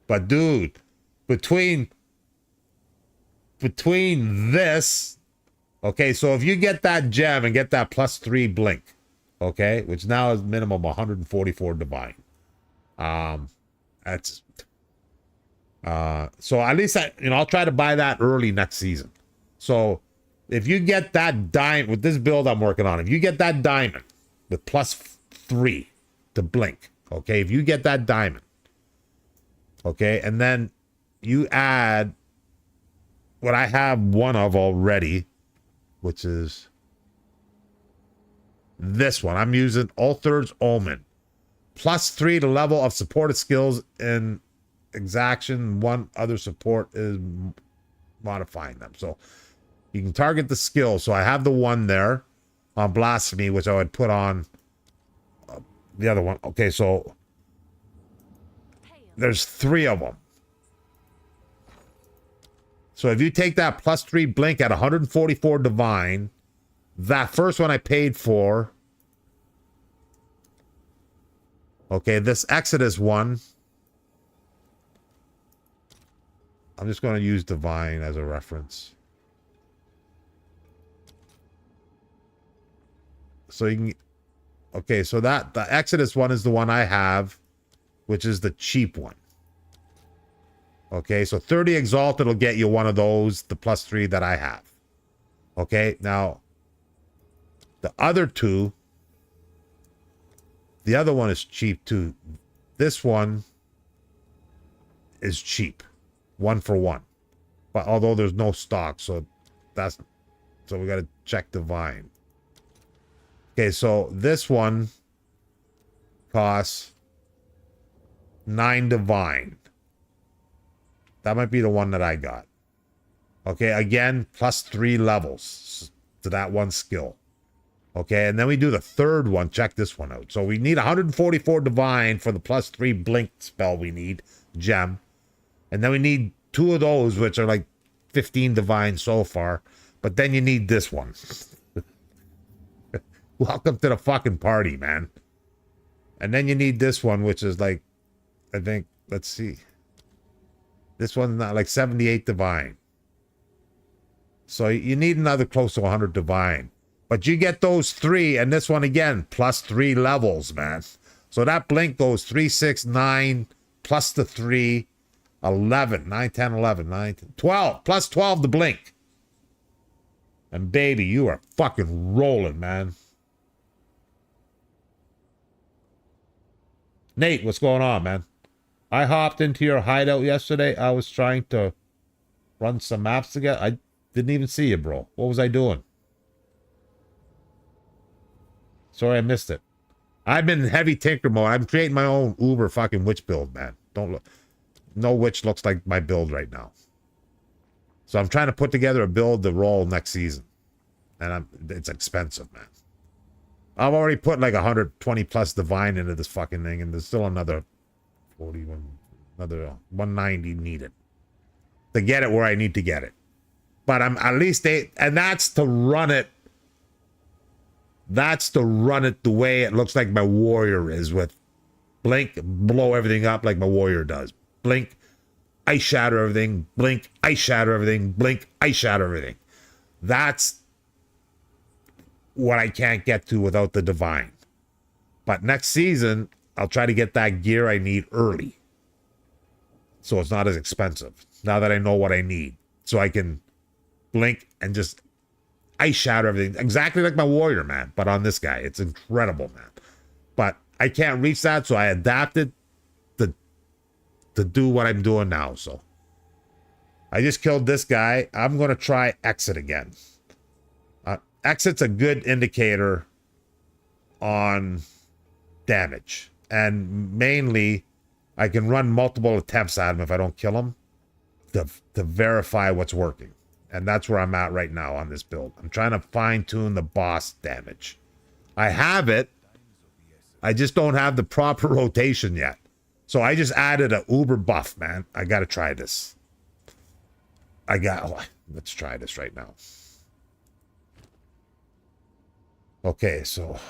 But dude, between this, okay, so if you get that gem and get that +3 blink, okay, which now is minimum 144 divine. That's so at least I'll try to buy that early next season. So if you get that diamond with this build I'm working on, if you get that diamond with +3 to blink, okay, if you get that diamond, okay, and then you add what I have one of already, which is this one. I'm using Althur's Omen. +3 to level of supported skills in exaction. One other support is modifying them. So you can target the skill. So I have the one there on Blasphemy, which I would put on the other one. Okay, so there's 3 of them. So if you take that +3 blink at 144 divine, that first one I paid for. Okay, this Exodus one. I'm just going to use divine as a reference. So you can, okay, so the Exodus one is the one I have, which is the cheap one. Okay, so 30 Exalted will get you one of those, the +3 that I have. Okay, now the other two, the other one is cheap too. This one is cheap, 1 for 1. But although there's no stock, so we got to check divine. Okay, so this one costs 9 divine. That might be the one that I got. Okay, again, +3 levels to that one skill. Okay, and then we do the third one. Check this one out. So we need 144 divine for the +3 blink spell we need, gem. And then we need 2 of those, which are like 15 divine so far. But then you need this one. Welcome to the fucking party, man. And then you need this one, which is like, I think, let's see. This one's not like 78 divine. So you need another close to 100 divine. But you get those 3, and this one again, +3 levels, man. So that blink goes 3, 6, 9, plus the 3, 11, 9, 10, 11, 9, 10, 12, +12 the blink. And baby, you are fucking rolling, man. Nate, what's going on, man? I hopped into your hideout yesterday. I was trying to run some maps together. I didn't even see you, bro. What was I doing? Sorry, I missed it. I've been in heavy tinker mode. I'm creating my own Uber fucking witch build, man. Don't look. No witch looks like my build right now. So I'm trying to put together a build to roll next season. And it's expensive, man. I've already put like 120 plus divine into this fucking thing, and there's still another 41, another 190 needed to get it where I need to get it. But I'm at least and that's to run it. That's to run it the way it looks like my warrior is, with blink, blow everything up like my warrior does. Blink, ice shatter everything. Blink, ice shatter everything. Blink, ice shatter everything. That's what I can't get to without the divine. But next season, I'll try to get that gear I need early, so it's not as expensive. Now that I know what I need, so I can blink and just ice shatter everything, exactly like my warrior, man. But on this guy, it's incredible, man. But I can't reach that, so I adapted to do what I'm doing now. So I just killed this guy. I'm gonna try exit again. Exit's a good indicator on damage, and mainly I can run multiple attempts at him if I don't kill him to verify what's working. And that's where I'm at right now on this build. I'm trying to fine-tune the boss damage. I have it. I just don't have the proper rotation yet. So I just added a uber buff, man. I got to try this. Let's try this right now. Okay, so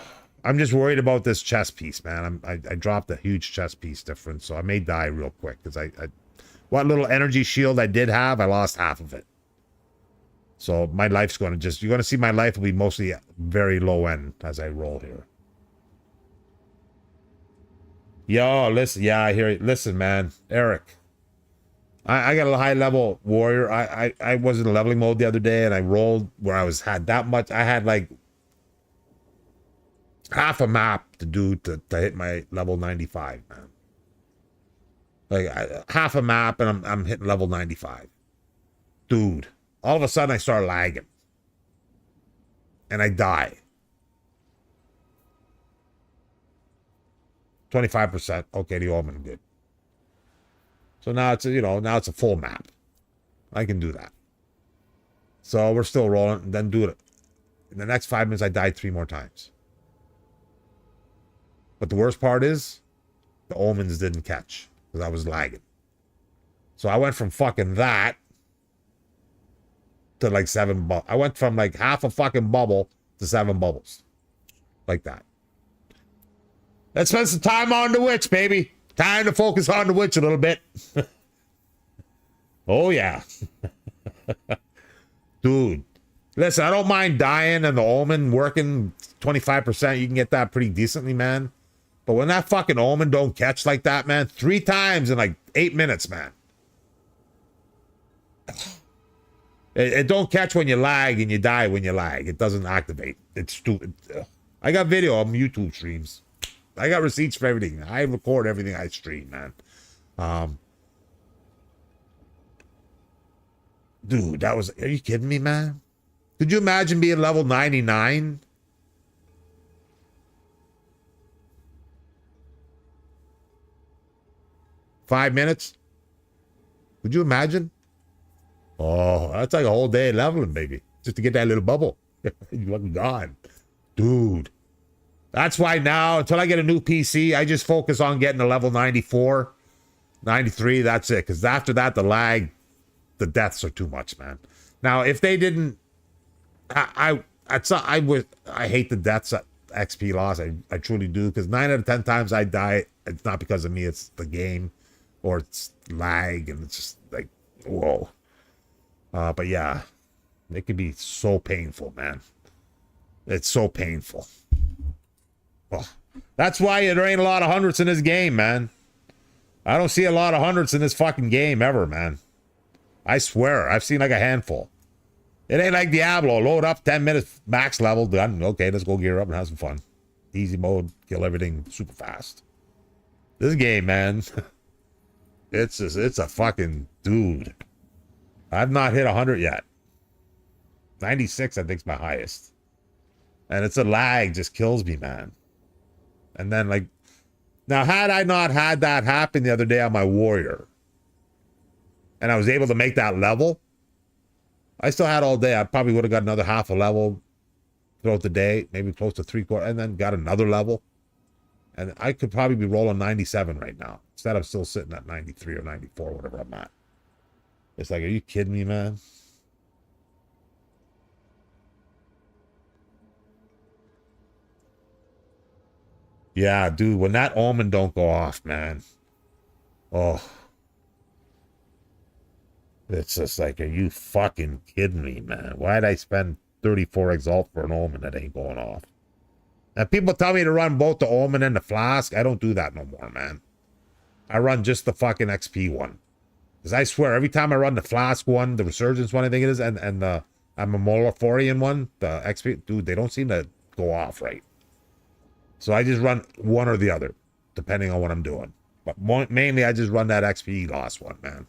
I'm just worried about this chess piece, man. I dropped a huge chess piece difference, so I may die real quick because what little energy shield I did have, I lost half of it. So my life's going to just, you're going to see my life will be mostly very low end as I roll here. Yo, listen, yeah, I hear you. Listen, man, Eric. I got a high level warrior. I was in leveling mode the other day and I rolled where had that much. I had like half a map to do to hit my level 95, man. Like half a map and I'm hitting level 95. Dude, all of a sudden I start lagging. And I die. 25%. Okay, the omen good. So now it's, now it's a full map. I can do that. So we're still rolling, and then do it. In the next 5 minutes, I died 3 more times. But the worst part is, the omens didn't catch, because I was lagging. So I went from fucking that to like 7 bubbles. I went from like half a fucking bubble to 7 bubbles. Like that. Let's spend some time on the witch, baby. Time to focus on the witch a little bit. Oh, yeah. Dude. Listen, I don't mind dying and the omen working 25%. You can get that pretty decently, man. But when that fucking omen don't catch like that, man, 3 times in like 8 minutes, man. It don't catch when you lag and you die when you lag. It doesn't activate. It's stupid. I got video on YouTube streams. I got receipts for everything. I record everything I stream, man. Dude, that was... Are you kidding me, man? Could you imagine being level 99? Five minutes? Could you imagine? Oh, that's like a whole day leveling, baby. Just to get that little bubble. You're fucking gone. Dude. That's why now, until I get a new PC, I just focus on getting to level 94, 93, that's it. Because after that, the lag, the deaths are too much, man. Now, if they didn't... I hate the deaths at XP loss. I truly do. Because 9 out of 10 times I die, it's not because of me, it's the game. Or it's lag, and it's just like, whoa. But yeah, it can be so painful, man. It's so painful. Oh, that's why there ain't a lot of hundreds in this game, man. I don't see a lot of hundreds in this fucking game ever, man. I swear, I've seen like a handful. It ain't like Diablo. Load up, 10 minutes, max level, done. Okay, let's go gear up and have some fun. Easy mode, kill everything super fast. This game, man, it's a fucking dude. I've not hit 100 yet. 96, I think, is my highest. And it's a lag, just kills me, man. And then, like, now, had I not had that happen the other day on my warrior, and I was able to make that level, I still had all day. I probably would have got another half a level throughout the day, maybe close to 3/4, and then got another level. And I could probably be rolling 97 right now. Instead, I'm still sitting at 93 or 94, whatever I'm at. It's like, are you kidding me, man? Yeah, dude, when that omen don't go off, man. Oh. It's just like, are you fucking kidding me, man? Why'd I spend 34 exalt for an omen that ain't going off? And people tell me to run both the omen and the flask. I don't do that no more, man. I run just the fucking XP one. Because I swear, every time I run the flask one, the resurgence one, I think it is, and the Amamolaforian one, the XP, dude, they don't seem to go off right. So I just run one or the other, depending on what I'm doing. But mainly, I just run that XP loss one, man.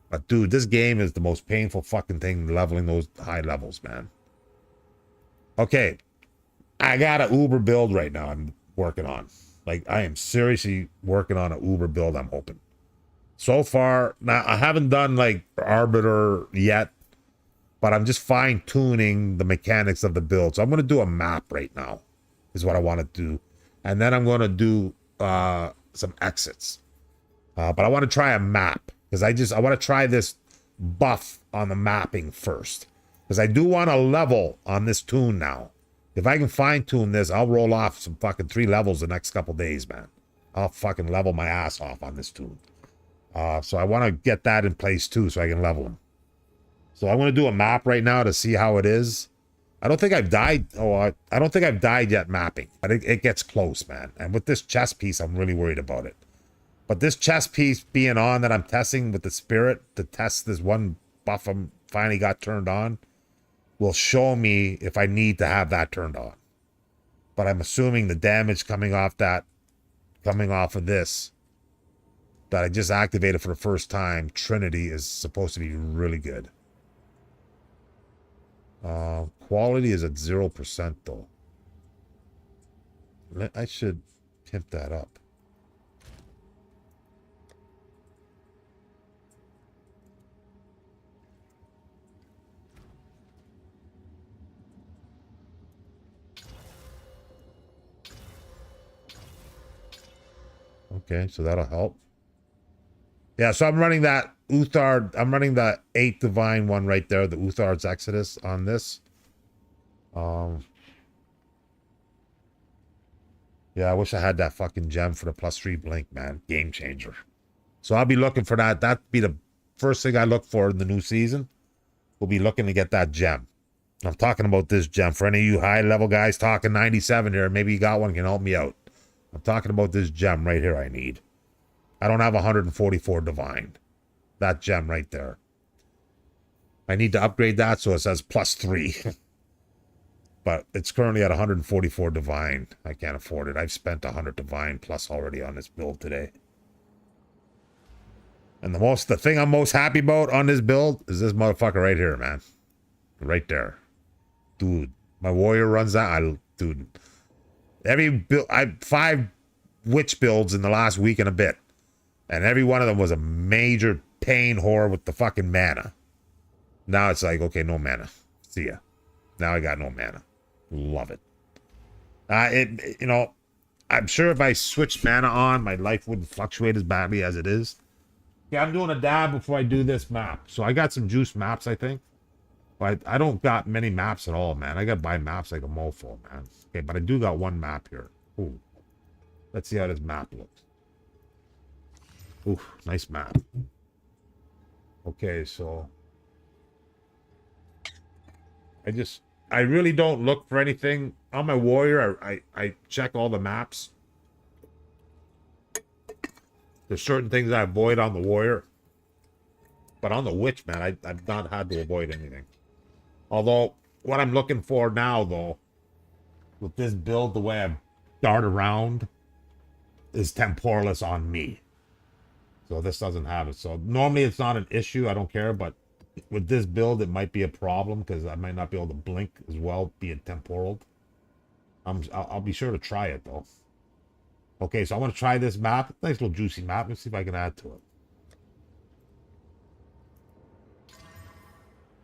But dude, this game is the most painful fucking thing, leveling those high levels, man. Okay, I got an Uber build right now I'm working on. Like, I am seriously working on an Uber build I'm hoping. So far, now I haven't done like Arbiter yet, but I'm just fine-tuning the mechanics of the build. So I'm going to do a map right now, is what I want to do. And then I'm going to do some exits. But I want to try a map, because I want to try this buff on the mapping first. Because I do want to level on this tune now If I can fine tune this, I'll roll off some fucking 3 levels the next couple days, man. I'll fucking level my ass off on this tune. So I want to get that in place too, so I can level them. So I'm going to do a map right now to see how it is. I don't think I've died. Oh, I don't think I've died yet mapping, but it gets close, man. And with this chess piece, I'm really worried about it. But this chess piece being on that I'm testing with the spirit to test this one buff I finally got turned on will show me if I need to have that turned on. But I'm assuming the damage coming off of this that I just activated for the first time, Trinity, is supposed to be really good. Quality is at 0% though. I should pimp that up. Okay, so that'll help. Yeah, so I'm running that Uthard. I'm running the 8 Divine one right there, the Uthar's Exodus on this. Yeah, I wish I had that fucking gem for the +3 blink, man. Game changer. So I'll be looking for that. That'd be the first thing I look for in the new season. We'll be looking to get that gem. I'm talking about this gem. For any of you high-level guys talking 97 here, maybe you got one, can help me out. I'm talking about this gem right here I need. I don't have 144 Divine. That gem right there. I need to upgrade that so it says +3. But it's currently at 144 Divine. I can't afford it. I've spent 100 Divine plus already on this build today. And the thing I'm most happy about on this build is this motherfucker right here, man. Right there. Dude, my warrior runs that. Dude. Every build, I have 5 witch builds in the last week and a bit. And every one of them was a major pain whore with the fucking mana. Now it's like, okay, no mana. See ya. Now I got no mana. Love it. You know, I'm sure if I switched mana on, my life wouldn't fluctuate as badly as it is. Yeah, I'm doing a dab before I do this map. So I got some juice maps, I think. But I don't got many maps at all, man. I got to buy maps like a mofo, man. Okay, but I do got one map here. Ooh. Let's see how this map looks. Ooh, nice map. Okay, so I really don't look for anything on my warrior. I check all the maps. There's certain things I avoid on the warrior, but on the witch, man, I've not had to avoid anything. Although what I'm looking for now, though, with this build, the way I dart around, is Temporalis on me. So this doesn't have it. So normally it's not an issue. I don't care. But with this build, it might be a problem because I might not be able to blink as well, be it temporal. I'll be sure to try it, though. Okay, so I want to try this map. Nice little juicy map. Let's see if I can add to it.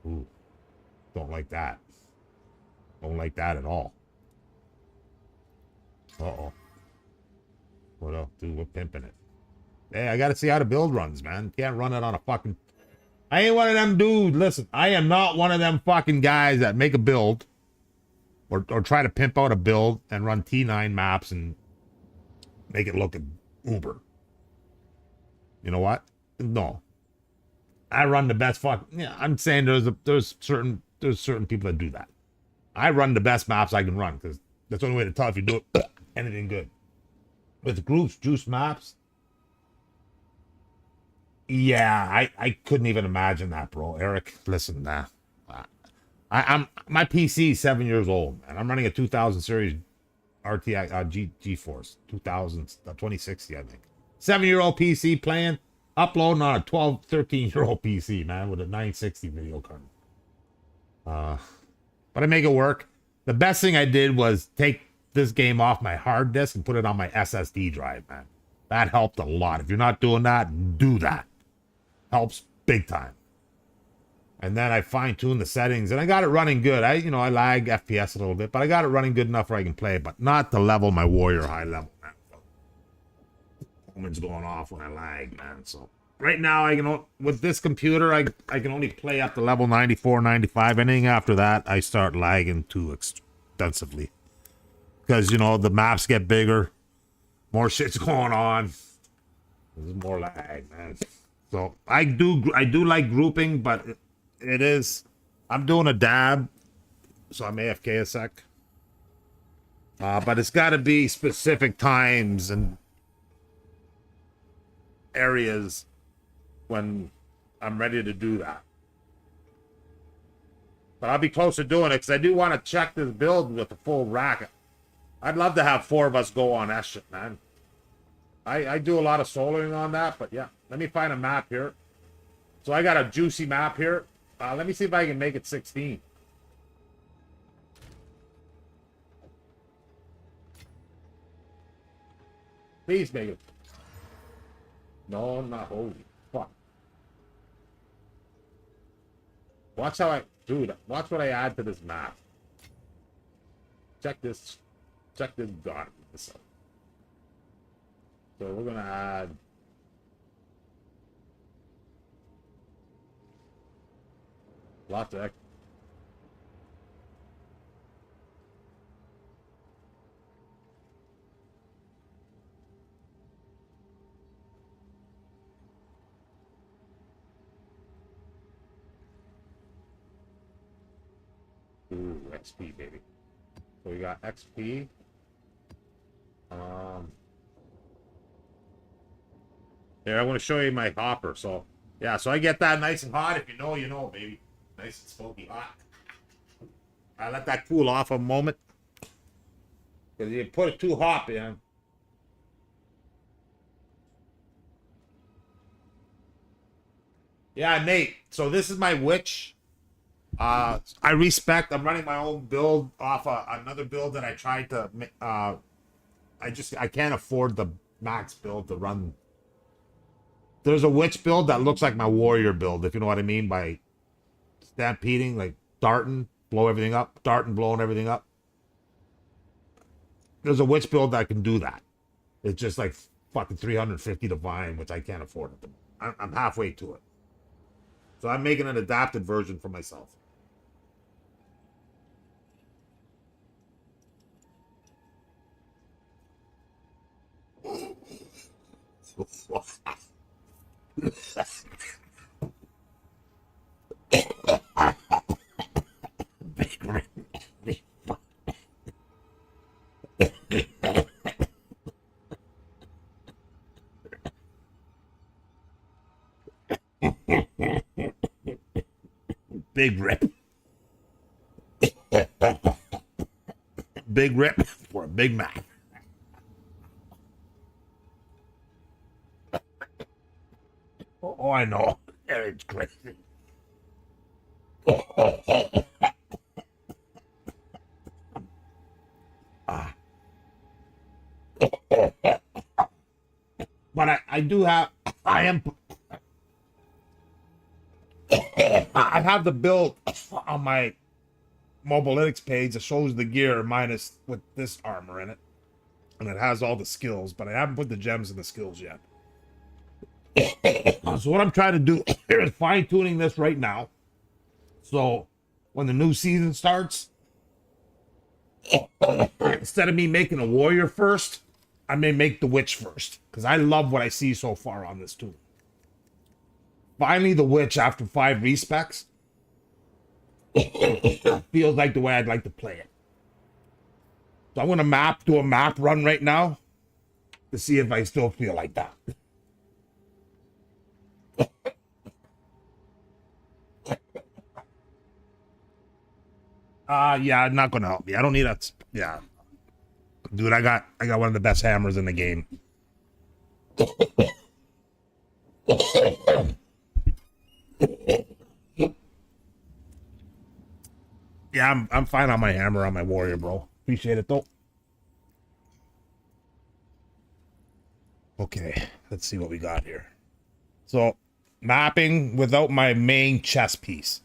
Ooh. Don't like that. Don't like that at all. Uh-oh. What else? Dude, we're pimping it. Hey, I gotta see how the build runs, man. Can't run it on a fucking... I ain't one of them dudes. Listen, I am not one of them fucking guys that make a build or try to pimp out a build and run T9 maps and make it look uber. You know what? No. I run the best yeah, I'm saying there's certain people that do that. I run the best maps I can run because that's the only way to tell if you do anything good. With groups, juice maps, yeah, I couldn't even imagine that, bro. Eric, listen, nah. I'm my PC is 7 years old, man. I'm running a 2000 series RTX GeForce 2060, I think. 7-year-old PC playing, uploading on a 13-year-old PC, man, with a 960 video card. But I make it work. The best thing I did was take this game off my hard disk and put it on my SSD drive, man. That helped a lot. If you're not doing that, do that. Helps big time. And then I fine-tuned the settings, and I got it running good. I lag FPS a little bit, but I got it running good enough where I can play, but not to level my warrior high level, man. Moments going off when I lag, man. So right now, with this computer, I can only play up to level 94, 95. Anything after that, I start lagging to extensively. Because, you know, the maps get bigger. More shit's going on. There's more lag, man. So I do like grouping, but it is... I'm doing a dab, so I'm AFK a sec. But it's got to be specific times and areas when I'm ready to do that. But I'll be close to doing it because I do want to check this build with the full rack. I'd love to have 4 of us go on that shit, man. I do a lot of soloing on that, but yeah. Let me find a map here. So I got a juicy map here. Let me see if I can make it 16. Please make it. No, not holy. Fuck. Watch how I... Dude, watch what I add to this map. Check this. Check this gun. So we're gonna add... Lots of... Ooh, XP, baby. So we got XP. Here, I want to show you my hopper. So, yeah, so I get that nice and hot. If you know, you know, baby. Nice and smoky hot. I let that cool off a moment. Because you put it too hot, man. Yeah, Nate. So this is my witch. I respect. I'm running my own build off another build that I tried to. I can't afford the max build to run. There's a witch build that looks like my warrior build, if you know what I mean by stampeding, like darting, blow everything up, darting, blowing everything up. There's a witch build that can do that. It's just like fucking 350 divine, which I can't afford it. I'm halfway to it. So I'm making an adapted version for myself. Big rip. Big rip for a big Mac. Oh, I know. It's crazy. But I do have, I have the build on my Mobilytics page that shows the gear minus with this armor in it. And it has all the skills, but I haven't put the gems in the skills yet. So what I'm trying to do is fine-tuning this right now. So when the new season starts, instead of me making a warrior first, I may make the witch first. Because I love what I see so far on this tool. Finally, the witch after 5 respecs feels like the way I'd like to play it. So I'm going to do a map run right now to see if I still feel like that. Yeah, not going to help me. I don't need that. Yeah. Dude, I got one of the best hammers in the game. Yeah, I'm fine on my hammer on my warrior, bro. Appreciate it though. Okay, let's see what we got here. So, mapping without my main chess piece.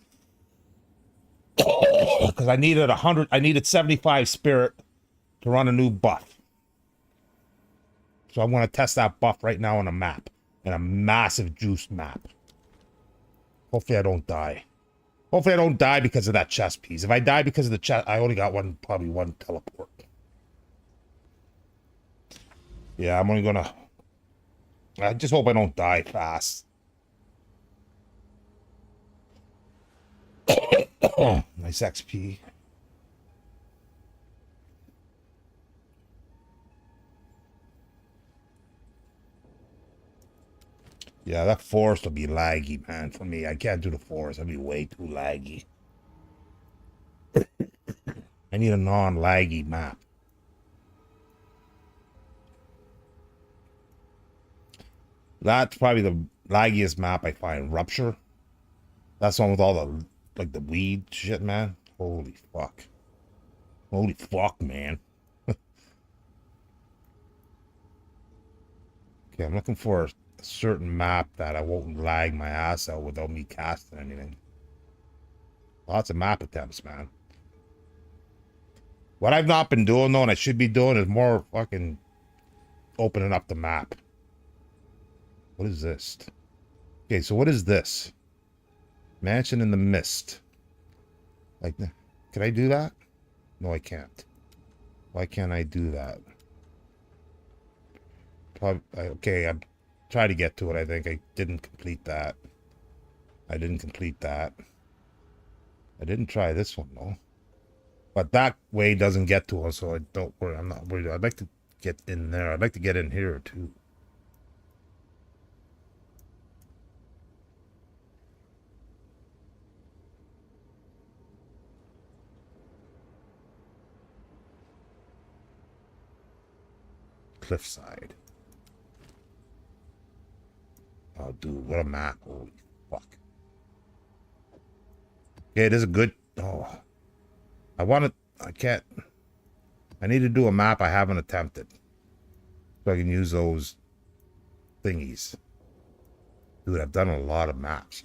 Because I needed 75 spirit to run a new buff. So I want to test that buff right now on a map. And a massive juice map. Hopefully I don't die. Hopefully I don't die because of that chest piece. If I die because of the chest, I only got probably one teleport. Yeah, I'm only gonna... I just hope I don't die fast. Nice XP. Yeah, that forest will be laggy, man, for me. I can't do the forest. That'll be way too laggy. I need a non-laggy map. That's probably the laggiest map I find. Rupture. That's the one with all the, like, the weed shit, man. Holy fuck. Holy fuck, man. Okay, I'm looking for a certain map that I won't lag my ass out without me casting anything. Lots of map attempts, man. What I've not been doing, though, and I should be doing, is more fucking opening up the map. What is this? Okay, so what is this? Mansion in the Mist. Like, can I do that? No, I can't. Why can't I do that? Probably, okay, I'm trying to get to it, I think. I didn't complete that. I didn't complete that. I didn't try this one, though. But that way doesn't get to us, so I don't worry. I'm not worried. I'd like to get in there. I'd like to get in here, too. Cliffside. Oh, dude, what a map. Holy fuck. Okay, it is a good... Oh. I can't... I need to do a map I haven't attempted. So I can use those thingies. Dude, I've done a lot of maps.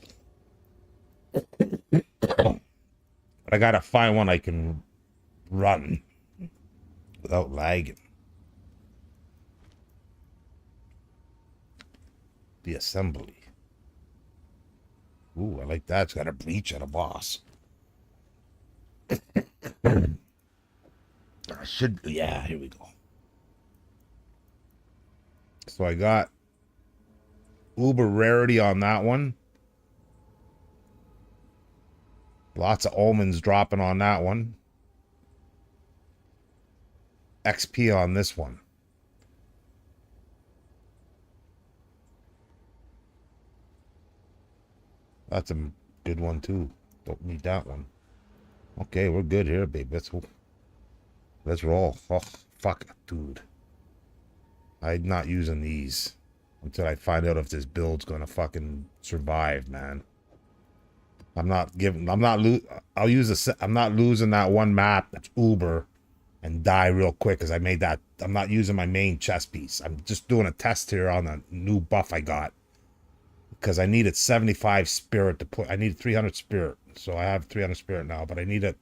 But I gotta find one I can run without lagging. The assembly. Ooh, I like that. It's got a breach and a boss. Yeah, here we go. So I got uber rarity on that one. Lots of omens dropping on that one. XP on this one. That's a good one too. Don't need that one. Okay, we're good here, babe. Let's roll. Oh, fuck, dude. I'm not using these until I find out if this build's gonna fucking survive, man. I'm not losing that one map that's Uber and die real quick because I made that. I'm not using my main chest piece. I'm just doing a test here on the new buff I got. Because I needed 75 spirit to put. I need 300 spirit. So I have 300 spirit now, but I need a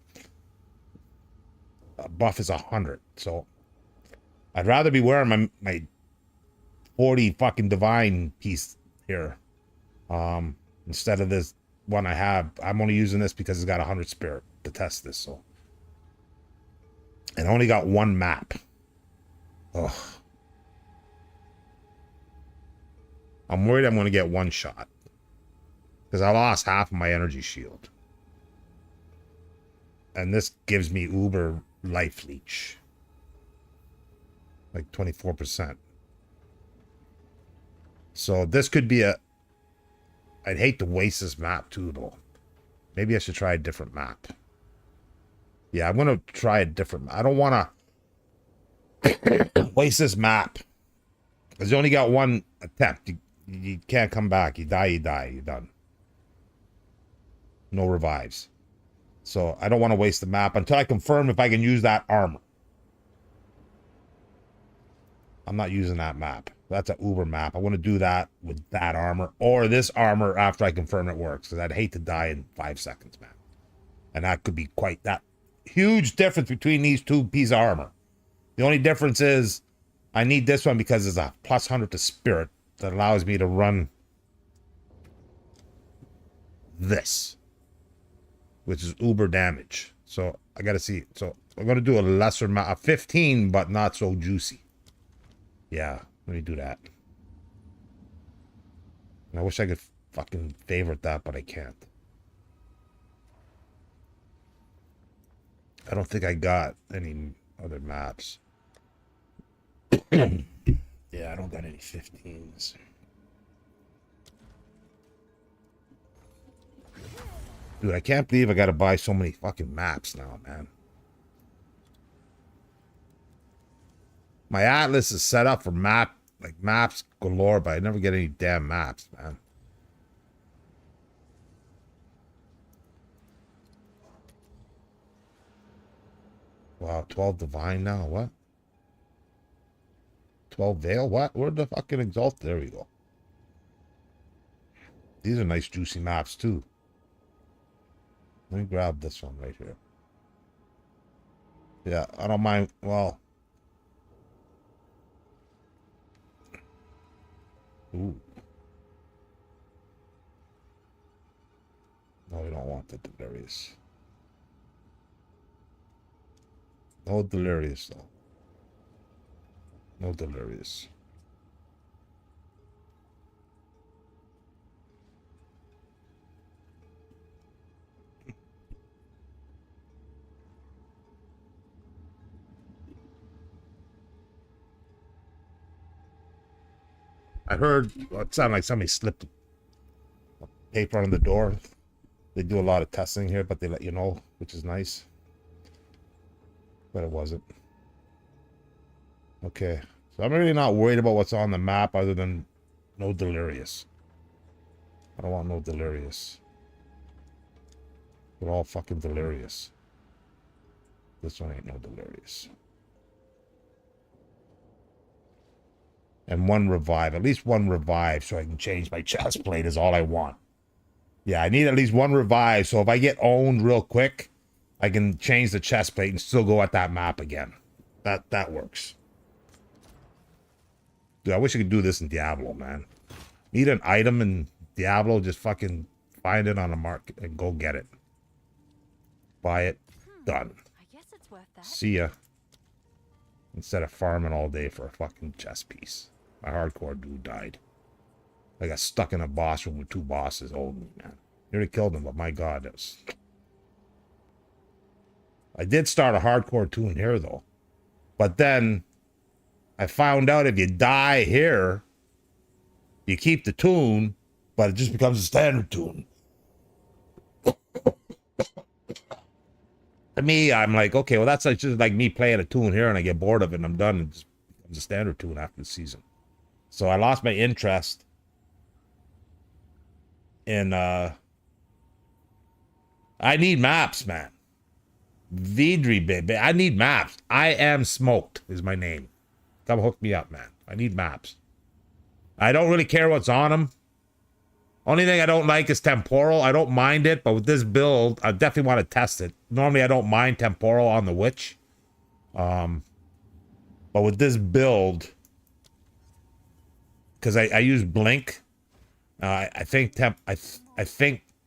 buff is 100. So I'd rather be wearing my 40 fucking divine piece here. Instead of this one I have. I'm only using this because it's got 100 spirit to test this. So. And I only got one map. Ugh. I'm worried I'm going to get one shot. Because I lost half of my energy shield. And this gives me uber life leech. Like 24%. So this could be a... I'd hate to waste this map too, though. Maybe I should try a different map. Yeah, I'm going to try a different map. I don't want to waste this map. Because you only got one attempt. You can't come back. You die, you're done. No revives. So I don't want to waste the map until I confirm if I can use that armor. I'm not using that map. That's an Uber map. I want to do that with that armor or this armor after I confirm it works. Because I'd hate to die in 5 seconds, man. And that could be quite that huge difference between these two pieces of armor. The only difference is I need this one because it's a plus 100 to spirit that allows me to run this. which is uber damage. So I gotta see. So I'm gonna do a lesser amount, a 15, but not so juicy. Yeah, let me do that. And I wish I could fucking favorite that, but I can't. I don't think I got any other maps. Yeah, I don't got any 15s. Dude, I can't believe I gotta buy so many fucking maps now, man. My Atlas is set up for maps galore, but I never get any damn maps, man. Wow, 12 Divine now, what? 12 Veil, what? Where'd the fucking Exalt? There we go. These are nice juicy maps, too. Let me grab this one right here. Yeah, I don't mind, well... Ooh. No, we don't want the Delirious. No Delirious, though. No Delirious. I heard, well, it sounded like somebody slipped paper on the door. They do a lot of testing here, but they let you know, which is nice. But it wasn't. Okay. So I'm really not worried about what's on the map other than no Delirious. I don't want no Delirious. They're all fucking Delirious. This one ain't no Delirious. And one revive. At least one revive so I can change my chest plate is all I want. Yeah, I need at least one revive, so if I get owned real quick, I can change the chest plate and still go at that map again. That works. Dude, I wish I could do this in Diablo, man. Need an item in Diablo, just fucking find it on the market and go get it. Buy it. Done. I guess it's worth that. See ya. Instead of farming all day for a fucking chess piece. My hardcore dude died. I got stuck in a boss room with two bosses. Oh, man. Nearly killed him, but my god, that was... I did start a hardcore tune here, though. But then, I found out if you die here, you keep the tune, but it just becomes a standard tune. To me, I'm like, okay, well, that's like just like me playing a tune here, and I get bored of it, and I'm done. It just becomes a standard tune after the season. So I lost my interest in, I need maps, man. Vidri, baby. I need maps. I Am Smoked is my name. Come hook me up, man. I need maps. I don't really care what's on them. Only thing I don't like is temporal. I don't mind it, but with this build, I definitely want to test it. Normally, I don't mind temporal on the witch. But with this build, because I use blink, I think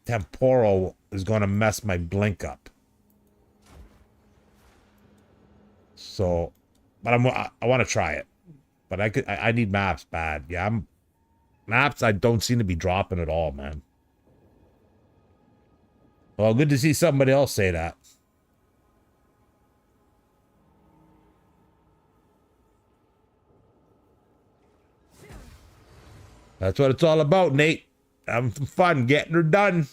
temporal is going to mess my blink up. So, but I want to try it. But I need maps bad. Yeah, maps I don't seem to be dropping at all, man. Well, good to see somebody else say that. That's what it's all about, Nate. Having some fun getting her done.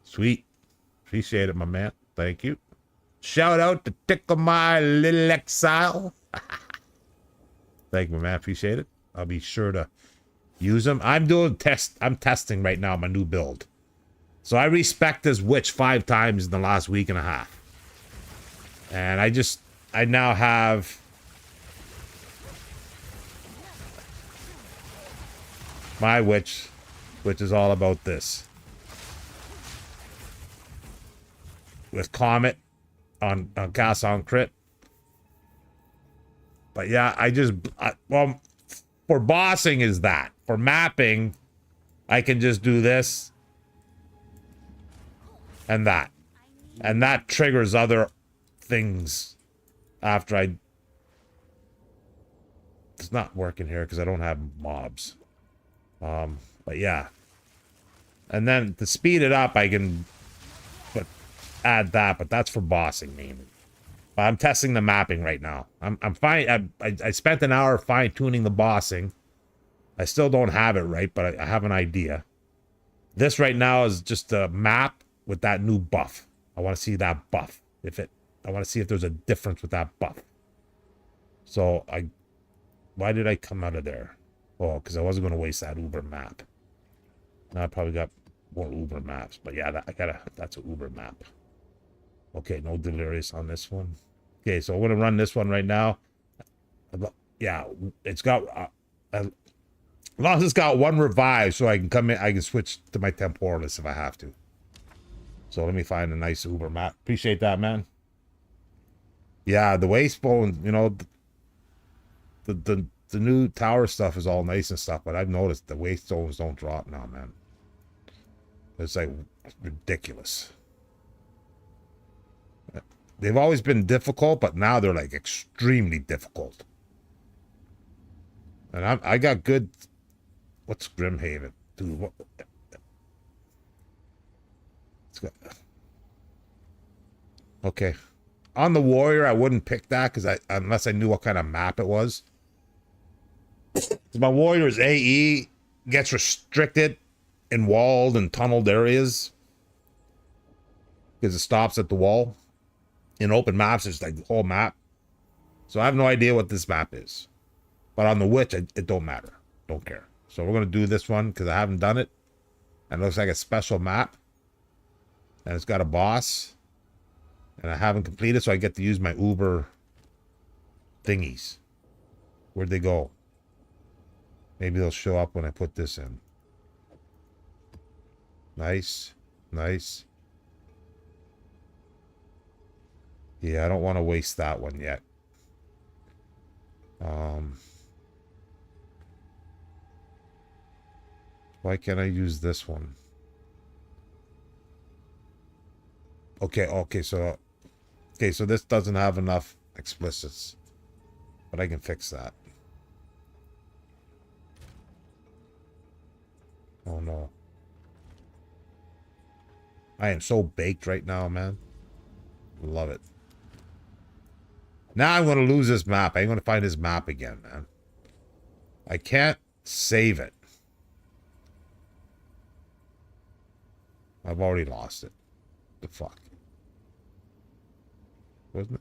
Sweet. Appreciate it, my man. Thank you. Shout out to Tickle My Little Exile. Thank you, man. Appreciate it. I'll be sure to use them. I'm testing right now my new build. So I respec this witch 5 times in the last week and a half. And I now have my witch, which is all about this. With Comet on cast on crit. But yeah, well, for bossing is that. For mapping, I can just do this. And that. And that triggers other things after I... It's not working here because I don't have mobs. But yeah. And then to speed it up, I can add that, but that's for bossing mainly. But I'm testing the mapping right now. I'm fine. I spent an hour fine-tuning the bossing. I still don't have it right, but I have an idea. This right now is just a map with that new buff. I want to see that buff. I want to see if there's a difference with that buff. So why did I come out of there? Oh, because I wasn't going to waste that Uber map. Now I probably got more Uber maps, but yeah, that's an Uber map. Okay, no delirious on this one. Okay, so I'm going to run this one right now. Yeah, it's got... as long as it's got one revive, so I can come in, I can switch to my temporalis if I have to. So let me find a nice Uber map. Appreciate that, man. Yeah, the waste bone, you know, the new tower stuff is all nice and stuff, but I've noticed the waste stones don't drop now, man. It's like ridiculous. They've always been difficult, but now they're like extremely difficult. And I got good... What's Grimhaven? Dude, what? Okay. On the warrior, I wouldn't pick that because unless I knew what kind of map it was. My warrior's AE gets restricted in walled and tunneled areas because it stops at the wall. In open maps, it's like the whole map. So I have no idea what this map is. But on the witch, it don't matter. Don't care. So we're going to do this one because I haven't done it. And it looks like a special map. And it's got a boss. And I haven't completed, so I get to use my Uber thingies. Where'd they go? Maybe they'll show up when I put this in. Nice. Nice. Yeah, I don't want to waste that one yet. Why can't I use this one? Okay, so this doesn't have enough explicits. But I can fix that. Oh no. I am so baked right now, man. Love it. Now I'm going to lose this map. I'm going to find this map again, man. I can't save it. I've already lost it. The fuck? Wasn't it?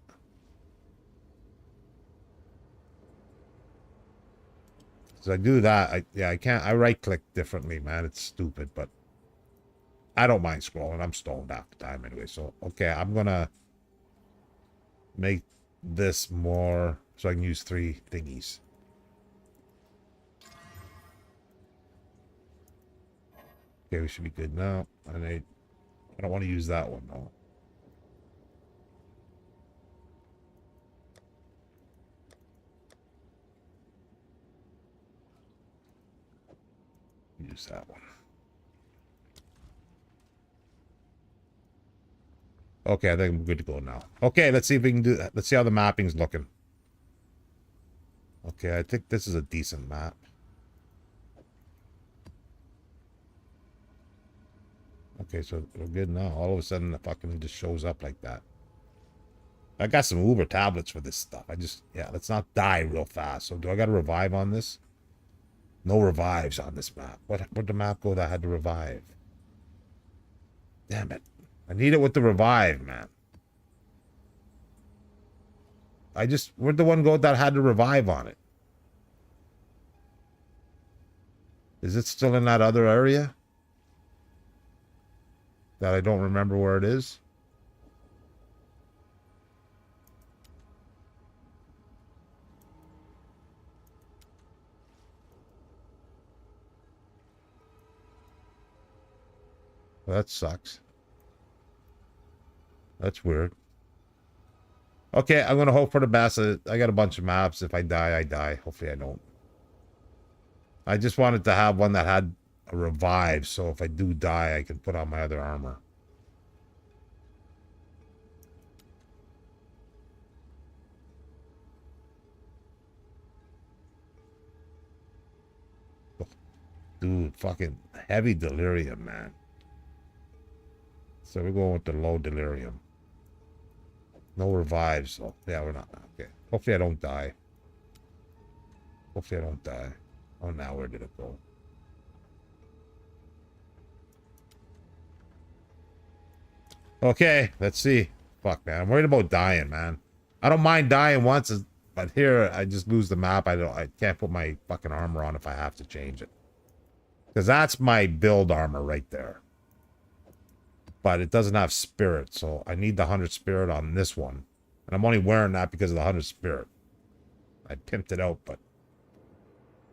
So I do that. I can't. I right click differently, man. It's stupid, but I don't mind scrolling. I'm stoned half the time anyway. So, okay, I'm going to make this more so I can use 3 thingies. Okay, we should be good now. And I don't want to use that one though. Use that one. Okay, I think I'm good to go now. Okay, let's see if we can do that. Let's see how the mapping's looking. Okay, I think this is a decent map. Okay, so we're good now. All of a sudden, the fucking just shows up like that. I got some Uber tablets for this stuff. Yeah, let's not die real fast. So do I got to revive on this? No revives on this map. Where'd the map go that had to revive? Damn it. I need it with the revive, man. Where'd the one go that had to revive on it? Is it still in that other area? That I don't remember where it is? Well, that sucks. That's weird. Okay, I'm going to hope for the best. I got a bunch of maps. If I die, I die. Hopefully I don't. I just wanted to have one that had a revive, so if I do die, I can put on my other armor. Dude, fucking heavy delirium, man. So we're going with the low delirium. No revives, so yeah, we're not. Okay. Hopefully I don't die. Hopefully I don't die. Oh, now where did it go? Okay, let's see. Fuck, man. I'm worried about dying, man. I don't mind dying once, but here I just lose the map. I can't put my fucking armor on if I have to change it. Because that's my build armor right there. But it doesn't have spirit, so I need the 100 spirit on this one. And I'm only wearing that because of the 100 spirit. I pimped it out, but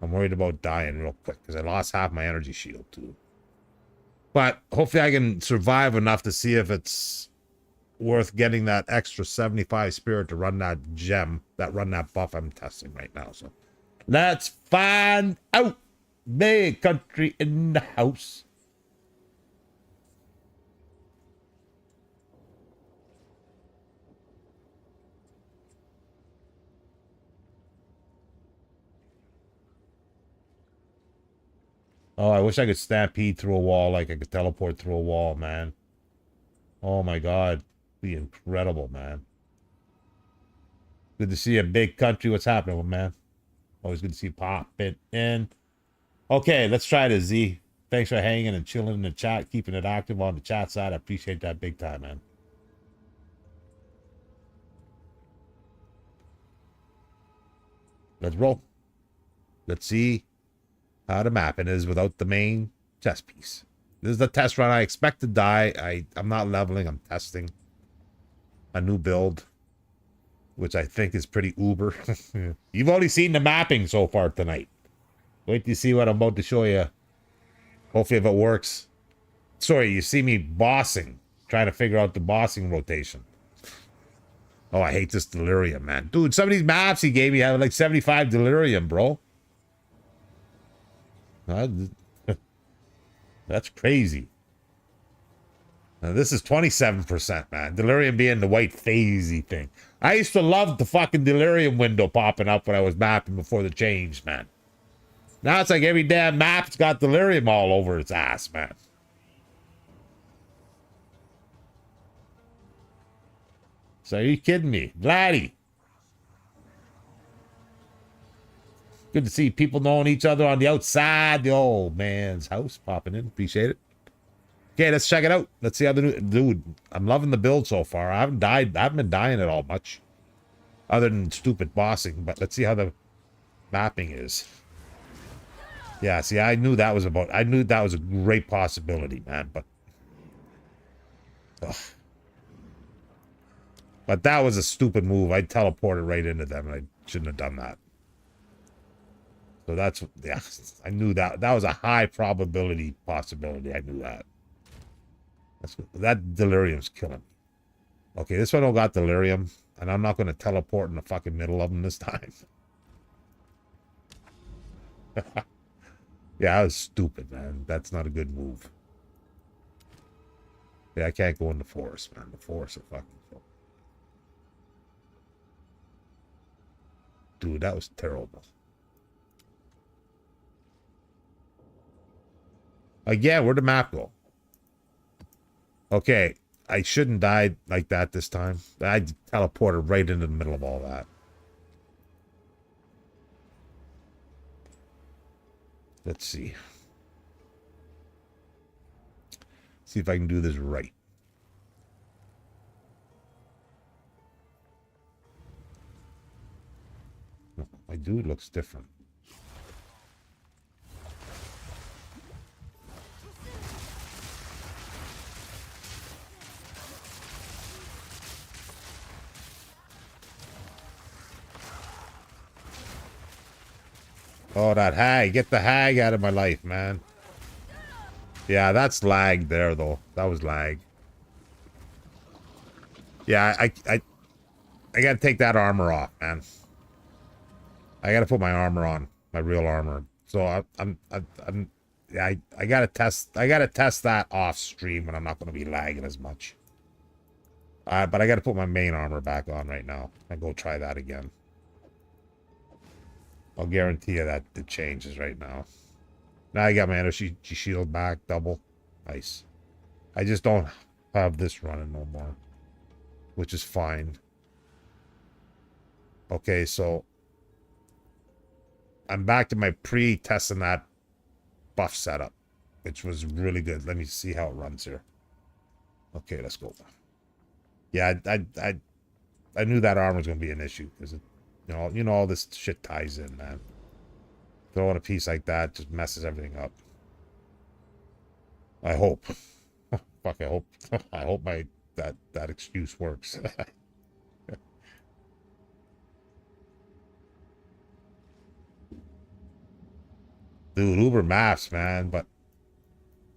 I'm worried about dying real quick because I lost half my energy shield too. But hopefully I can survive enough to see if it's worth getting that extra 75 spirit to run that gem, run that buff I'm testing right now. So let's find out. Big country in the house. Oh, I wish I could stampede through a wall like I could teleport through a wall, man. Oh my god. Be incredible, man. Good to see a big country. What's happening, man? Always good to see you pop it in. Okay, let's try this, Z. Thanks for hanging and chilling in the chat, keeping it active on the chat side. I appreciate that big time, man. Let's roll. Let's see how the mapping is without the main chess piece. This is the test run. I expect to die. I'm not leveling. I'm testing a new build, which I think is pretty uber. You've only seen the mapping so far tonight. Wait till you see what I'm about to show you. Hopefully if it works. Sorry, you see me bossing. Trying to figure out the bossing rotation. Oh, I hate this delirium, man. Dude, some of these maps he gave me had like 75 delirium, bro. That's crazy. Now, this is 27%, man. Delirium being the white phasey thing. I used to love the fucking delirium window popping up when I was mapping before the change, man. Now it's like every damn map's got delirium all over its ass, man. So are you kidding me? Vladdy. Good to see people knowing each other on the outside. The old man's house popping in. Appreciate it. Okay, let's check it out. Let's see how the new... Dude, I'm loving the build so far. I haven't been dying at all much. Other than stupid bossing. But let's see how the mapping is. Yeah, see, I knew that was a great possibility, man, but... Ugh. But that was a stupid move. I teleported right into them, and I shouldn't have done that. So that's... Yeah, I knew that. That was a high probability possibility. I knew that. That delirium's killing me. Okay, this one don't got delirium, and I'm not going to teleport in the fucking middle of them this time. Yeah, that was stupid, man. That's not a good move. Yeah, I can't go in the forest, man. The forest are fucking full. Dude, that was terrible. Again, where'd the map go? Okay, I shouldn't die like that this time. I teleported right into the middle of all that. Let's see. See if I can do this right. My dude looks different. Oh, that hag. Get the hag out of my life, man. Yeah, that's lag there, though. That was lag. Yeah, I gotta take that armor off, man. I gotta put my armor on. My real armor. So yeah, I gotta test that off stream when I'm not gonna be lagging as much. But I gotta put my main armor back on right now and go try that again. I'll guarantee you that it changes right now. Now I got my energy shield back, double. Nice. I just don't have this running no more, which is fine. Okay, so I'm back to my pre-testing that buff setup, which was really good. Let me see how it runs here. Okay, let's go. Yeah, I knew that armor was gonna be an issue because it, you know all this shit ties in, man. Throwing a piece like that just messes everything up. I hope. Fuck, I hope. I hope that excuse works. Dude, Uber maps, man, but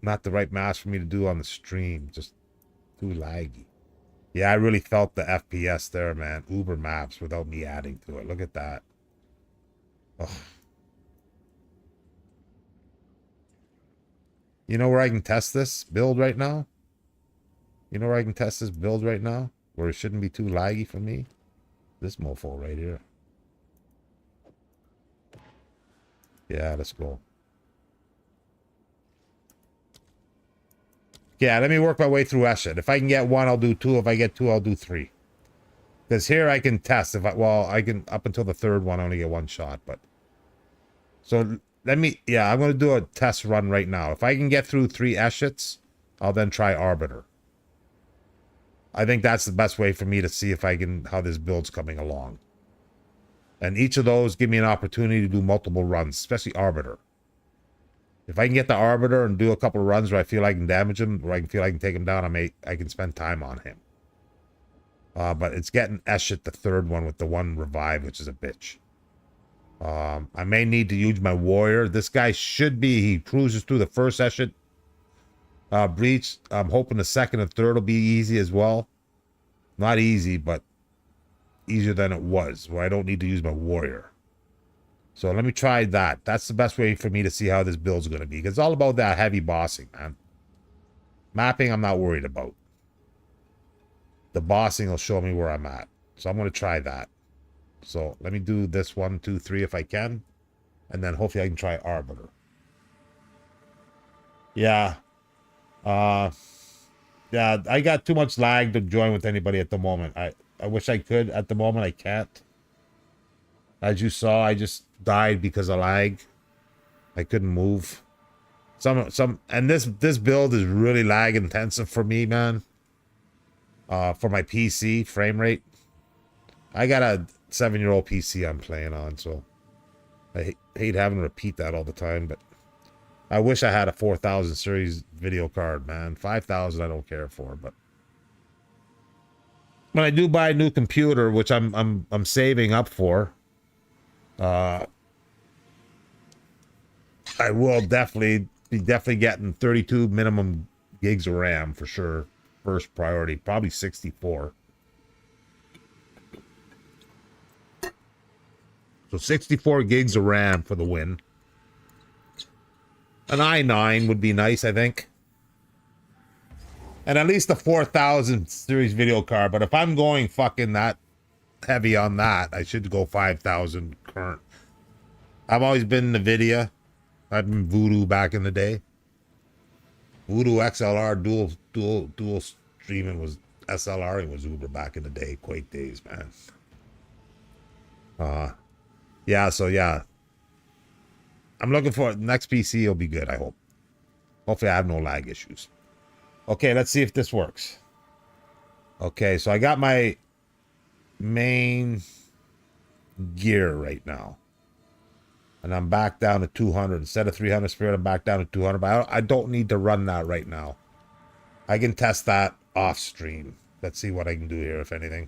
not the right maps for me to do on the stream. Just too laggy. Yeah, I really felt the FPS there, man. Uber maps without me adding to it. Look at that. Ugh. You know where I can test this build right now? You know where I can test this build right now? Where it shouldn't be too laggy for me? This mofo right here. Yeah, let's go. Yeah, let me work my way through Eshet. If I can get one, I'll do two. If I get two, I'll do three. Because here I can test. If I can, up until the third one, I only get one shot. But so let me, yeah, I'm going to do a test run right now. If I can get through 3 Eshets, I'll then try Arbiter. I think that's the best way for me to see if I can, how this build's coming along. And each of those give me an opportunity to do multiple runs, especially Arbiter. If I can get the Arbiter and do a couple of runs where I feel I can damage him, or I can feel I can take him down, I can spend time on him. But it's getting Eshet, the third one, with the one revive, which is a bitch. I may need to use my warrior. This guy should be, he cruises through the first Eshet breach. I'm hoping the second and third will be easy as well. Not easy, but easier than it was, where I don't need to use my warrior. So let me try that. That's the best way for me to see how this build's going to be. Because it's all about that heavy bossing, man. Mapping, I'm not worried about. The bossing will show me where I'm at. So I'm going to try that. So let me do this 1, 2, 3 if I can. And then hopefully I can try Arbiter. Yeah. Yeah, I got too much lag to join with anybody at the moment. I wish I could. At the moment, I can't. As you saw, I just died because of lag. I couldn't move. And this build is really lag intensive for me, man. For my PC frame rate. I got a 7-year-old PC I'm playing on, so I hate having to repeat that all the time, but I wish I had a 4000 series video card, man. 5000 I don't care for, but when I do buy a new computer, which I'm saving up for, I will definitely be getting 32 minimum gigs of RAM for sure. First priority, probably 64. So 64 gigs of RAM for the win. An i9 would be nice, I think. And at least a 4000 series video card. But if I'm going fucking that heavy on that, I should go 5000 current. I've always been NVIDIA. I've been Voodoo back in the day. Voodoo XLR dual streaming was SLR. It was Uber back in the day. Quake days, man. Yeah, so yeah. I'm looking for next PC will be good, I hope. Hopefully I have no lag issues. Okay, let's see if this works. Okay, so I got my main gear right now. And I'm back down to 200. Instead of 300 spirit, I'm back down to 200. But I don't need to run that right now. I can test that off stream. Let's see what I can do here, if anything.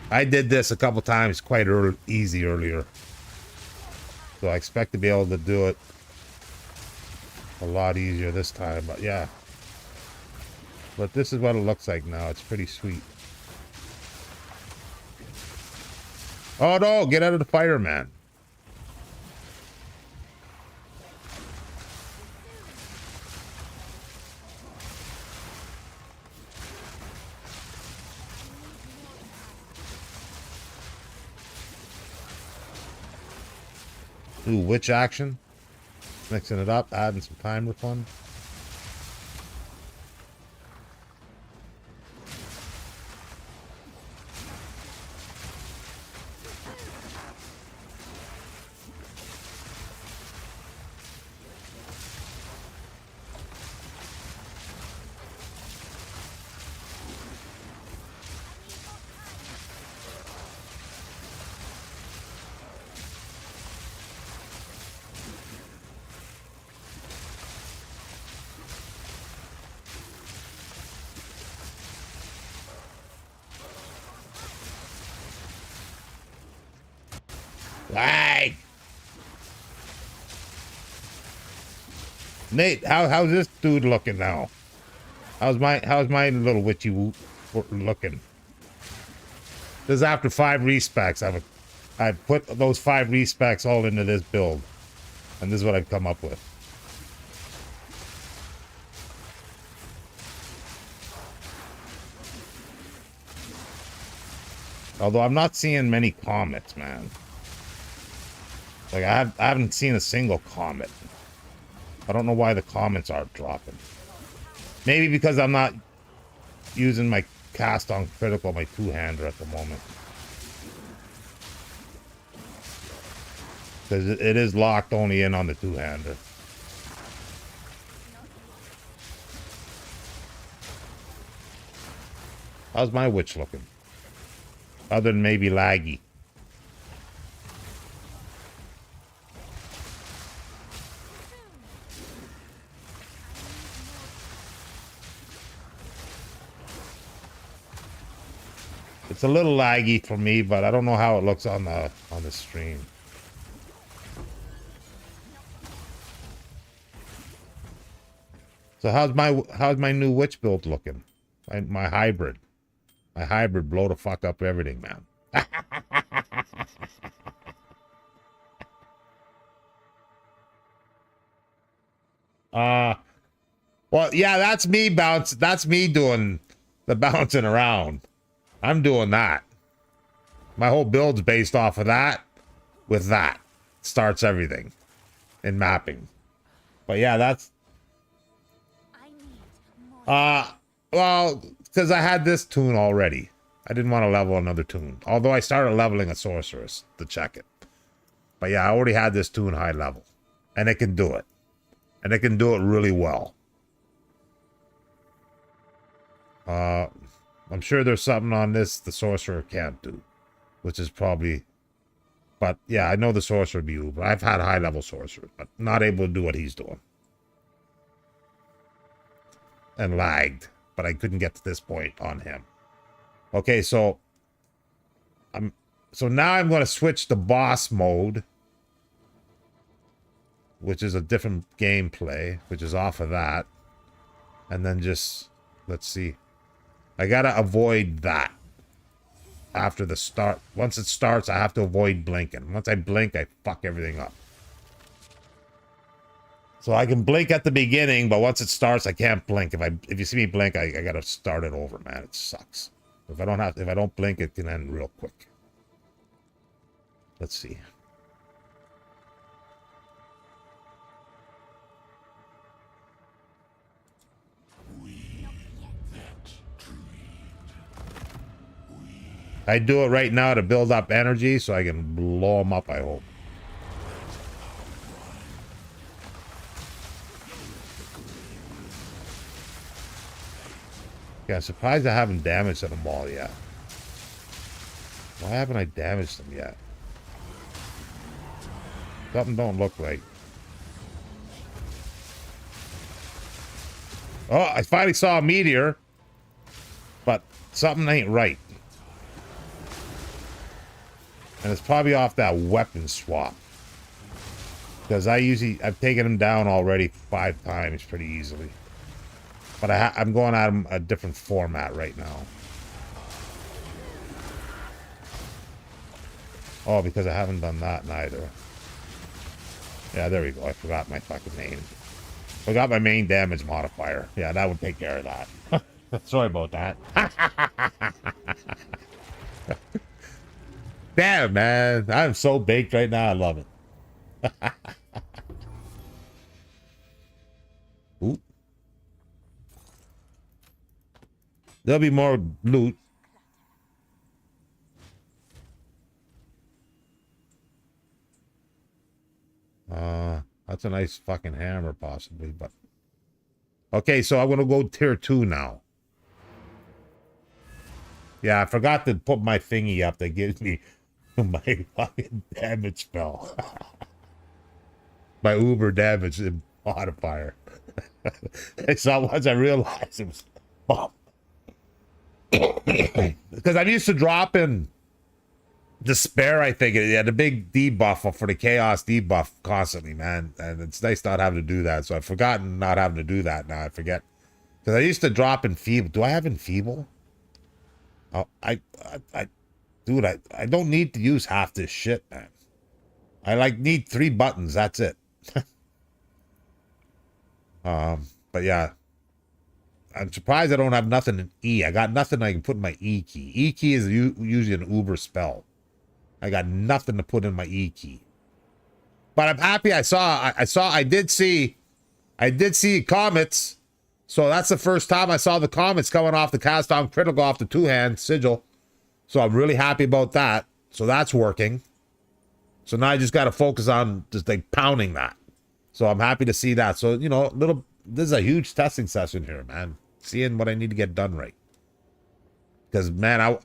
I did this a couple times quite easy earlier. So I expect to be able to do it a lot easier this time. But yeah. But this is what it looks like now. It's pretty sweet. Oh no, get out of the fire, man. Ooh, witch action. Mixing it up, adding some timer fun. Lag. Nate, how's this dude looking now? How's my little witchy looking? This is after 5 respecs. I've put those 5 respecs all into this build, and this is what I've come up with. Although I'm not seeing many comets, man. Like I haven't seen a single comet. I don't know why the comments aren't dropping. Maybe because I'm not using my cast on critical, my two-hander at the moment. Because it is locked only in on the two-hander. How's my witch looking? Other than maybe laggy. It's a little laggy for me, but I don't know how it looks on the stream. So how's my new witch build looking? My hybrid. My hybrid blow the fuck up everything, man. Well, yeah, that's me that's me doing the bouncing around. I'm doing that. My whole build's based off of that. With that. Starts everything. In mapping. But yeah, that's... well, because I had this toon already. I didn't want to level another toon. Although I started leveling a sorceress to check it. But yeah, I already had this toon high level. And it can do it. And it can do it really well. I'm sure there's something on this the sorcerer can't do. Which is probably... But yeah, I know the sorcerer be Uber. I've had high level sorcerers, but not able to do what he's doing. And lagged. But I couldn't get to this point on him. Okay, so... So now I'm going to switch to boss mode. Which is a different gameplay. Which is off of that. And then just... Let's see. I gotta avoid that. After the start. Once it starts, I have to avoid blinking. Once I blink, I fuck everything up. So I can blink at the beginning, but once it starts, I can't blink. If you see me blink, I gotta start it over, man. It sucks. If I don't blink, it can end real quick. Let's see. I do it right now to build up energy so I can blow them up, I hope. Yeah, I'm surprised I haven't damaged them all yet. Why haven't I damaged them yet? Something don't look right. Oh, I finally saw a meteor. But something ain't right. And it's probably off that weapon swap. Because I've taken him down already 5 times pretty easily. But I'm going at him a different format right now. Oh, because I haven't done that neither. Yeah, there we go. I forgot my fucking name. Forgot my main damage modifier. Yeah, that would take care of that. Sorry about that. Damn, man. I'm so baked right now. I love it. There'll be more loot. That's a nice fucking hammer, possibly, but... Okay, so I'm gonna go tier 2 now. Yeah, I forgot to put my thingy up that gives me my fucking damage spell. My uber damage modifier. So once I realized it was bomb. Because I'm used to dropping despair, I think. It had a big debuff for the chaos debuff constantly, man. And it's nice not having to do that. So I've forgotten not having to do that now. I forget. Because I used to drop enfeeble. Do I have enfeeble? Oh, dude, I don't need to use half this shit, man. I like need 3 buttons. That's it. But yeah, I'm surprised I don't have nothing in E. I got nothing I can put in my E key. E key is usually an uber spell. I got nothing to put in my E key. But I'm happy I did see comets. So that's the first time I saw the comets coming off the cast on critical off the 2-hand sigil. So I'm really happy about that. So that's working. So now I just got to focus on just like pounding that. So I'm happy to see that. So, you know, this is a huge testing session here, man. Seeing what I need to get done right. Because, man,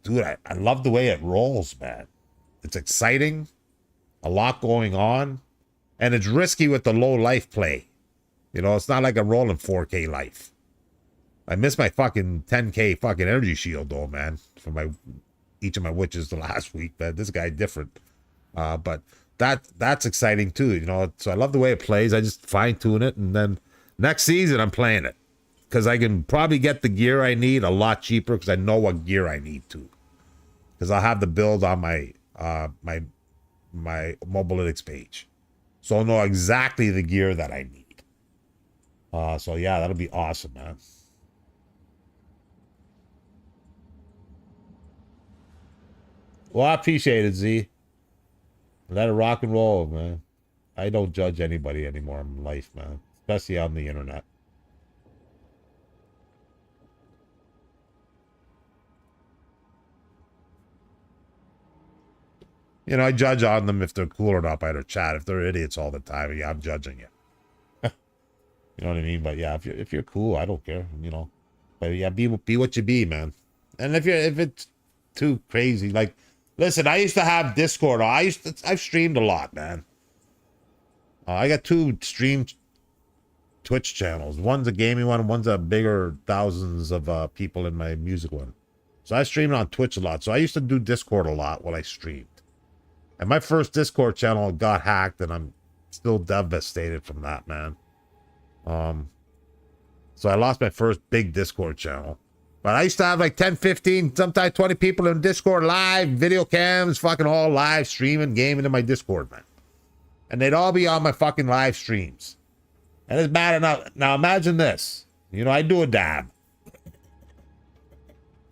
dude, I love the way it rolls, man. It's exciting. A lot going on. And it's risky with the low life play. You know, it's not like I'm rolling 4K life. I missed my fucking 10K fucking energy shield, though, man. For each of my witches the last week. But this guy different. But that's exciting, too, you know. So I love the way it plays. I just fine-tune it. And then next season, I'm playing it. Because I can probably get the gear I need a lot cheaper because I know what gear I need to. Because I'll have the build on my my Mobalytics page. So I'll know exactly the gear that I need. So yeah, that'll be awesome, man. Well, I appreciate it, Z. Let it rock and roll, man. I don't judge anybody anymore in life, man. Especially on the internet. You know, I judge on them if they're cool or not by their chat. If they're idiots all the time, yeah, I'm judging you. You know what I mean? But yeah, if you're cool, I don't care. You know, but yeah, be what you be, man. And if it's too crazy, like, listen, I used to have Discord. I've streamed a lot, man. I got 2 streamed Twitch channels. One's a gaming one. One's a bigger thousands of people in my music one. So I streamed on Twitch a lot. So I used to do Discord a lot while I streamed. And my first Discord channel got hacked, and I'm still devastated from that, man. So I lost my first big Discord channel. But I used to have like 10, 15, sometimes 20 people in Discord live, video cams, fucking all live streaming, gaming in my Discord, man. And they'd all be on my fucking live streams. And it's bad enough. Now imagine this. You know, I do a dab.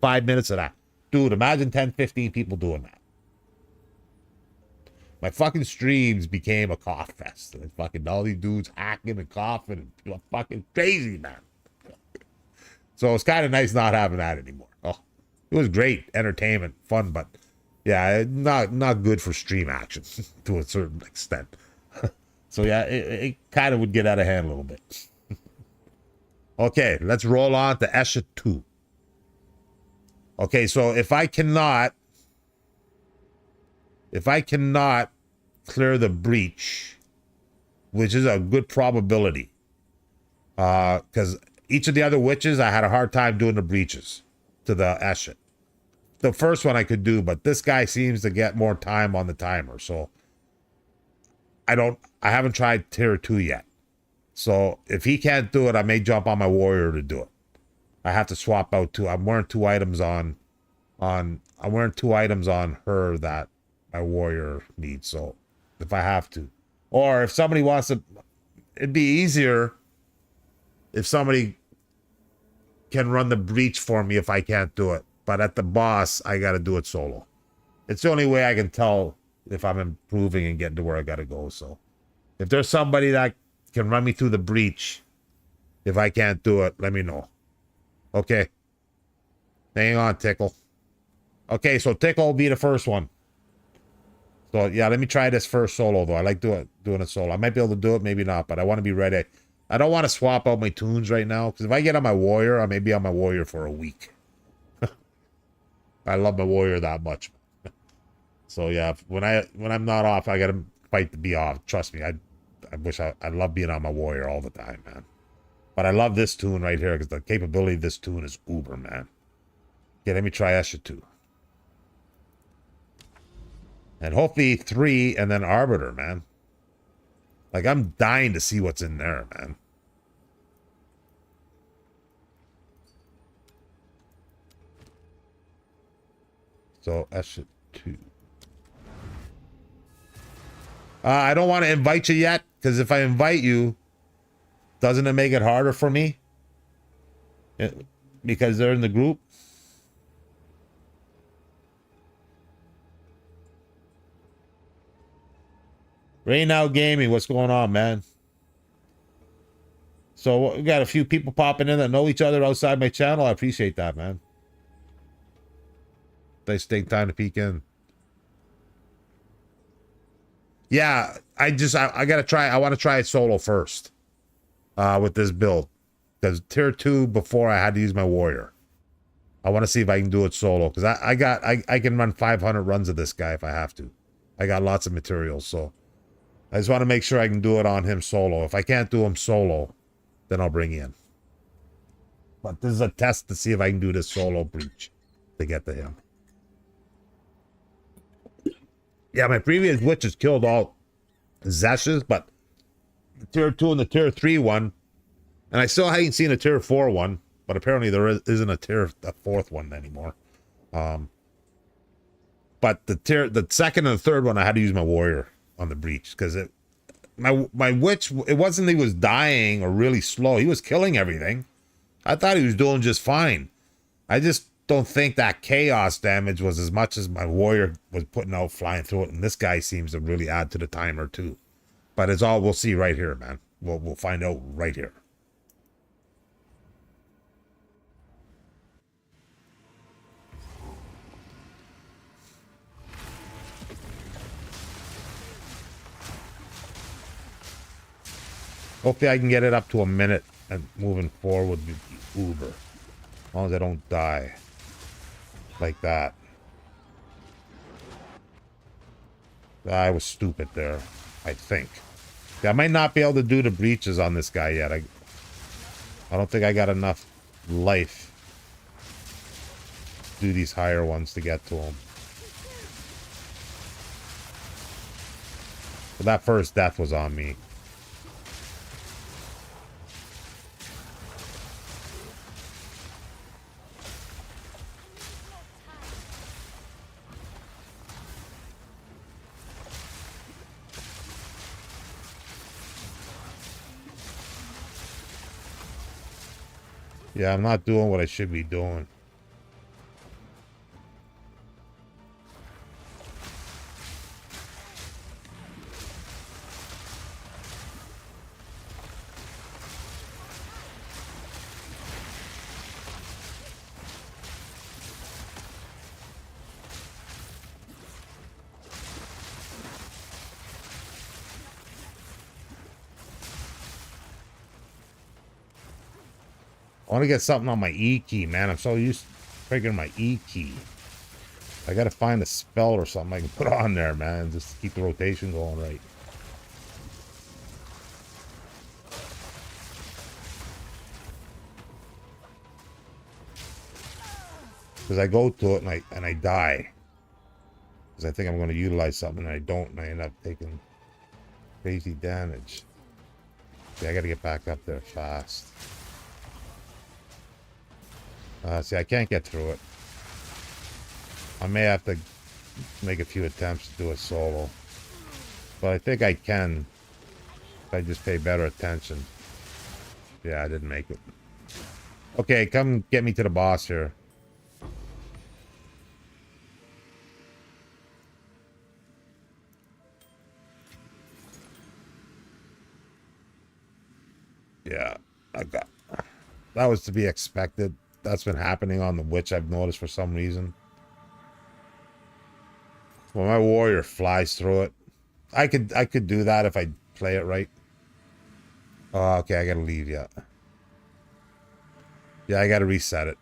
5 minutes of that. Dude, imagine 10, 15 people doing that. My fucking streams became a cough fest. And fucking all these dudes hacking and coughing and fucking crazy, man. So it's kind of nice not having that anymore. Oh, it was great entertainment, fun, but yeah, not good for stream action to a certain extent. So yeah, it kind of would get out of hand a little bit. Okay, let's roll on to Esha 2. Okay, so if I cannot clear the breach, which is a good probability, because each of the other witches, I had a hard time doing the breaches to the Eshet. The first one I could do, but this guy seems to get more time on the timer, so I haven't tried tier 2 yet. So if he can't do it, I may jump on my warrior to do it. I have to swap out 2. I'm wearing 2 items on her that my warrior needs, so if I have to. Or if somebody wants to, it'd be easier if somebody can run the breach for me if I can't do it. But at the boss, I got to do it solo. It's the only way I can tell if I'm improving and getting to where I got to go. So if there's somebody that can run me through the breach, if I can't do it, let me know. Okay. Hang on, Tickle. Okay, so Tickle will be the first one. So yeah, let me try this first solo though. I like doing it solo. I might be able to do it, maybe not, but I want to be ready. I don't want to swap out my tunes right now, because if I get on my warrior, I may be on my warrior for a week. I love my warrior that much. So yeah, when I'm not off, I gotta fight to be off. Trust me, I love being on my warrior all the time, man. But I love this tune right here because the capability of this tune is uber, man. Okay, let me try Escher 2. And hopefully 3 and then Arbiter, man. Like, I'm dying to see what's in there, man. So, Escher 2. I don't want to invite you yet, because if I invite you, doesn't it make it harder for me? Because they're in the group? Rain Out Gaming, what's going on, man? So we got a few people popping in that know each other outside my channel. I appreciate that, man. Nice take time to peek in. Yeah, I gotta try. I want to try it solo first. With this build, because tier 2 before I had to use my warrior. I want to see if I can do it solo, because I can run 500 runs of this guy if I have to. I got lots of materials, so I just want to make sure I can do it on him solo. If I can't do him solo, then I'll bring you in. But this is a test to see if I can do this solo breach to get to him. Yeah, my previous witches killed all Zeshes, but the tier 2 and the tier 3 one, and I still haven't seen a tier 4 one, but apparently there isn't a 4th one anymore. But the second and the third one, I had to use my warrior on the breach, because my witch, it wasn't he was dying or really slow. He was killing everything. I thought he was doing just fine. I just don't think that chaos damage was as much as my warrior was putting out flying through it, and this guy seems to really add to the timer too. But it's all we'll see right here, man. We'll find out right here. Hopefully I can get it up to a minute and moving forward would be uber. As long as I don't die. Like that. I was stupid there, I think. I might not be able to do the breaches on this guy yet. I don't think I got enough life to do these higher ones to get to him. But that first death was on me. Yeah, I'm not doing what I should be doing. I want to get something on my E key, man. I'm so used to figuring my E key. I gotta find a spell or something I can put on there, man. Just to keep the rotation going right. Because I go to it and I die. Because I think I'm going to utilize something and I don't, and I end up taking crazy damage. See, I gotta get back up there fast. See, I can't get through it. I may have to make a few attempts to do it solo. But I think I can if I just pay better attention. Yeah, I didn't make it. Okay, come get me to the boss here. Yeah, I got... That was to be expected. that's been happening on the witch, I've noticed for some reason. When my warrior flies through it. I could do that if I play it right. Oh, okay, I gotta leave yet. Yeah, I gotta reset it.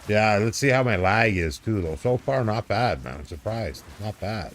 Yeah, let's see how my lag is too, though. So far, not bad, man. I'm surprised. Not bad.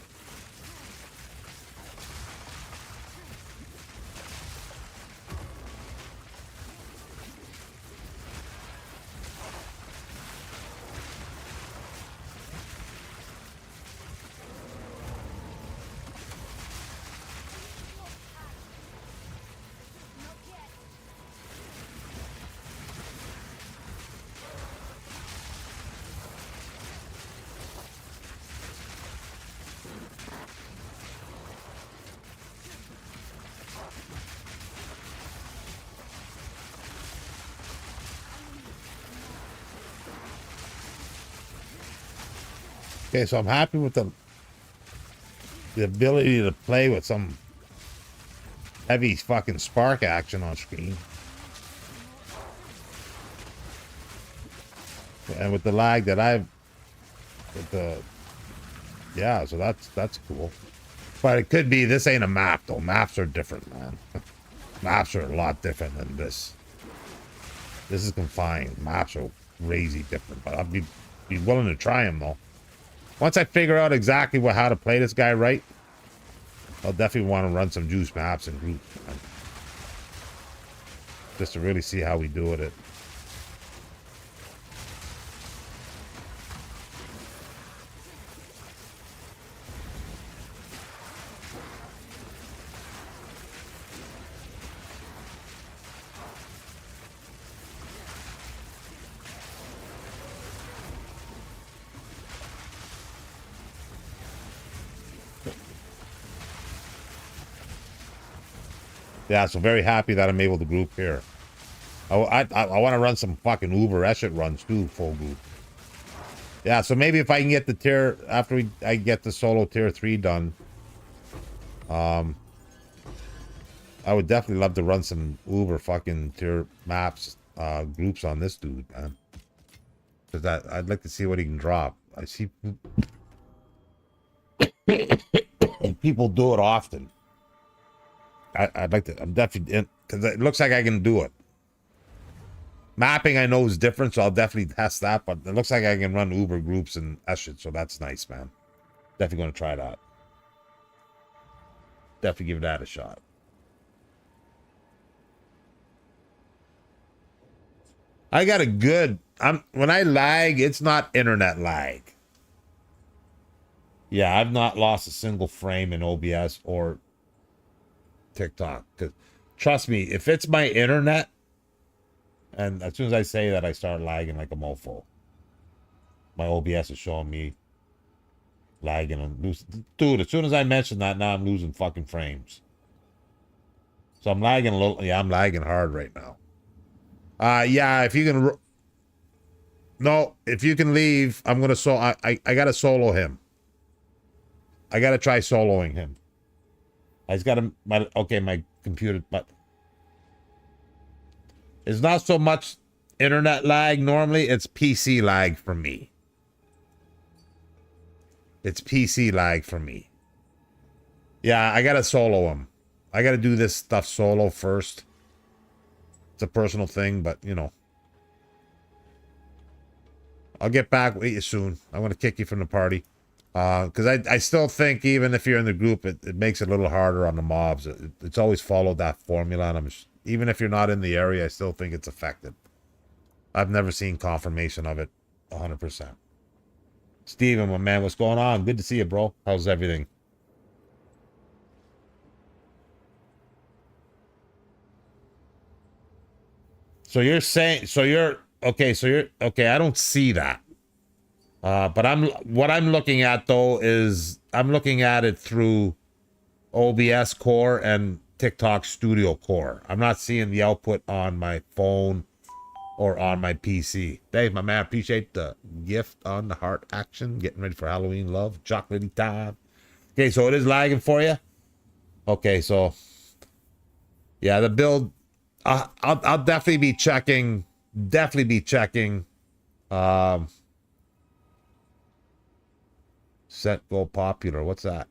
Okay, so I'm happy with the ability to play with some heavy fucking spark action on screen. And with the lag that I've with the yeah, so that's cool. But it could be this ain't a map though. Maps are different, man. Maps are a lot different than this. This is confined. Maps are crazy different, but I'll be willing to try them though. Once I figure out exactly how to play this guy right, I'll definitely want to run some juice maps and groups, man. Just to really see how we do it. Yeah, so very happy that I'm able to group here. I want to run some fucking Uber Eshet runs too, full group. Yeah, so maybe if I can get the tier after I get the solo tier 3 done, I would definitely love to run some Uber fucking tier maps groups on this dude, man. Because I'd like to see what he can drop. I see people do it often. I'd like to. I'm definitely in because it looks like I can do it. Mapping I know is different, so I'll definitely test that. But it looks like I can run Uber groups and Eshet, so that's nice, man. Definitely gonna try that. Definitely give that a shot. I got a good. When I lag, it's not internet lag. Yeah, I've not lost a single frame in OBS or TikTok. Because trust me, if it's my internet, and as soon as I say that, I start lagging like a mofo. My OBS is showing me lagging and losing. Dude, as soon as I mention that, now I'm losing fucking frames. So I'm lagging a little. Yeah, I'm lagging hard right now. Yeah, if you can. No, if you can leave, I'm gonna I gotta solo him. I gotta try soloing him. I just got my computer, but it's not so much internet lag normally, it's PC lag for me. It's PC lag for me. Yeah, I gotta solo him. I gotta do this stuff solo first. It's a personal thing, but you know. I'll get back with you soon. I'm gonna kick you from the party. Because I still think even if you're in the group, it makes it a little harder on the mobs. It's always followed that formula, and even if you're not in the area, I still think it's effective. I've never seen confirmation of it 100%. Steven, my man, what's going on? Good to see you, bro. How's everything? So you're saying, okay, I don't see that. But what I'm looking at though is I'm looking at it through OBS Core and TikTok Studio Core. I'm not seeing the output on my phone or on my PC. Dave, my man, appreciate the gift on the heart action. Getting ready for Halloween love. Chocolatey time. Okay, so it is lagging for you? Okay, so yeah, the build, I'll definitely be checking, set go popular. What's that?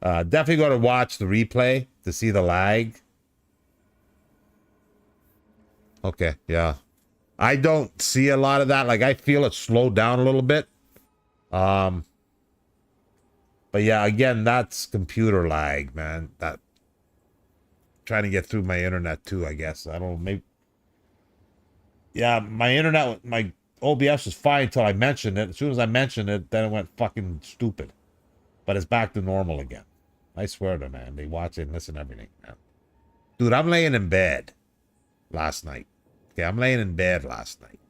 Definitely going to watch the replay to see the lag. Okay, yeah. I don't see a lot of that. Like, I feel it slowed down a little bit. But yeah, again, that's computer lag, man. That trying to get through my internet too, I guess. I don't know, maybe. Yeah, my internet, my OBS was fine until I mentioned it. As soon as I mentioned it, then it went fucking stupid. But it's back to normal again. I swear to man, they watch it and listen to everything, man. Dude, I'm laying in bed last night. Okay, I'm laying in bed last night.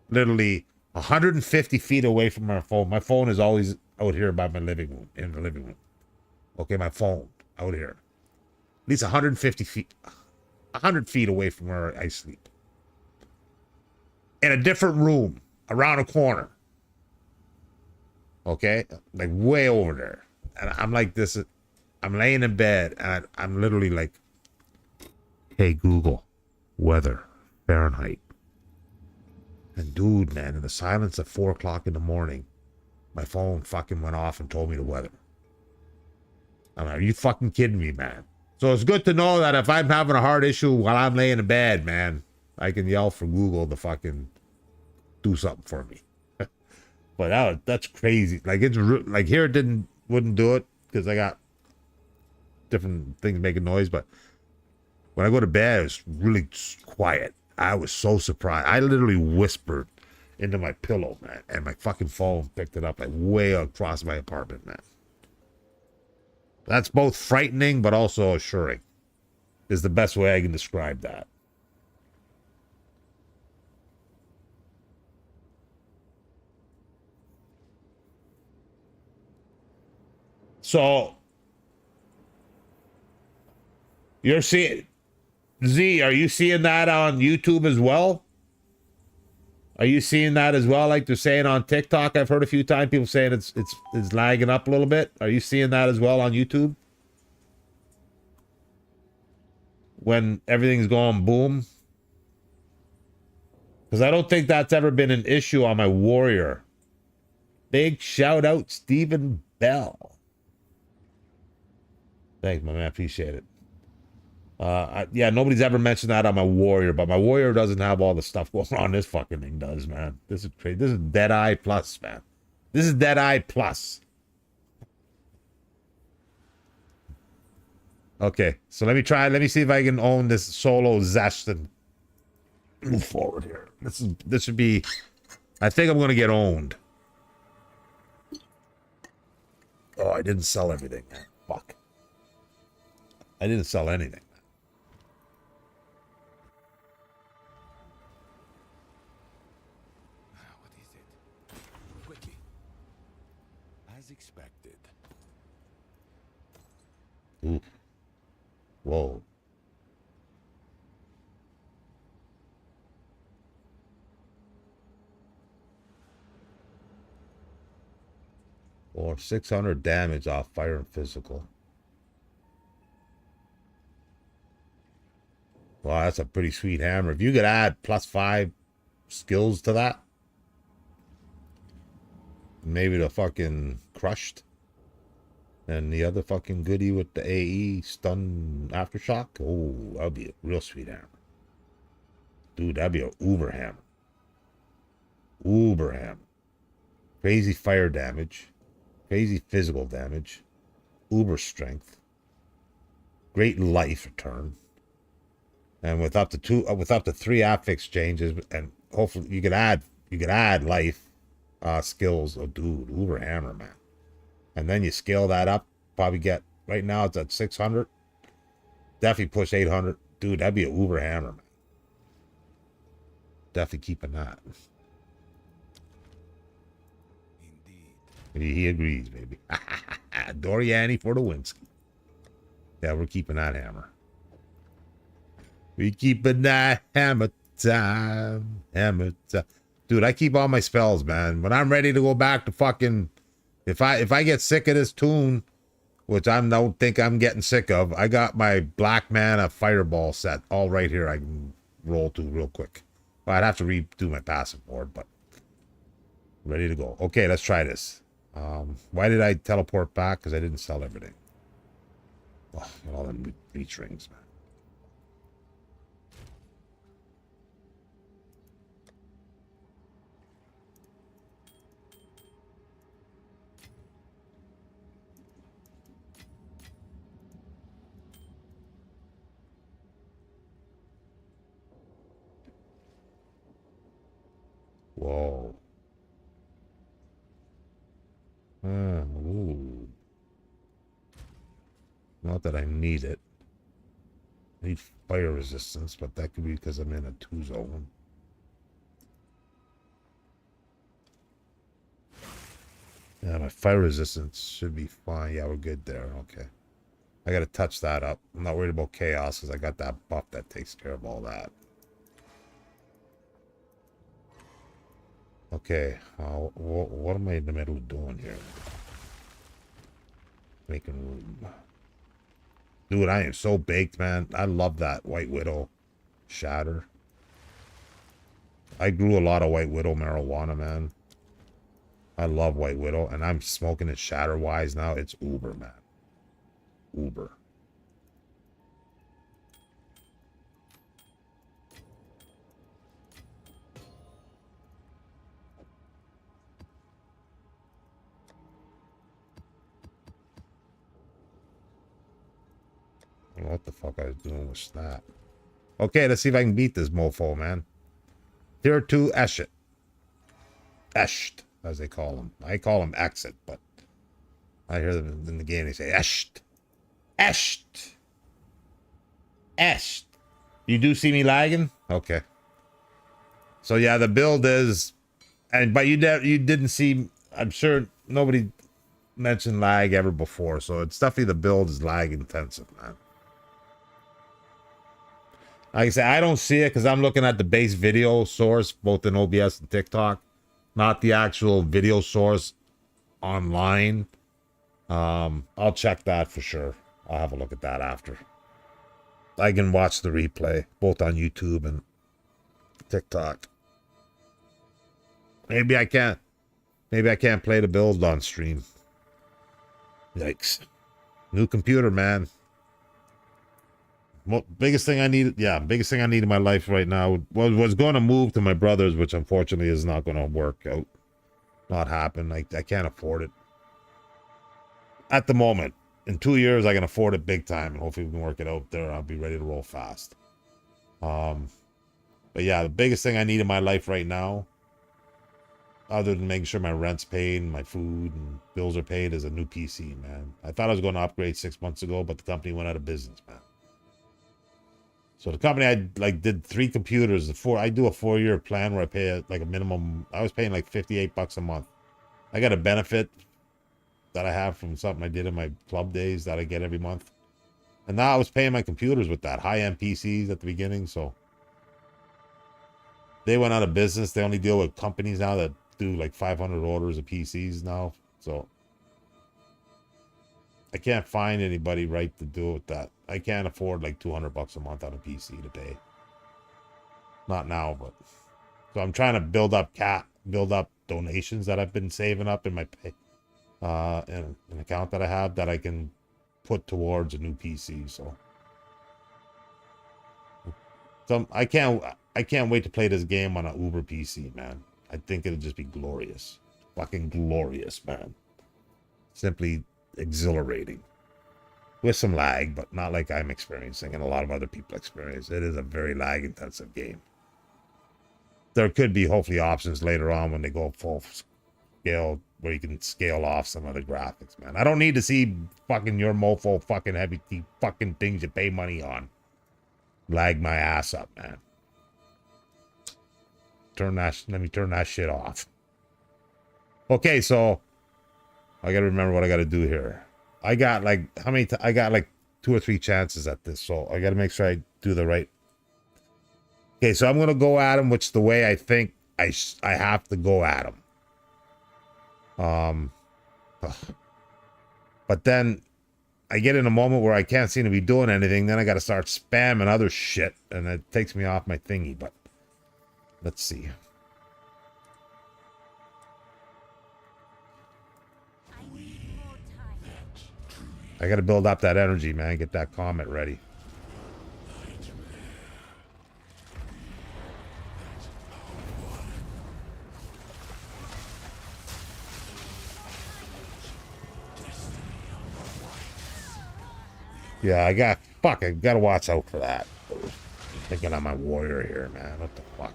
Literally 150 feet away from my phone. My phone is always out here by my living room, in the living room. Okay, my phone out here. At least 150 feet, 100 feet away from where I sleep. In a different room, around a corner. Okay? Like way over there. And I'm like this, I'm laying in bed and I'm literally like, hey Google, weather, Fahrenheit. And dude, man, in the silence at 4 o'clock in the morning, my phone fucking went off and told me the weather. I'm like, are you fucking kidding me, man? So it's good to know that if I'm having a hard issue while I'm laying in bed, man, I can yell for Google to fucking do something for me. But that's crazy. Like it's like here it wouldn't do it because I got different things making noise. But when I go to bed, it's really quiet. I was so surprised. I literally whispered into my pillow, man, and my fucking phone picked it up like way across my apartment, man. That's both frightening but also assuring. Is the best way I can describe that. So you're seeing Z, are you seeing that on YouTube as well? Are you seeing that as well? Like they're saying on TikTok, I've heard a few times people saying it's lagging up a little bit. Are you seeing that as well on YouTube? When everything's going boom? Because I don't think that's ever been an issue on my Warrior. Big shout out, Stephen Bell. Thanks, my man. I appreciate it. Yeah, nobody's ever mentioned that on my Warrior, but my Warrior doesn't have all the stuff going on. This fucking thing does, man. This is crazy. This is Deadeye Plus, man. This is Deadeye Plus. Okay, so let me see if I can own this solo zest and move forward here. This should be. I think I'm gonna get owned. Oh, I didn't sell everything. Fuck. I didn't sell anything. What is it? Quickly. As expected. Ooh. Whoa. Or 600 damage off fire and physical. Wow, that's a pretty sweet hammer. If you could add +5 skills to that, maybe the fucking crushed, and the other fucking goodie with the AE stun aftershock. Oh, that'd be a real sweet hammer. Dude, that'd be a uber hammer. Uber hammer. Crazy fire damage. Crazy physical damage. Uber strength. Great life return. And with up to 3 affix changes and hopefully you could add life, skills. Oh, dude, Uber Hammer, man. And then you scale that up. Probably get, right now it's at 600. Definitely push 800. Dude, that'd be a Uber Hammer, man. Definitely keeping that. Indeed. He agrees, baby. Doriani for the Winsky. Yeah, we're keeping that hammer. We keeping that hammer time. Hammer time. Dude, I keep all my spells, man. When I'm ready to go back to fucking... If I get sick of this tune, which I don't think I'm getting sick of, I got my Black Mana Fireball set all right here. I can roll to real quick. Well, I'd have to redo my passive board, but ready to go. Okay, let's try this. Why did I teleport back? Because I didn't sell everything. Oh, all them reach rings, man. Whoa. Ooh. Not that I need it. I need fire resistance, but that could be because I'm in a 2 zone. Yeah, my fire resistance should be fine. Yeah, we're good there. Okay. I got to touch that up. I'm not worried about chaos because I got that buff that takes care of all that. Okay, what am I in the middle of doing here? Making room. Dude, I am so baked, man. I love that White Widow shatter. I grew a lot of White Widow marijuana, man. I love White Widow, and I'm smoking it shatter-wise now. It's uber, man. Uber. I don't know what the fuck I was doing with Snap. Okay, let's see if I can beat this mofo, man. Tier 2 Eshet. Esht, as they call him. I call him Exit, but I hear them in the game, they say Esht. Esht. Esht. You do see me lagging? Okay. So yeah, the build is... But you didn't see... I'm sure nobody mentioned lag ever before, so it's definitely the build is lag intensive, man. Like I said, I don't see it because I'm looking at the base video source, both in OBS and TikTok, not the actual video source online. I'll check that for sure. I'll have a look at that after. I can watch the replay, both on YouTube and TikTok. Maybe I can't play the build on stream. Yikes. New computer, man. Well, biggest thing I need in my life right now was going to move to my brother's, which unfortunately is not going to work out. Not happen. I can't afford it. At the moment. In 2 years, I can afford it big time, and hopefully we can work it out there. I'll be ready to roll fast. But yeah, the biggest thing I need in my life right now, other than making sure my rent's paid and my food and bills are paid, is a new PC, man. I thought I was going to upgrade 6 months ago, but the company went out of business, man. So the company, I did 3 computers. I do a 4-year plan where I pay like a minimum. I was paying like $58 a month. I got a benefit that I have from something I did in my club days that I get every month. And now I was paying my computers with that. High-end PCs at the beginning, so. They went out of business. They only deal with companies now that do like 500 orders of PCs now. So. I can't find anybody right to do it with that. I can't afford like $200 a month on a PC to pay. Not now, but so I'm trying to build up donations that I've been saving up in my pay, in an account that I have that I can put towards a new PC. So I can't wait to play this game on an Uber PC, man. I think it'll just be glorious, fucking glorious, man. Simply exhilarating with some lag, but not like I'm experiencing and a lot of other people experience. It is a very lag intensive game. there could be hopefully options later on when they go full scale where you can scale off some of the graphics, man. I don't need to see fucking your mofo fucking heavy fucking things you pay money on lag my ass up, man. Let me turn that shit off. Okay, so I gotta remember what I gotta do here. I got like I got like 2 or 3 chances at this, so I gotta make sure I do the right. Okay, so I'm gonna go at him, which the way I think I have to go at him. But then I get in a moment where I can't seem to be doing anything. Then I got to start spamming other shit, and it takes me off my thingy. But let's see. I got to build up that energy, man. Get that comet ready. Yeah, I gotta watch out for that. Thinking I'm my warrior here, man. What the fuck?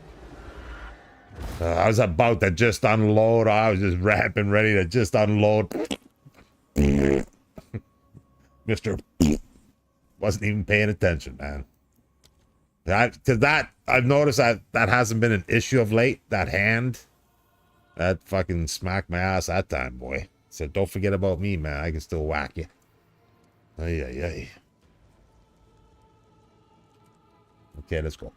I was about to just unload. I was just rapping, ready to just unload. Mr. wasn't even paying attention, man. I've noticed that hasn't been an issue of late. That hand, that fucking smacked my ass that time, boy. Said, don't forget about me, man. I can still whack you. Ay, ay, ay. Okay, let's go.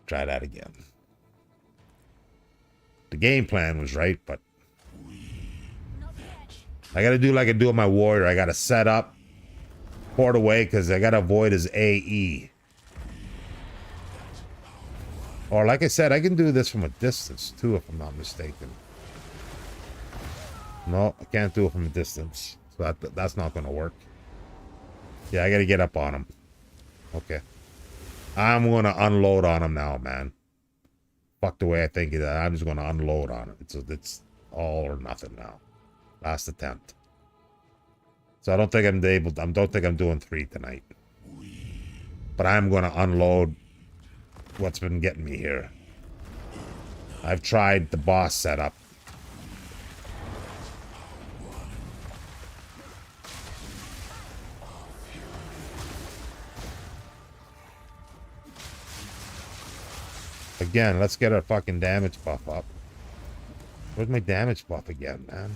Try that again. The game plan was right, but I gotta do like I do with my warrior. I gotta set up, port away, because I gotta avoid his AE. Or like I said, I can do this from a distance too, if I'm not mistaken. No, I can't do it from a distance. So that's not gonna work. Yeah, I gotta get up on him. Okay. I'm gonna unload on him now, man. Fuck the way I think of that. I'm just gonna unload on him. It's all or nothing now. Last attempt. So I don't think I'm doing 3 tonight. But I'm gonna unload what's been getting me here. I've tried the boss setup. Again, let's get our fucking damage buff up. Where's my damage buff again, man?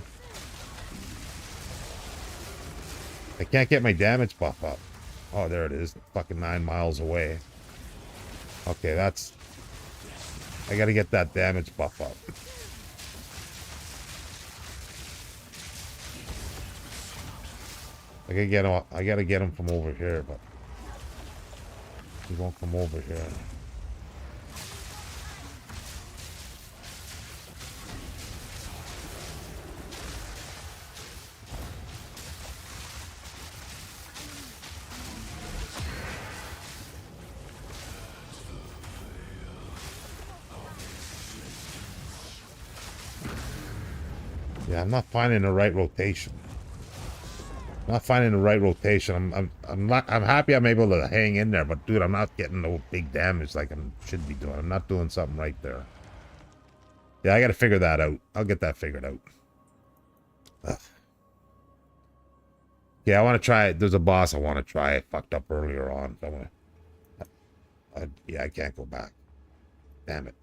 I can't get my damage buff up. Oh, there it is. Fucking 9 miles away. Okay, that's... I gotta get that damage buff up. I gotta get him from over here, but... he won't come over here. Yeah, I'm not finding the right rotation. I'm happy I'm able to hang in there, but dude, I'm not getting no big damage like I should be doing. I'm not doing something right there. Yeah, I gotta figure that out. I'll get that figured out. Ugh. Yeah, I want to try it. There's a boss I want to try. I fucked up earlier on. So yeah, I can't go back. Damn it.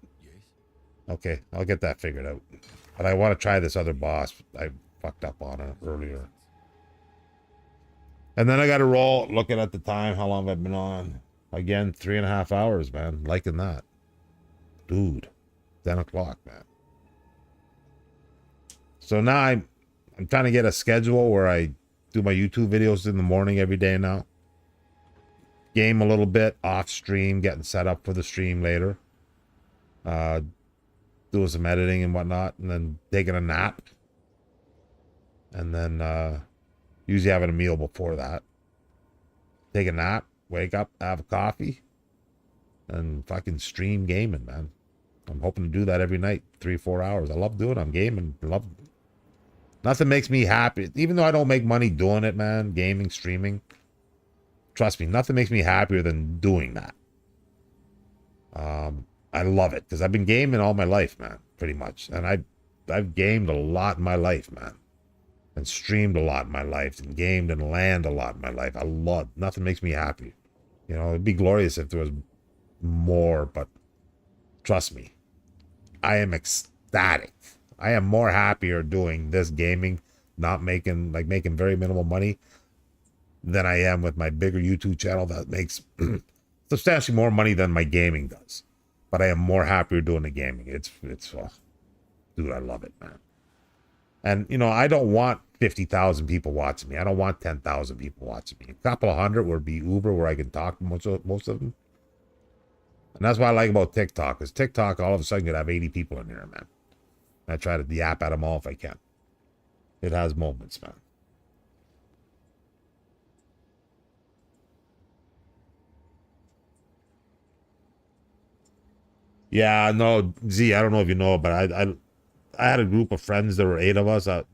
Okay, I'll get that figured out. But I want to try this other boss. I fucked up on it earlier. And then I got to roll, looking at the time, how long I've been on. Again, 3.5 hours, man. Liking that. Dude, 10 o'clock, man. So now I'm trying to get a schedule where I do my YouTube videos in the morning every day now. Game a little bit, off stream, getting set up for the stream later. Doing some editing and whatnot, and then taking a nap. And then usually having a meal before that. Take a nap, wake up, have a coffee, and fucking stream gaming, man. I'm hoping to do that every night, 3-4 hours. I love doing it. I'm gaming. Nothing makes me happy. Even though I don't make money doing it, man, gaming, streaming. Trust me, nothing makes me happier than doing that. I love it because I've been gaming all my life, man, pretty much. And I've gamed a lot in my life, man. And streamed a lot in my life and gamed and land a lot in my life. I love, nothing makes me happy. You know, it'd be glorious if there was more, but trust me, I am ecstatic. I am more happier doing this gaming, not making, like making very minimal money, than I am with my bigger YouTube channel that makes substantially more money than my gaming does. But I am more happier doing the gaming. It's dude, I love it, man. And, you know, I don't want 50,000 people watching me. I don't want 10,000 people watching me. A couple of hundred would be uber where I can talk to most of them. And that's what I like about TikTok. Because TikTok, all of a sudden, you could have 80 people in there, man. I try to yap at them all if I can. It has moments, man. Yeah, no, Z, I don't know if you know, but I had a group of friends. There were 8 of us. The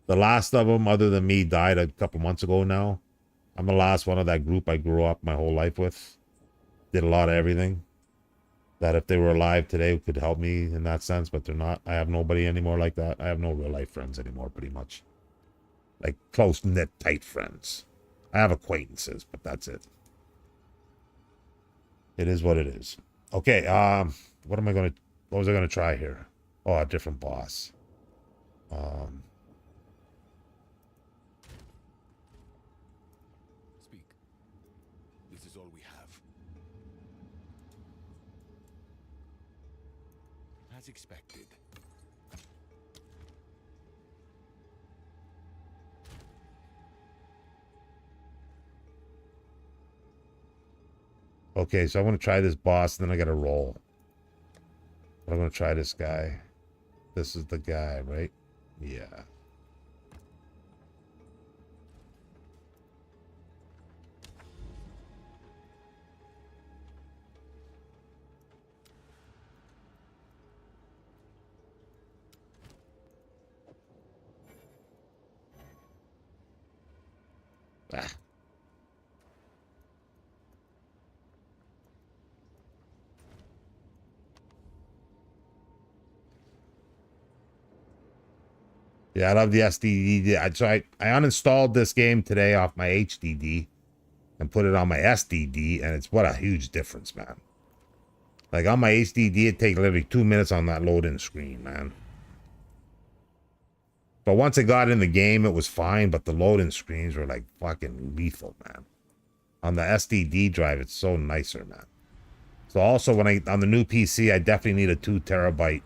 last of them, other than me, died a couple months ago now. I'm the last one of that group I grew up my whole life with. Did a lot of everything. That if they were alive today could help me in that sense, but they're not. I have nobody anymore like that. I have no real life friends anymore, pretty much. Like close-knit, tight friends. I have acquaintances, but that's it. It is what it is. Okay, what was I gonna try here? Oh, a different boss. Speak. This is all we have. As expected. Okay, so I'm gonna try this boss, and then I gotta roll. But I'm gonna try this guy. This is the guy, right? Yeah. Ah. Yeah, I love the SDD. So I uninstalled this game today off my HDD and put it on my SDD, and it's what a huge difference, man. Like on my HDD, it takes literally 2 minutes on that load-in screen, man. But once I got in the game, it was fine, but the load-in screens were like fucking lethal, man. On the SDD drive, it's so nicer, man. So also on the new PC, I definitely need a 2 terabyte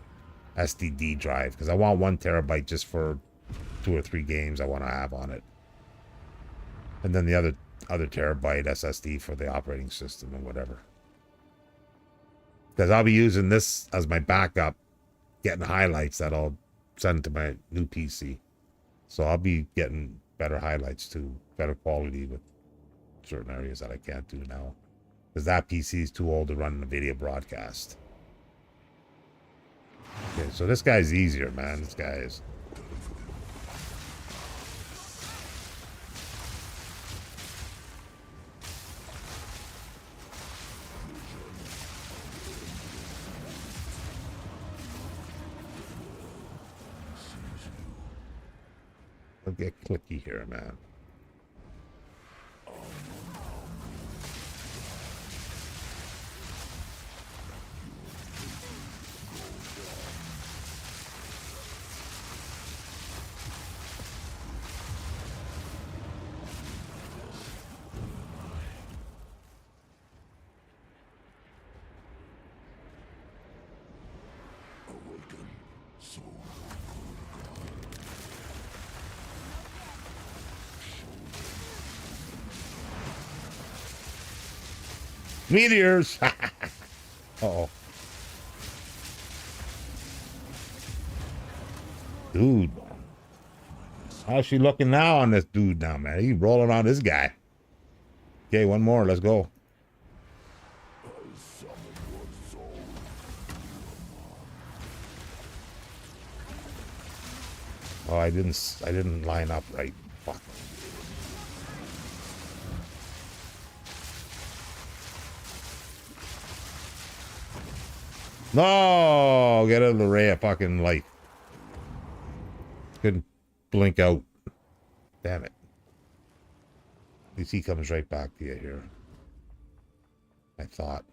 SDD drive because I want 1 terabyte just for 2 or 3 games I want to have on it, and then the other terabyte SSD for the operating system and whatever. Because I'll be using this as my backup, getting highlights that I'll send to my new PC. So I'll be getting better highlights too, better quality with certain areas that I can't do now, because that PC is too old to run a video broadcast. Okay, so this guy's easier, man. This guy is. I'll get clicky here, man. Meteors! Uh-oh. Dude. How's she looking now on this dude now, man? He's rolling on this guy. Okay, one more. Let's go. Oh, I didn't line up right. Fuck. No, get out of the ray of fucking light. Couldn't blink out. Damn it. At least he comes right back to you here. I thought.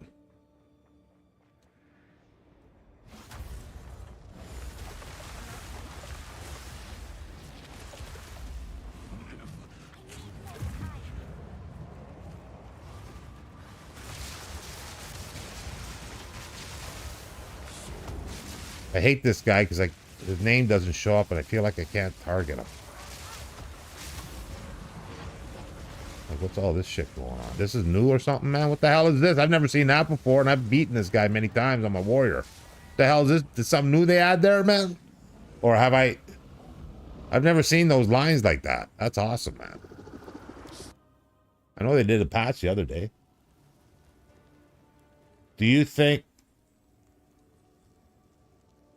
I hate this guy because his name doesn't show up and I feel like I can't target him. Like, what's all this shit going on? This is new or something, man? What the hell is this? I've never seen that before, and I've beaten this guy many times. I'm a warrior. What the hell is this? Is something new they add there, man? Or have I... I've never seen those lines like that. That's awesome, man. I know they did a patch the other day. Do you think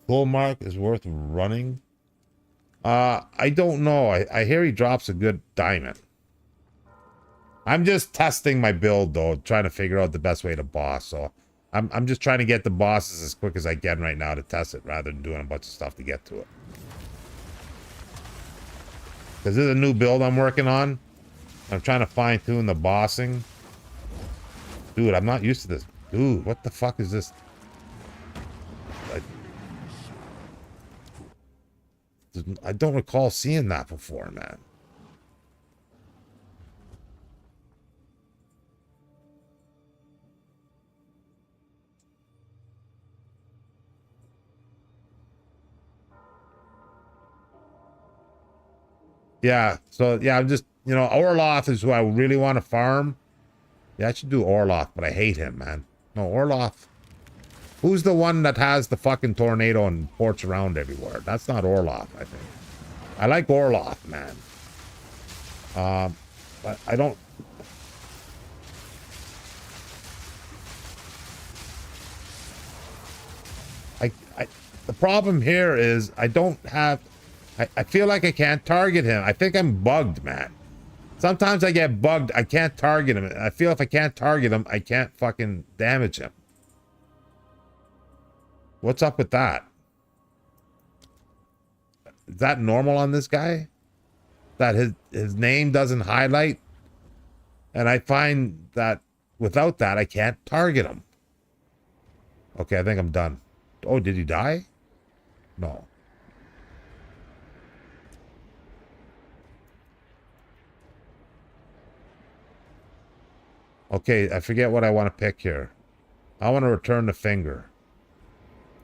full mark is worth running? I don't know. I hear he drops a good diamond. I'm just testing my build though, trying to figure out the best way to boss. So I'm just trying to get the bosses as quick as I can right now to test it rather than doing a bunch of stuff to get to it. Because this is a new build I'm working on. I'm trying to fine tune the bossing. Dude, I'm not used to this. Dude, what the fuck is this? I don't recall seeing that before, man. Yeah, so yeah, I'm just, you know, Orloff is who I really want to farm. Yeah, I should do Orloff, but I hate him, man. No, Orloff. Who's the one that has the fucking tornado and ports around everywhere? That's not Orloff, I think. I like Orloff, man. But I don't... The problem here is I don't have... I feel like I can't target him. I think I'm bugged, man. Sometimes I get bugged. I can't target him. I feel if I can't target him, I can't fucking damage him. What's up with that? Is that normal on this guy? That his name doesn't highlight? And I find that without that, I can't target him. Okay, I think I'm done. Oh, did he die? No. Okay, I forget what I want to pick here. I want to return the finger.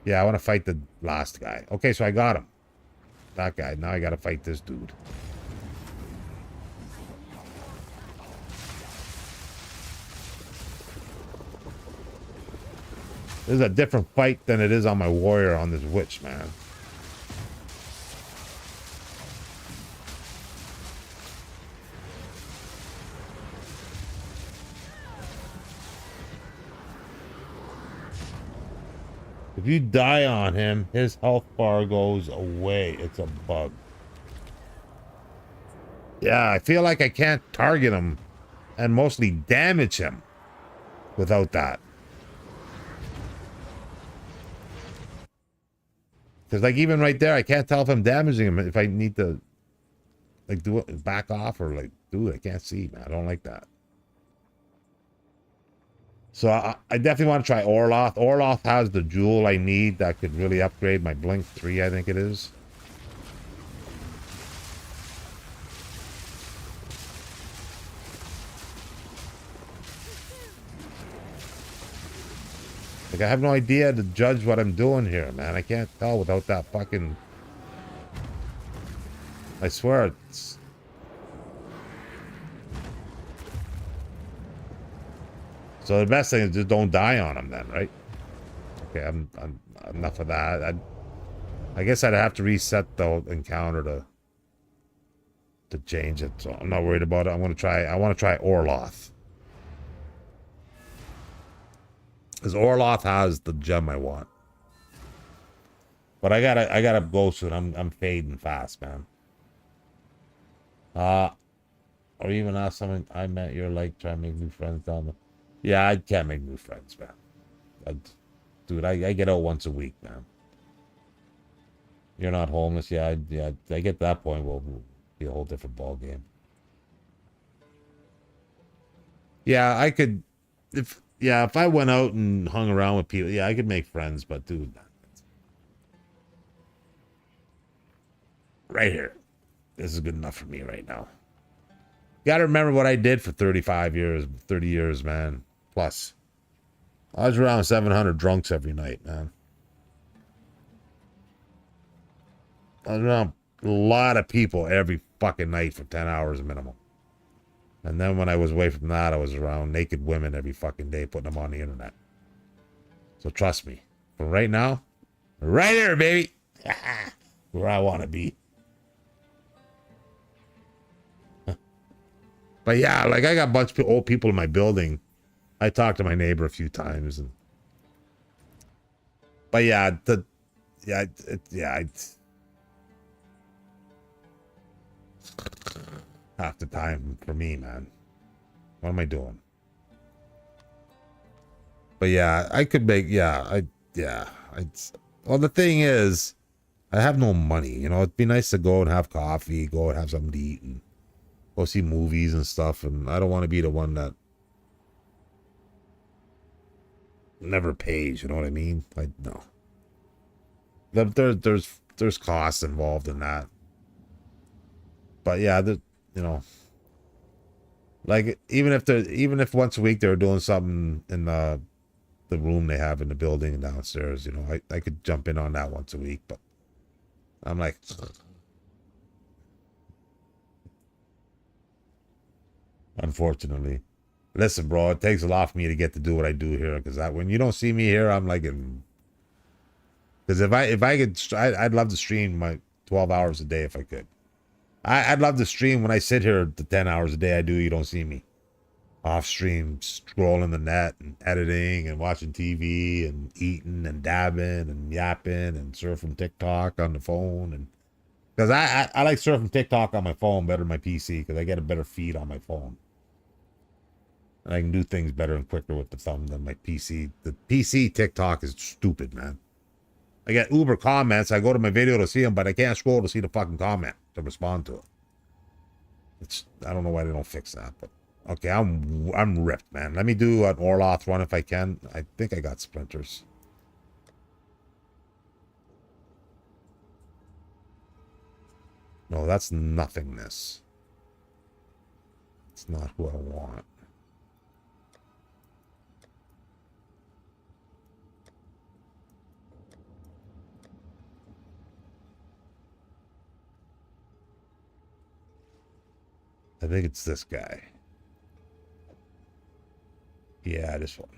Yeah, I want to fight the last guy. Okay, so I got him. That guy. Now I got to fight this dude. This is a different fight than it is on my warrior on this witch, man. If you die on him, his health bar goes away. It's a bug. Yeah, I feel like I can't target him and mostly damage him without that. Because like even right there, I can't tell if I'm damaging him, if I need to like do it, back off or like, dude, I can't see, man. I don't like that. So I definitely want to try Orloff. Orloff has the jewel I need that could really upgrade my Blink 3, I think it is. Like, I have no idea to judge what I'm doing here, man. I can't tell without that fucking... I swear it's... So the best thing is just don't die on him then, right? Okay, I'm enough of that. I guess I'd have to reset the encounter to change it. So I'm not worried about it. I want to try Orloff. Because Orloff has the gem I want. But I gotta go soon. I'm fading fast, man. Or even ask someone I met you're like try to make new friends down the... Yeah, I can't make new friends, man. dude, I get out once a week, man. You're not homeless. Yeah, I get that point. We'll be a whole different ball game. Yeah, I could, if I went out and hung around with people, yeah, I could make friends. But dude, right here, this is good enough for me right now. Got to remember what I did for 35 years, 30 years, man. Plus, I was around 700 drunks every night, man. I was around a lot of people every fucking night for 10 hours minimum. And then when I was away from that, I was around naked women every fucking day, putting them on the internet. So trust me, for right now, right there, baby, where I want to be. But yeah, like I got a bunch of old people in my building. I talked to my neighbor a few times, but yeah, half the time for me, man. What am I doing? But yeah, I could make, well, the thing is, I have no money, you know. It'd be nice to go and have coffee, go and have something to eat, and go see movies and stuff. And I don't want to be the one that never pays, you know what I mean? Like, no. There's costs involved in that. But yeah, you know, like even if once a week they were doing something in the room they have in the building downstairs, you know, I could jump in on that once a week. But I'm like, unfortunately, listen, bro, it takes a lot for me to get to do what I do here, because when you don't see me here, I'm like because if I could, I'd love to stream my 12 hours a day if I could. I'd love to stream when I sit here the 10 hours a day I do. You don't see me off stream, scrolling the net and editing and watching TV and eating and dabbing and yapping and surfing TikTok on the phone. And because I like surfing TikTok on my phone better than my PC, because I get a better feed on my phone. And I can do things better and quicker with the thumb than my PC. The PC TikTok is stupid, man. I get Uber comments. I go to my video to see them, but I can't scroll to see the fucking comment to respond to it. I don't know why they don't fix that, but okay, I'm ripped, man. Let me do an Orloth run if I can. I think I got splinters. No, that's nothingness. It's not who I want. I think it's this guy. Yeah, this one.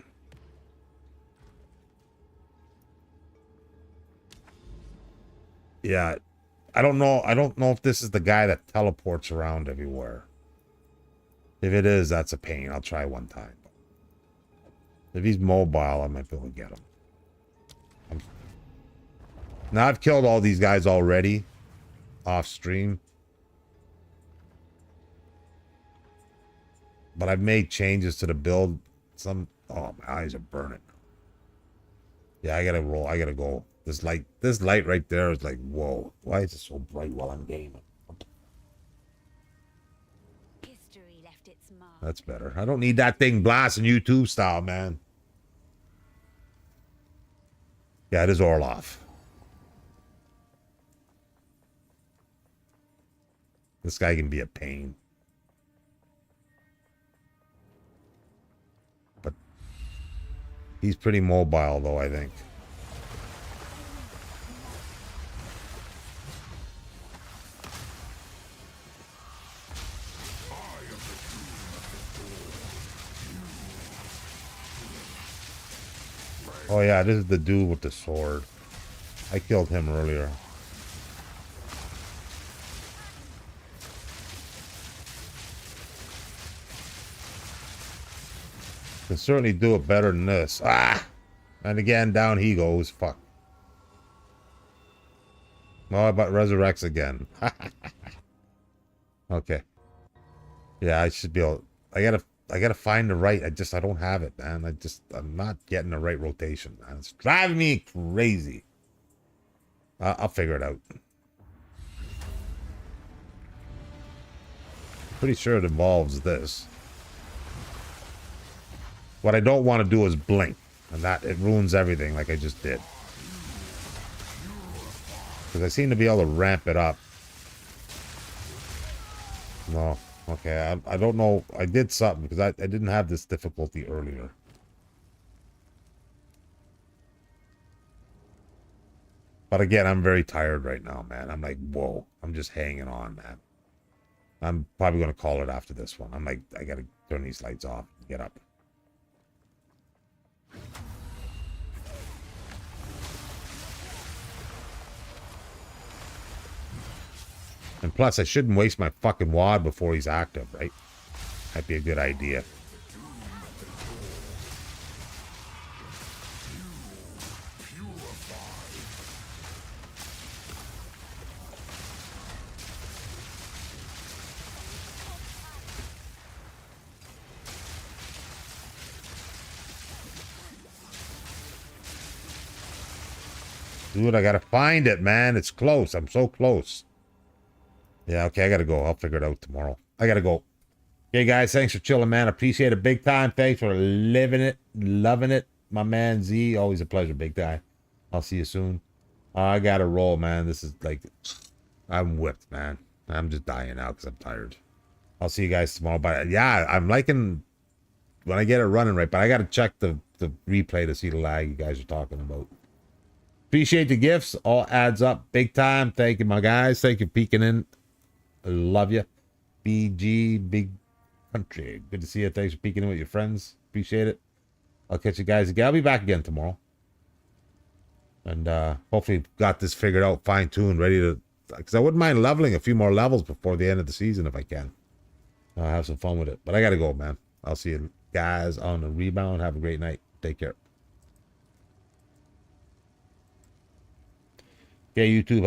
Yeah, I don't know. I don't know if this is the guy that teleports around everywhere. If it is, that's a pain. I'll try one time. If he's mobile, I might be able to get him. Now, I've killed all these guys already off stream. But I've made changes to the build. Oh, my eyes are burning. Yeah, I gotta roll. I gotta go. This light right there is like, whoa. Why is it so bright while I'm gaming? History left its mark. That's better. I don't need that thing blasting YouTube style, man. Yeah, it is Orloff. This guy can be a pain. But he's pretty mobile, though, I think. Oh yeah, this is the dude with the sword. I killed him earlier. Can certainly do it better than this. Ah! And again, down he goes. Fuck. Oh, but resurrects again. Okay. Yeah, I should be able... I gotta I gotta find the right. I don't have it, man. I'm not getting the right rotation, man. It's driving me crazy. I'll figure it out. Pretty sure it involves this. What I don't want to do is blink, and that it ruins everything like I just did. Because I seem to be able to ramp it up. No. Okay, I don't know. I did something because I didn't have this difficulty earlier. But again, I'm very tired right now, man. I'm like, whoa. I'm just hanging on, man. I'm probably going to call it after this one. I'm like, I got to turn these lights off and get up. And plus, I shouldn't waste my fucking wad before he's active, right? Might be a good idea. Dude, I gotta find it, man. It's close. I'm so close. Yeah, okay, I gotta go. I'll figure it out tomorrow. I gotta go. Okay, guys, thanks for chilling, man. Appreciate it big time. Thanks for living it, loving it. My man Z, always a pleasure, big guy. I'll see you soon. I gotta roll, man. This is like, I'm whipped, man. I'm just dying out because I'm tired. I'll see you guys tomorrow. But yeah, I'm liking when I get it running right, but I gotta check the replay to see the lag you guys are talking about. Appreciate the gifts. All adds up big time. Thank you, my guys. Thank you for peeking in. I love you. BG, big country. Good to see you. Thanks for peeking in with your friends. Appreciate it. I'll catch you guys again. I'll be back again tomorrow. And hopefully got this figured out, fine-tuned, ready to... Because I wouldn't mind leveling a few more levels before the end of the season if I can. I'll have some fun with it. But I got to go, man. I'll see you guys on the rebound. Have a great night. Take care. Okay, YouTube.